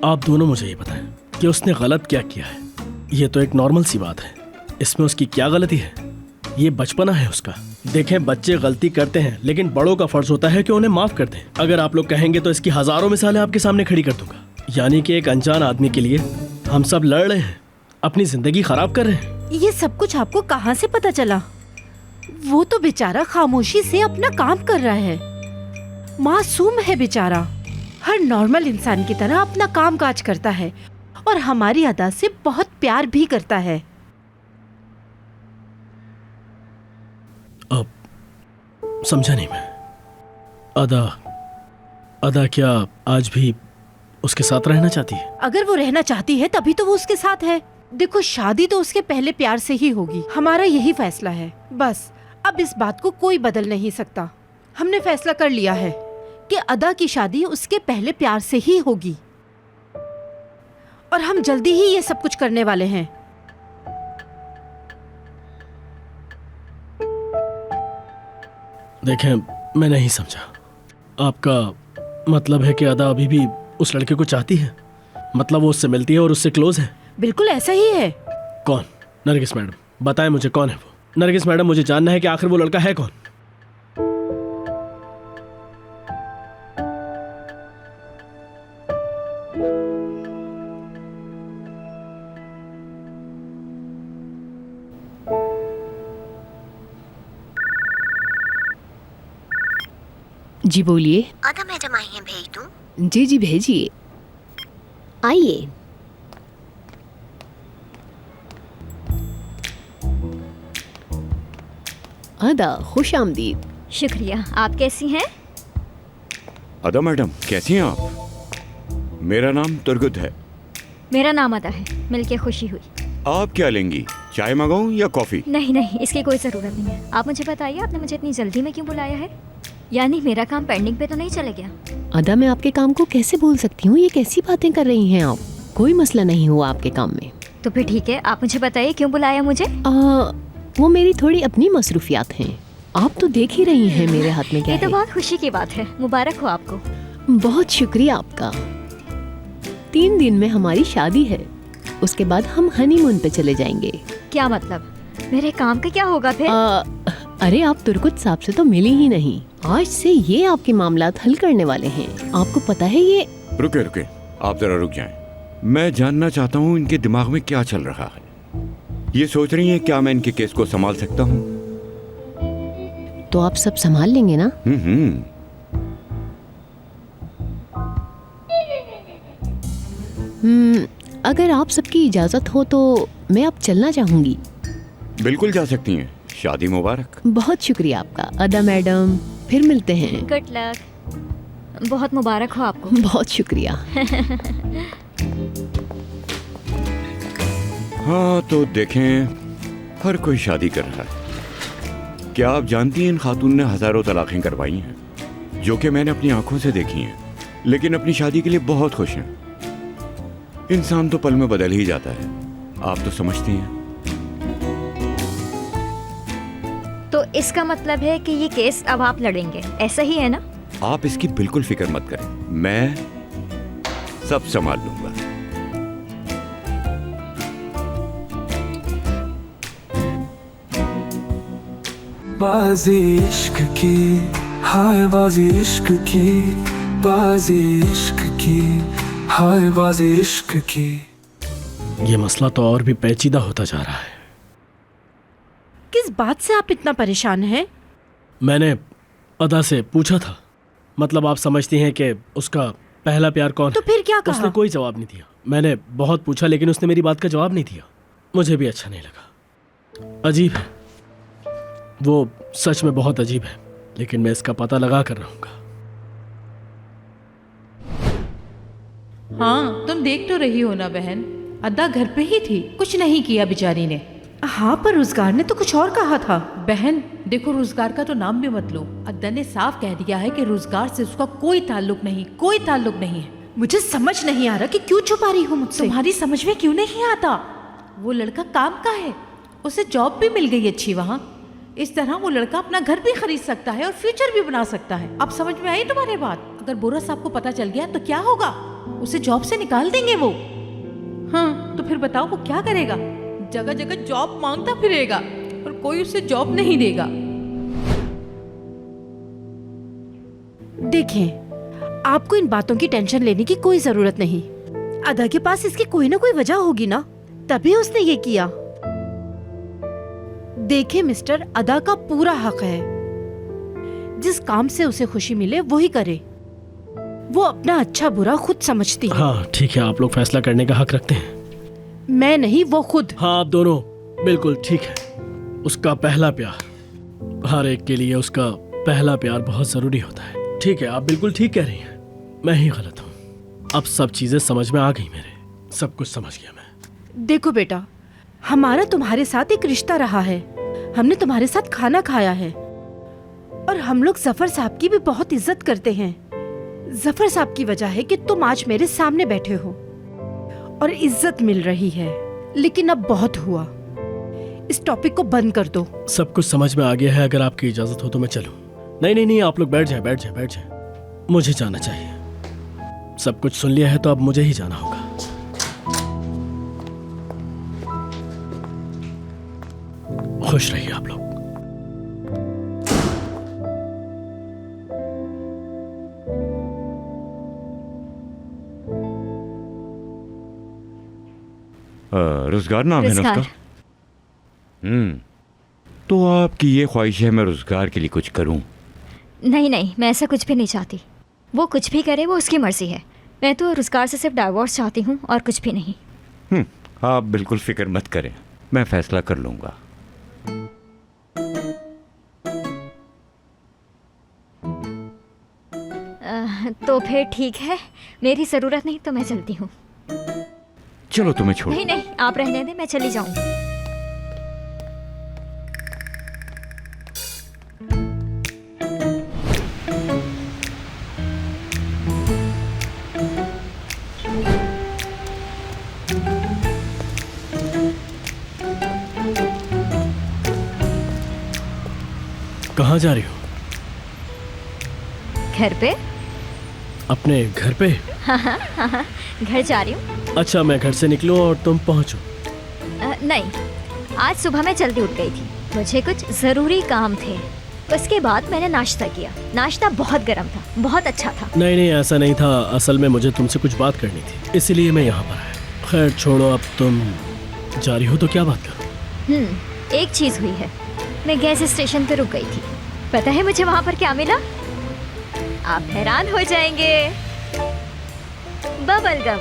आप दोनों मुझे ये बताएं कि उसने गलत क्या किया है। ये तो एक नॉर्मल सी बात है, इसमें उसकी क्या गलती है? ये बचपना है उसका। देखें, बच्चे गलती करते हैं, लेकिन बड़ों का फर्ज होता है कि उन्हें माफ कर दें। अगर आप लोग कहेंगे तो इसकी हजारों मिसालें आपके सामने खड़ी कर दूंगा। यानी कि एक अनजान आदमी के लिए हम सब लड़ रहे हैं, अपनी जिंदगी खराब कर रहे हैं। ये सब कुछ आपको कहाँ से पता चला? वो तो बेचारा खामोशी से अपना काम कर रहा है, मासूम है बेचारा, हर नॉर्मल इंसान की तरह अपना काम काज करता है और हमारी अदा से बहुत प्यार भी करता है। अब समझा नहीं मैं। अदा क्या आज भी उसके साथ रहना चाहती है? अगर वो रहना चाहती है तभी तो वो उसके साथ है। देखो, शादी तो उसके पहले प्यार से ही होगी, हमारा यही फैसला है बस। अब इस बात को कोई बदल नहीं सकता। हमने फैसला कर लिया है कि अदा की शादी उसके पहले प्यार से ही होगी और हम जल्दी ही ये सब कुछ करने वाले हैं। देखें, मैं नहीं समझा। आपका मतलब है कि अदा अभी भी उस लड़के को चाहती है? मतलब वो उससे मिलती है और उससे क्लोज है? बिल्कुल ऐसा ही है। कौन? नरगिस मैडम, बताएं मुझे कौन है वो? नरगिस मैडम, मुझे जानना है कि आखिर वो लड़का है कौन? जी बोलिए। अदा मैडम आई हैं, भेज दूं? जी जी भेजिए। आइए। अदा, खुश आमदीद। शुक्रिया। आप कैसी हैं? अदा मैडम, कैसी हैं आप? मेरा नाम तुर्गुत है। मेरा नाम अदा है, मिलके खुशी हुई। आप क्या लेंगी, चाय मंगाऊं या कॉफी? नहीं नहीं, इसकी कोई ज़रूरत नहीं है। आप मुझे बताइए, आपने मुझे इतनी जल्दी में क्यों बुलाया है? यानी मेरा काम पेंडिंग पे तो नहीं चले गया? अदा, मैं आपके काम को कैसे भूल सकती हूँ? ये कैसी बातें कर रही हैं आप? कोई मसला नहीं हुआ आपके काम में। तो फिर ठीक है, आप मुझे बताइए क्यों बुलाया मुझे? वो मेरी थोड़ी अपनी मसरूफियात हैं। आप तो देख ही रही हैं मेरे हाथ में क्या ये तो है। बहुत खुशी की बात है, मुबारक हो आपको। बहुत शुक्रिया आपका। 3 दिन में हमारी शादी है, उसके बाद हम हनीमून पे चले जाएंगे। क्या मतलब? मेरे काम का क्या होगा फिर? अरे, आप तुर्कुत साहब से तो मिली ही नहीं। आज से ये आपके मामलात हल करने वाले हैं। आपको पता है ये। रुके रुके, आप जरा रुक जाएं। मैं जानना चाहता हूँ इनके दिमाग में क्या चल रहा है। ये सोच रही हैं क्या मैं इनके केस को संभाल सकता हूँ? तो आप सब संभाल लेंगे ना? अगर आप सबकी इजाजत हो तो मैं अब चलना चाहूंगी। बिल्कुल जा सकती हैं। शादी मुबारक। बहुत शुक्रिया आपका अदा मैडम, फिर मिलते हैं। Good luck. बहुत मुबारक हो आपको। बहुत शुक्रिया। हाँ तो देखें, हर कोई शादी कर रहा है। क्या आप जानती हैं इन खातून ने हजारों तलाक़ें करवाई हैं, जो कि मैंने अपनी आंखों से देखी हैं, लेकिन अपनी शादी के लिए बहुत खुश हैं। इंसान तो पल में बदल ही जाता है, आप तो समझती हैं। तो इसका मतलब है कि ये केस अब आप लड़ेंगे, ऐसा ही है ना? आप इसकी बिल्कुल फिक्र मत करें, मैं सब संभाल लूंगा। बाजी इश्क की, हाय बाजी इश्क की, बाजी इश्क की, हाय बाजी इश्क की। ये मसला तो और भी पेचीदा होता जा रहा है। किस बात से आप इतना परेशान हैं? मैंने अदा से पूछा था, मतलब आप समझती हैं कि उसका पहला प्यार कौन तो है? फिर क्या कहा? उसने कोई जवाब नहीं दिया। मैंने बहुत पूछा लेकिन उसने मेरी बात का जवाब नहीं दिया। मुझे भी अच्छा नहीं लगा। अजीब है, वो सच में बहुत अजीब है, लेकिन मैं इसका पता लगा कर रहूंगा। हाँ, तुम देख तो रही हो ना बहन, अद्दा घर पे ही थी, कुछ नहीं किया बेचारी ने। हाँ, पर रोजगार ने तो कुछ और कहा था। बहन देखो, रोजगार का तो नाम भी मत लो। अद्दा ने साफ कह दिया है कि रोजगार से उसका कोई ताल्लुक नहीं, कोई ताल्लुक नहीं है। मुझे समझ नहीं आ रहा कि क्यों छुपा रही हो मुझसे। तुम्हारी समझ में क्यों नहीं आता? वो लड़का काम का है, उसे जॉब भी मिल गई अच्छी वहाँ। इस तरह वो लड़का अपना घर भी खरीद सकता है और फ्यूचर भी बना सकता है। अब समझ में आई तुम्हारी बात? अगर बोरा साहब को पता चल गया तो क्या होगा? उसे जॉब से निकाल देंगे वो। हाँ, तो फिर बताओ वो क्या करेगा? जगह जगह जॉब मांगता फिरेगा और कोई उसे जॉब नहीं देगा। देखें, आपको इन बातों की टेंशन लेने की कोई जरूरत नहीं। अदा के पास इसकी कोई ना कोई वजह होगी ना, तभी उसने ये किया। देखें मिस्टर, अदा का पूरा हक है, जिस काम से उसे खुशी मिले वही करे। वो अपना अच्छा बुरा खुद समझती है। हाँ ठीक है, आप लोग फैसला करने का हक रखते हैं। मैं नहीं, वो खुद। हाँ, आप दोनों बिल्कुल ठीक है। उसका पहला प्यार, हर एक के लिए उसका पहला प्यार बहुत जरूरी होता है। ठीक है, आप बिल्कुल ठीक कह रही हैं, मैं ही गलत हूँ। अब सब चीजें समझ में आ गई, मेरे सब कुछ समझ गया मैं। देखो बेटा, हमारा तुम्हारे साथ एक रिश्ता रहा है, हमने तुम्हारे साथ खाना खाया है, और हम लोग जफर साहब की भी बहुत इज्जत करते हैं। जफर साहब की वजह है कि तुम आज मेरे सामने बैठे हो और इज्जत मिल रही है। लेकिन अब बहुत हुआ, इस टॉपिक को बंद कर दो। सब कुछ समझ में आ गया है। अगर आपकी इजाजत हो तो मैं चलूं। नहीं नहीं नहीं, आप लोग बैठ जाएं, बैठ जाएं, बैठ जाएं। मुझे जाना चाहिए। सब कुछ सुन लिया है तो अब मुझे ही जाना होगा। खुश रहिए आप लोग। रोजगार नाम है ना उसका? तो आपकी ये ख्वाहिश है मैं रोजगार के लिए कुछ करूं? नहीं नहीं, मैं ऐसा कुछ भी नहीं चाहती। वो कुछ भी करे, वो उसकी मर्जी है। मैं तो रोजगार से सिर्फ डाइवोर्स चाहती हूँ और कुछ भी नहीं। आप बिल्कुल फिक्र मत करें, मैं फैसला कर लूंगा। तो फिर ठीक है, मेरी ज़रूरत नहीं तो मैं चलती हूँ। चलो तुम्हें छोड़। नहीं नहीं, आप रहने दें, मैं चली जाऊंगी। कहाँ जा रही हो? घर पे। अपने घर पे? हाँ हाँ हाँ हाँ, घर जा रही हूँ। अच्छा, मैं घर से निकलूं और तुम पहुँचो? नहीं, आज सुबह मैं जल्दी उठ गई थी, मुझे कुछ ज़रूरी काम थे। उसके बाद मैंने नाश्ता किया। नाश्ता बहुत गर्म था, बहुत अच्छा था। नहीं नहीं, ऐसा नहीं था। असल में मुझे तुमसे कुछ बात करनी थी, इसीलिए मैं यहाँ पर आया। खैर छोड़ो, अब तुम जा रही हो तो क्या बात करो। एक चीज़ हुई है, मैं गैस स्टेशन पे रुक गई थी। पता है मुझे वहाँ पर क्या मिला? आप हैरान हो जाएंगे। Bubble gum.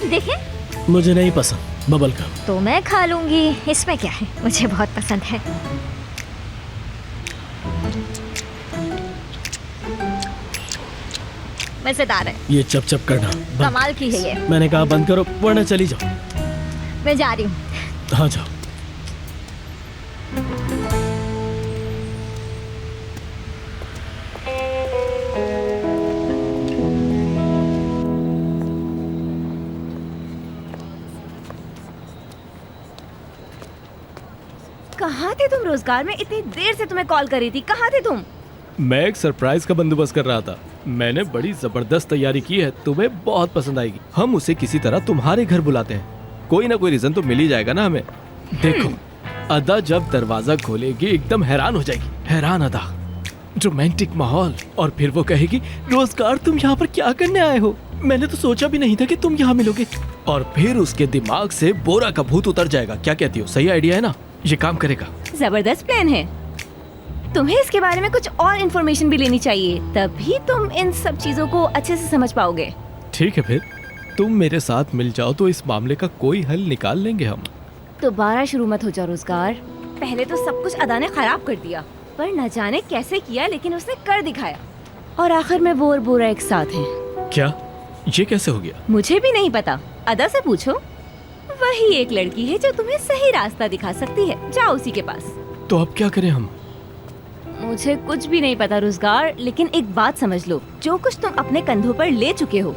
देखें? मुझे नहीं पसंद बबल गम। तो मैं खा लूंगी, इसमें क्या है, मुझे बहुत पसंद है। मजेदार है। ये चप चप करना कमाल की है ये। मैंने कहा बंद करो वरना चली जाओ। मैं जा रही हूँ। हाँ जाओ। कहाँ थे तुम रोजगार में? इतनी देर से तुम्हें कॉल करी थी, कहाँ थे तुम? मैं एक सरप्राइज का बंदोबस्त कर रहा था। मैंने बड़ी जबरदस्त तैयारी की है, तुम्हें बहुत पसंद आएगी। हम उसे किसी तरह तुम्हारे घर बुलाते हैं, कोई ना कोई रीजन तो मिल ही जाएगा ना हमें। देखो, अदा जब दरवाजा खोलेगी एकदम हैरान हो जाएगी। हैरान अदा। रोमांटिक माहौल, और फिर वो कहेगी रोजगार तुम यहाँ पर क्या करने आए हो, मैंने तो सोचा भी नहीं था कि तुम यहाँ मिलोगे। और फिर उसके दिमाग से बोरा का भूत उतर जाएगा। क्या कहती हो, सही आइडिया है ना? ये काम करेगा। जबरदस्त प्लान है। तुम्हें इसके बारे में कुछ और इन्फॉर्मेशन भी लेनी चाहिए, तभी तुम इन सब चीजों को अच्छे से समझ पाओगे। ठीक है, फिर तुम मेरे साथ मिल जाओ तो इस मामले का कोई हल निकाल लेंगे हम। दोबारा शुरू मत हो जाओ रोजगार। पहले तो सब कुछ अदा ने खराब कर दिया, पर न जाने कैसे किया, लेकिन उसने कर दिखाया। और आखिर में वो और बोरा एक साथ हैं। क्या? ये कैसे हो गया? मुझे भी नहीं पता, अदा से पूछो। वही एक लड़की है जो तुम्हें सही रास्ता दिखा सकती है, जाओ उसी के पास। तो अब क्या करें हम? मुझे कुछ भी नहीं पता रोजगार, लेकिन एक बात समझ लो, जो कुछ तुम अपने कंधों पर ले चुके हो,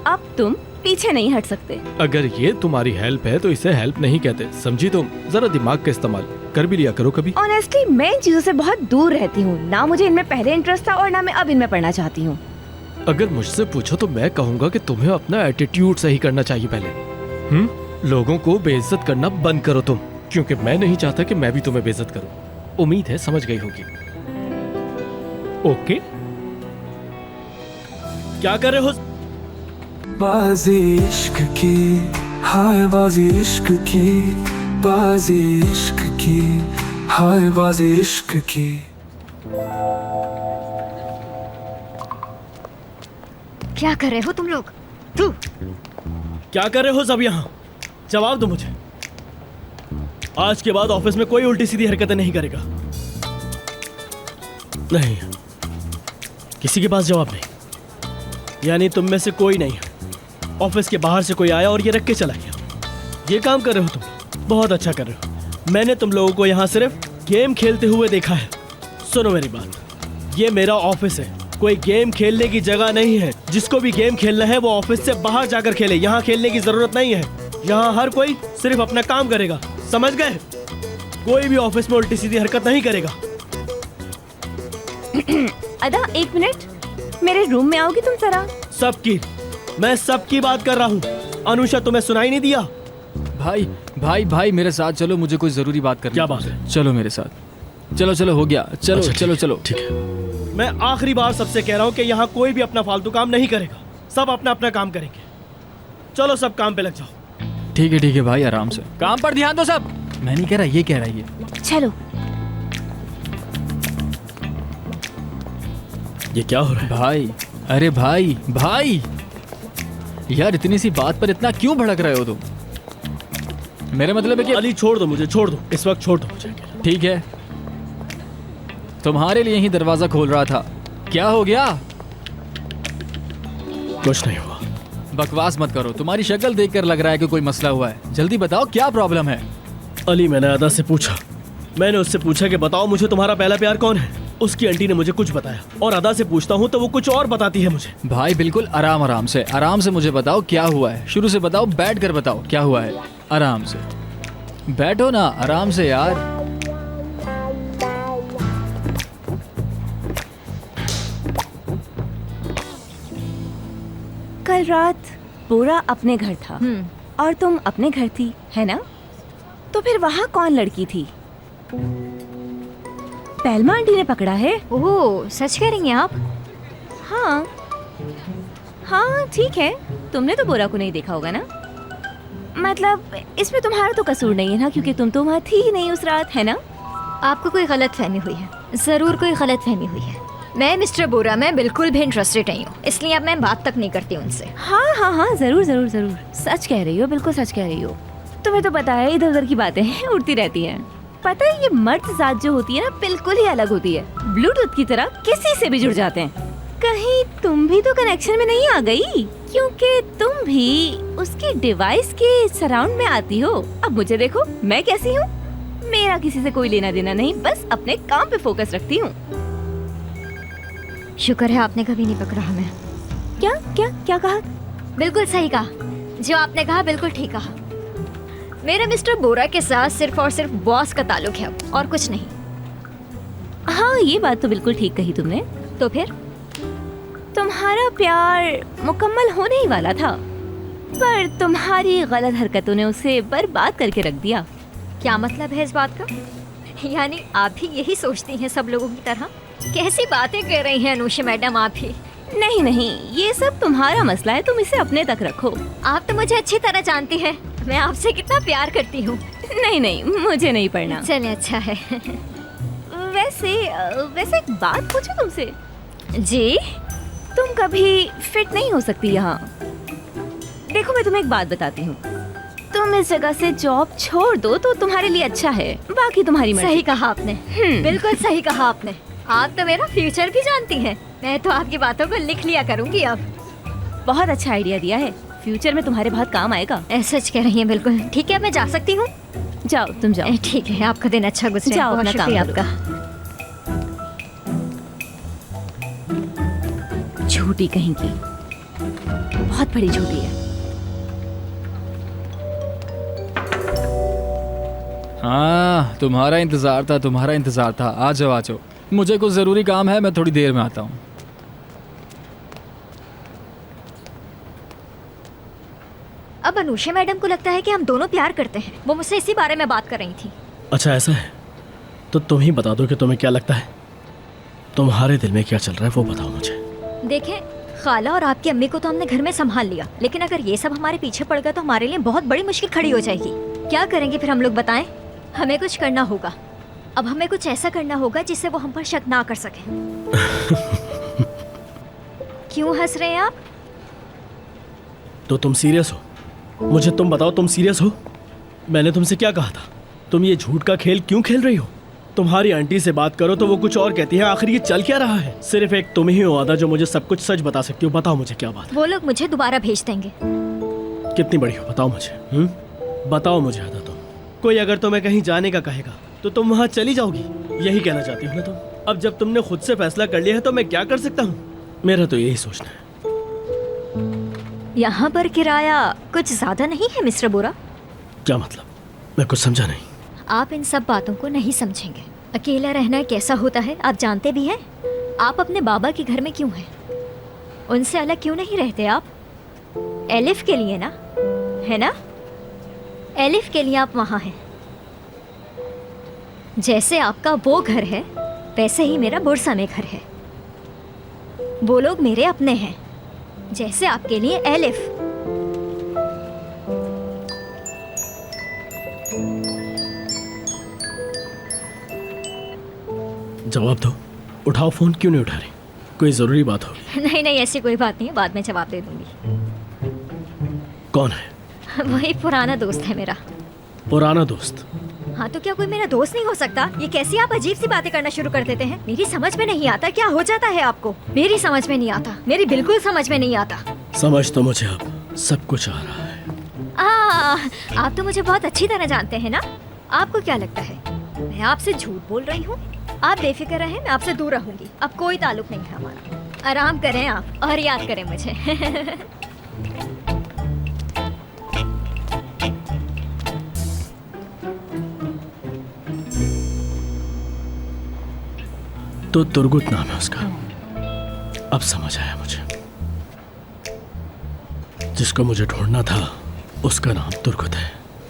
अब तुम पीछे नहीं हट सकते। अगर ये तुम्हारी हेल्प है तो इसे हेल्प नहीं कहते, समझी तुम? जरा दिमाग का इस्तेमाल कर भी लिया करो कभी। ऑनेस्टली मैं इन चीजों से बहुत दूर रहती हूँ, ना मुझे इनमें पहले इंटरेस्ट था और ना मैं अब इनमें पढ़ना चाहती हूँ। अगर मुझसे पूछो तो मैं कहूँगा कि तुम्हें अपना एटीट्यूड सही करना चाहिए पहले। लोगों को बेइज्जत करना बंद करो तुम, क्योंकि मैं नहीं चाहता कि मैं भी तुम्हें बेइज्जत करूँ। उम्मीद है समझ गई होगी। ओके, क्या कर रहे हो? बाजी इश्क की, हाय बाजी इश्क की, बाजी इश्क की, हाय बाजी इश्क की। क्या कर रहे हो तुम लोग? तू क्या कर रहे हो सब यहाँ? जवाब दो मुझे। आज के बाद ऑफिस में कोई उल्टी सीधी हरकतें नहीं करेगा। नहीं, किसी के पास जवाब नहीं। यानी तुम में से कोई नहीं है। ऑफिस के बाहर से कोई आया और ये रख के चला गया। ये काम कर रहे हो तुम, बहुत अच्छा कर रहे हो। मैंने तुम लोगों को यहाँ सिर्फ गेम खेलते हुए देखा है। सुनो मेरी बात, ये मेरा ऑफिस है, कोई गेम खेलने की जगह नहीं है। जिसको भी गेम खेलना है वो ऑफिस से बाहर जाकर खेले, यहाँ खेलने की जरूरत नहीं है। यहाँ हर कोई सिर्फ अपना काम करेगा, समझ गए? कोई भी ऑफिस में उल्टी सीधी हरकत नहीं करेगा। अदा एक मिनट, मेरे रूम में आओगी तुम जरा? सबकी, मैं सबकी बात कर रहा हूँ। अनुषा तुम्हें सुनाई नहीं दिया? भाई भाई भाई मेरे साथ चलो, मुझे कोई जरूरी बात करनी। क्या बात है? चलो मेरे साथ। चलो चलो हो गया, चलो अच्छा, चलो चलो। ठीक है, मैं आखिरी बार सबसे कह रहा हूँ कि यहाँ कोई भी अपना फालतू काम नहीं करेगा। सब अपना अपना काम करेंगे। चलो सब काम पे लग जाओ। ठीक है भाई, आराम से काम पर ध्यान दो सब। मैं नहीं कह रहा, ये कह रहा है ये। चलो। ये क्या हो रहा है भाई? अरे भाई भाई यार, इतनी सी बात पर इतना क्यों भड़क रहे हो तुम? मेरा मतलब है कि अली छोड़ दो मुझे, छोड़ दो, इस वक्त छोड़ दो मुझे। ठीक है, तुम्हारे लिए ही दरवाजा खोल रहा था। क्या हो गया? कुछ नहीं हुआ। बकवास मत करो, तुम्हारी शक्ल देखकर लग रहा है कि कोई मसला हुआ है। जल्दी बताओ क्या प्रॉब्लम है? अली, मैंने अदा से पूछा। मैंने उससे पूछा कि बताओ मुझे तुम्हारा पहला प्यार कौन है। उसकी आंटी ने मुझे कुछ बताया, और अदा से पूछता हूँ तो वो कुछ और बताती है मुझे। भाई बिल्कुल आराम से मुझे बताओ क्या हुआ है। शुरू से बताओ, बैठ कर बताओ क्या हुआ है। आराम से बैठो ना, आराम से यार। कल रात बोरा अपने घर था और तुम अपने घर थी, है ना? तो फिर वहाँ कौन लड़की थी? पहलमा आंटी ने पकड़ा है। ओह, सच कह रही हैं आप? हाँ ठीक है, तुमने तो बोरा को नहीं देखा होगा ना? मतलब इसमें तुम्हारा तो कसूर नहीं है ना, क्योंकि तुम तो वहाँ थी ही नहीं उस रात, है ना? आपको कोई गलत फहमी हुई है, जरूर कोई गलत फहमी हुई है। मैं मिस्टर बोरा में बिल्कुल भी इंटरेस्टेड नहीं हूँ, इसलिए अब मैं बात तक नहीं करती उनसे। हाँ, जरूर सच कह रही हो, बिल्कुल सच कह रही हो। तुम्हें तो पता है इधर उधर की बातें उड़ती रहती हैं। पता है ये मर्द जात जो होती है ना, बिल्कुल ही अलग होती है। ब्लूटूथ की तरह किसी से भी जुड़ जाते हैं। कहीं तुम भी तो कनेक्शन में नहीं आ गई, क्योंकि तुम भी उसके डिवाइस के सराउंड में आती हो। अब मुझे देखो, मैं कैसी हूँ? मेरा किसी से कोई लेना देना नहीं, बस अपने काम पे फोकस रखती हूँ। शुक्र है आपने कभी नहीं पकड़ा हमें। क्या कहा? बिल्कुल सही कहा, जो आपने कहा बिल्कुल ठीक कहा। मेरा मिस्टर बोरा के साथ सिर्फ और सिर्फ बॉस का ताल्लुक है, और कुछ नहीं। हाँ, ये बात तो बिल्कुल ठीक कही तुमने। तो फिर तुम्हारा प्यार मुकम्मल होने ही वाला था, पर तुम्हारी गलत हरकतों ने उसे बर्बाद करके रख दिया। क्या मतलब है इस बात का? यानी आप भी यही सोचती हैं सब लोगों की तरह? कैसी बातें कर रही हैं अनुषा मैडम आप ही? नहीं नहीं, ये सब तुम्हारा मसला है, तुम इसे अपने तक रखो। आप तो मुझे अच्छी तरह जानती हैं, मैं आपसे कितना प्यार करती हूँ। नहीं नहीं, मुझे नहीं पढ़ना। चलिए अच्छा है। वैसे एक बात पूछूं तुमसे? जी? तुम कभी फिट नहीं हो सकती यहाँ। देखो मैं तुम्हें एक बात बताती हूँ, तुम इस जगह से जॉब छोड़ दो तो तुम्हारे लिए अच्छा है, बाकी तुम्हारी मर्जी। सही कहा आपने, बिल्कुल सही कहा आपने। आप तो मेरा फ्यूचर भी जानती हैं। मैं तो आपकी बातों को लिख लिया करूँगी अब। बहुत अच्छा आइडिया दिया है, फ्यूचर में तुम्हारे बहुत काम आएगा। सच कह रही हैं, बिल्कुल। ठीक है, मैं जा सकती हूँ? जाओ, तुम जाओ। ठीक है, आपका दिन अच्छा गुजरे। जाओ, बहुत अपना शुक्रिया काम आपका। झूठी कहीं की, बहुत बड़ी झूठी है। हाँ, तुम्हारा इंतजार था, तुम्हारा इंतजार था। आ जाओ आ जाओ, मुझे कुछ ज़रूरी काम है, मैं थोड़ी देर में आता हूँ। अब अनुषा मैडम को लगता है कि हम दोनों प्यार करते हैं। वो मुझसे इसी बारे में बात कर रही थी। अच्छा ऐसा है, तो तुम ही बता दो कि तुम्हें क्या लगता है, तुम्हारे दिल में क्या चल रहा है वो बताओ मुझे। देखें, खाला और आपकी अम्मी को तो हमने घर में संभाल लिया, लेकिन अगर ये सब हमारे पीछे पड़ गया तो हमारे लिए बहुत बड़ी मुश्किल खड़ी हो जाएगी। क्या करेंगे फिर हम लोग, बताएं? हमें कुछ करना होगा। अब हमें कुछ ऐसा करना होगा जिससे वो हम पर शक ना कर सके। क्यों हंस रहे हैं आप? तो तुम सीरियस हो? मुझे तुम बताओ, तुम सीरियस हो? मैंने तुमसे क्या कहा था? तुम ये झूठ का खेल क्यों खेल रही हो? तुम्हारी आंटी से बात करो तो वो कुछ और कहती है। आखिर ये चल क्या रहा है? सिर्फ एक तुम ही हो आदा जो मुझे सब कुछ सच बता सकती हो। बताओ मुझे क्या बात। वो लोग मुझे दोबारा भेज देंगे। कितनी बड़ी हो बताओ मुझे। बताओ मुझे आदा। तुम कोई अगर तुम्हें कहीं जाने का कहेगा तो तुम वहाँ चली जाओगी, यही कहना चाहती हो ना तुम? अब जब तुमने खुद से फैसला कर लिया है तो मैं क्या कर सकता हूँ? मेरा तो यही सोचना है। यहाँ पर किराया कुछ ज्यादा नहीं है मिस्टर बोरा? क्या मतलब? मैं कुछ समझा नहीं। आप इन सब बातों को नहीं समझेंगे। अकेला रहना कैसा होता है आप जानते भी हैं। आप अपने बाबा के घर में क्यों हैं? उनसे अलग क्यों नहीं रहते आप? एलिफ के लिए ना, है ना? एलिफ के लिए आप वहाँ हैं। जैसे आपका वो घर है वैसे ही मेरा बुरसा में घर है। वो लोग मेरे अपने हैं, जैसे आपके लिए एलिफ। जवाब दो। उठाओ फोन, क्यों नहीं उठा रही? कोई जरूरी बात होगी? नहीं नहीं, ऐसी कोई बात नहीं है, बाद में जवाब दे दूंगी। कौन है? वही पुराना दोस्त है मेरा। पुराना दोस्त? हाँ तो क्या कोई मेरा दोस्त नहीं हो सकता? ये कैसी आप अजीब सी बातें करना शुरू कर देते हैं। मेरी समझ में नहीं आता क्या हो जाता है आपको। मेरी समझ में नहीं आता, मेरी बिल्कुल समझ में नहीं आता। समझ तो मुझे अब सब कुछ आ रहा है। आप तो मुझे बहुत अच्छी तरह जानते हैं ना। आपको क्या लगता है मैं आपसे झूठ बोल रही हूँ? आप बेफिक्र रहें, मैं आपसे दूर रहूंगी। अब कोई ताल्लुक नहीं है हमारा। आराम करें आप और याद करें मुझे। तो तुर्गुत नाम है उसका। अब समझ आया मुझे। जिसको मुझे ढूंढना था उसका नाम तुर्गुत है।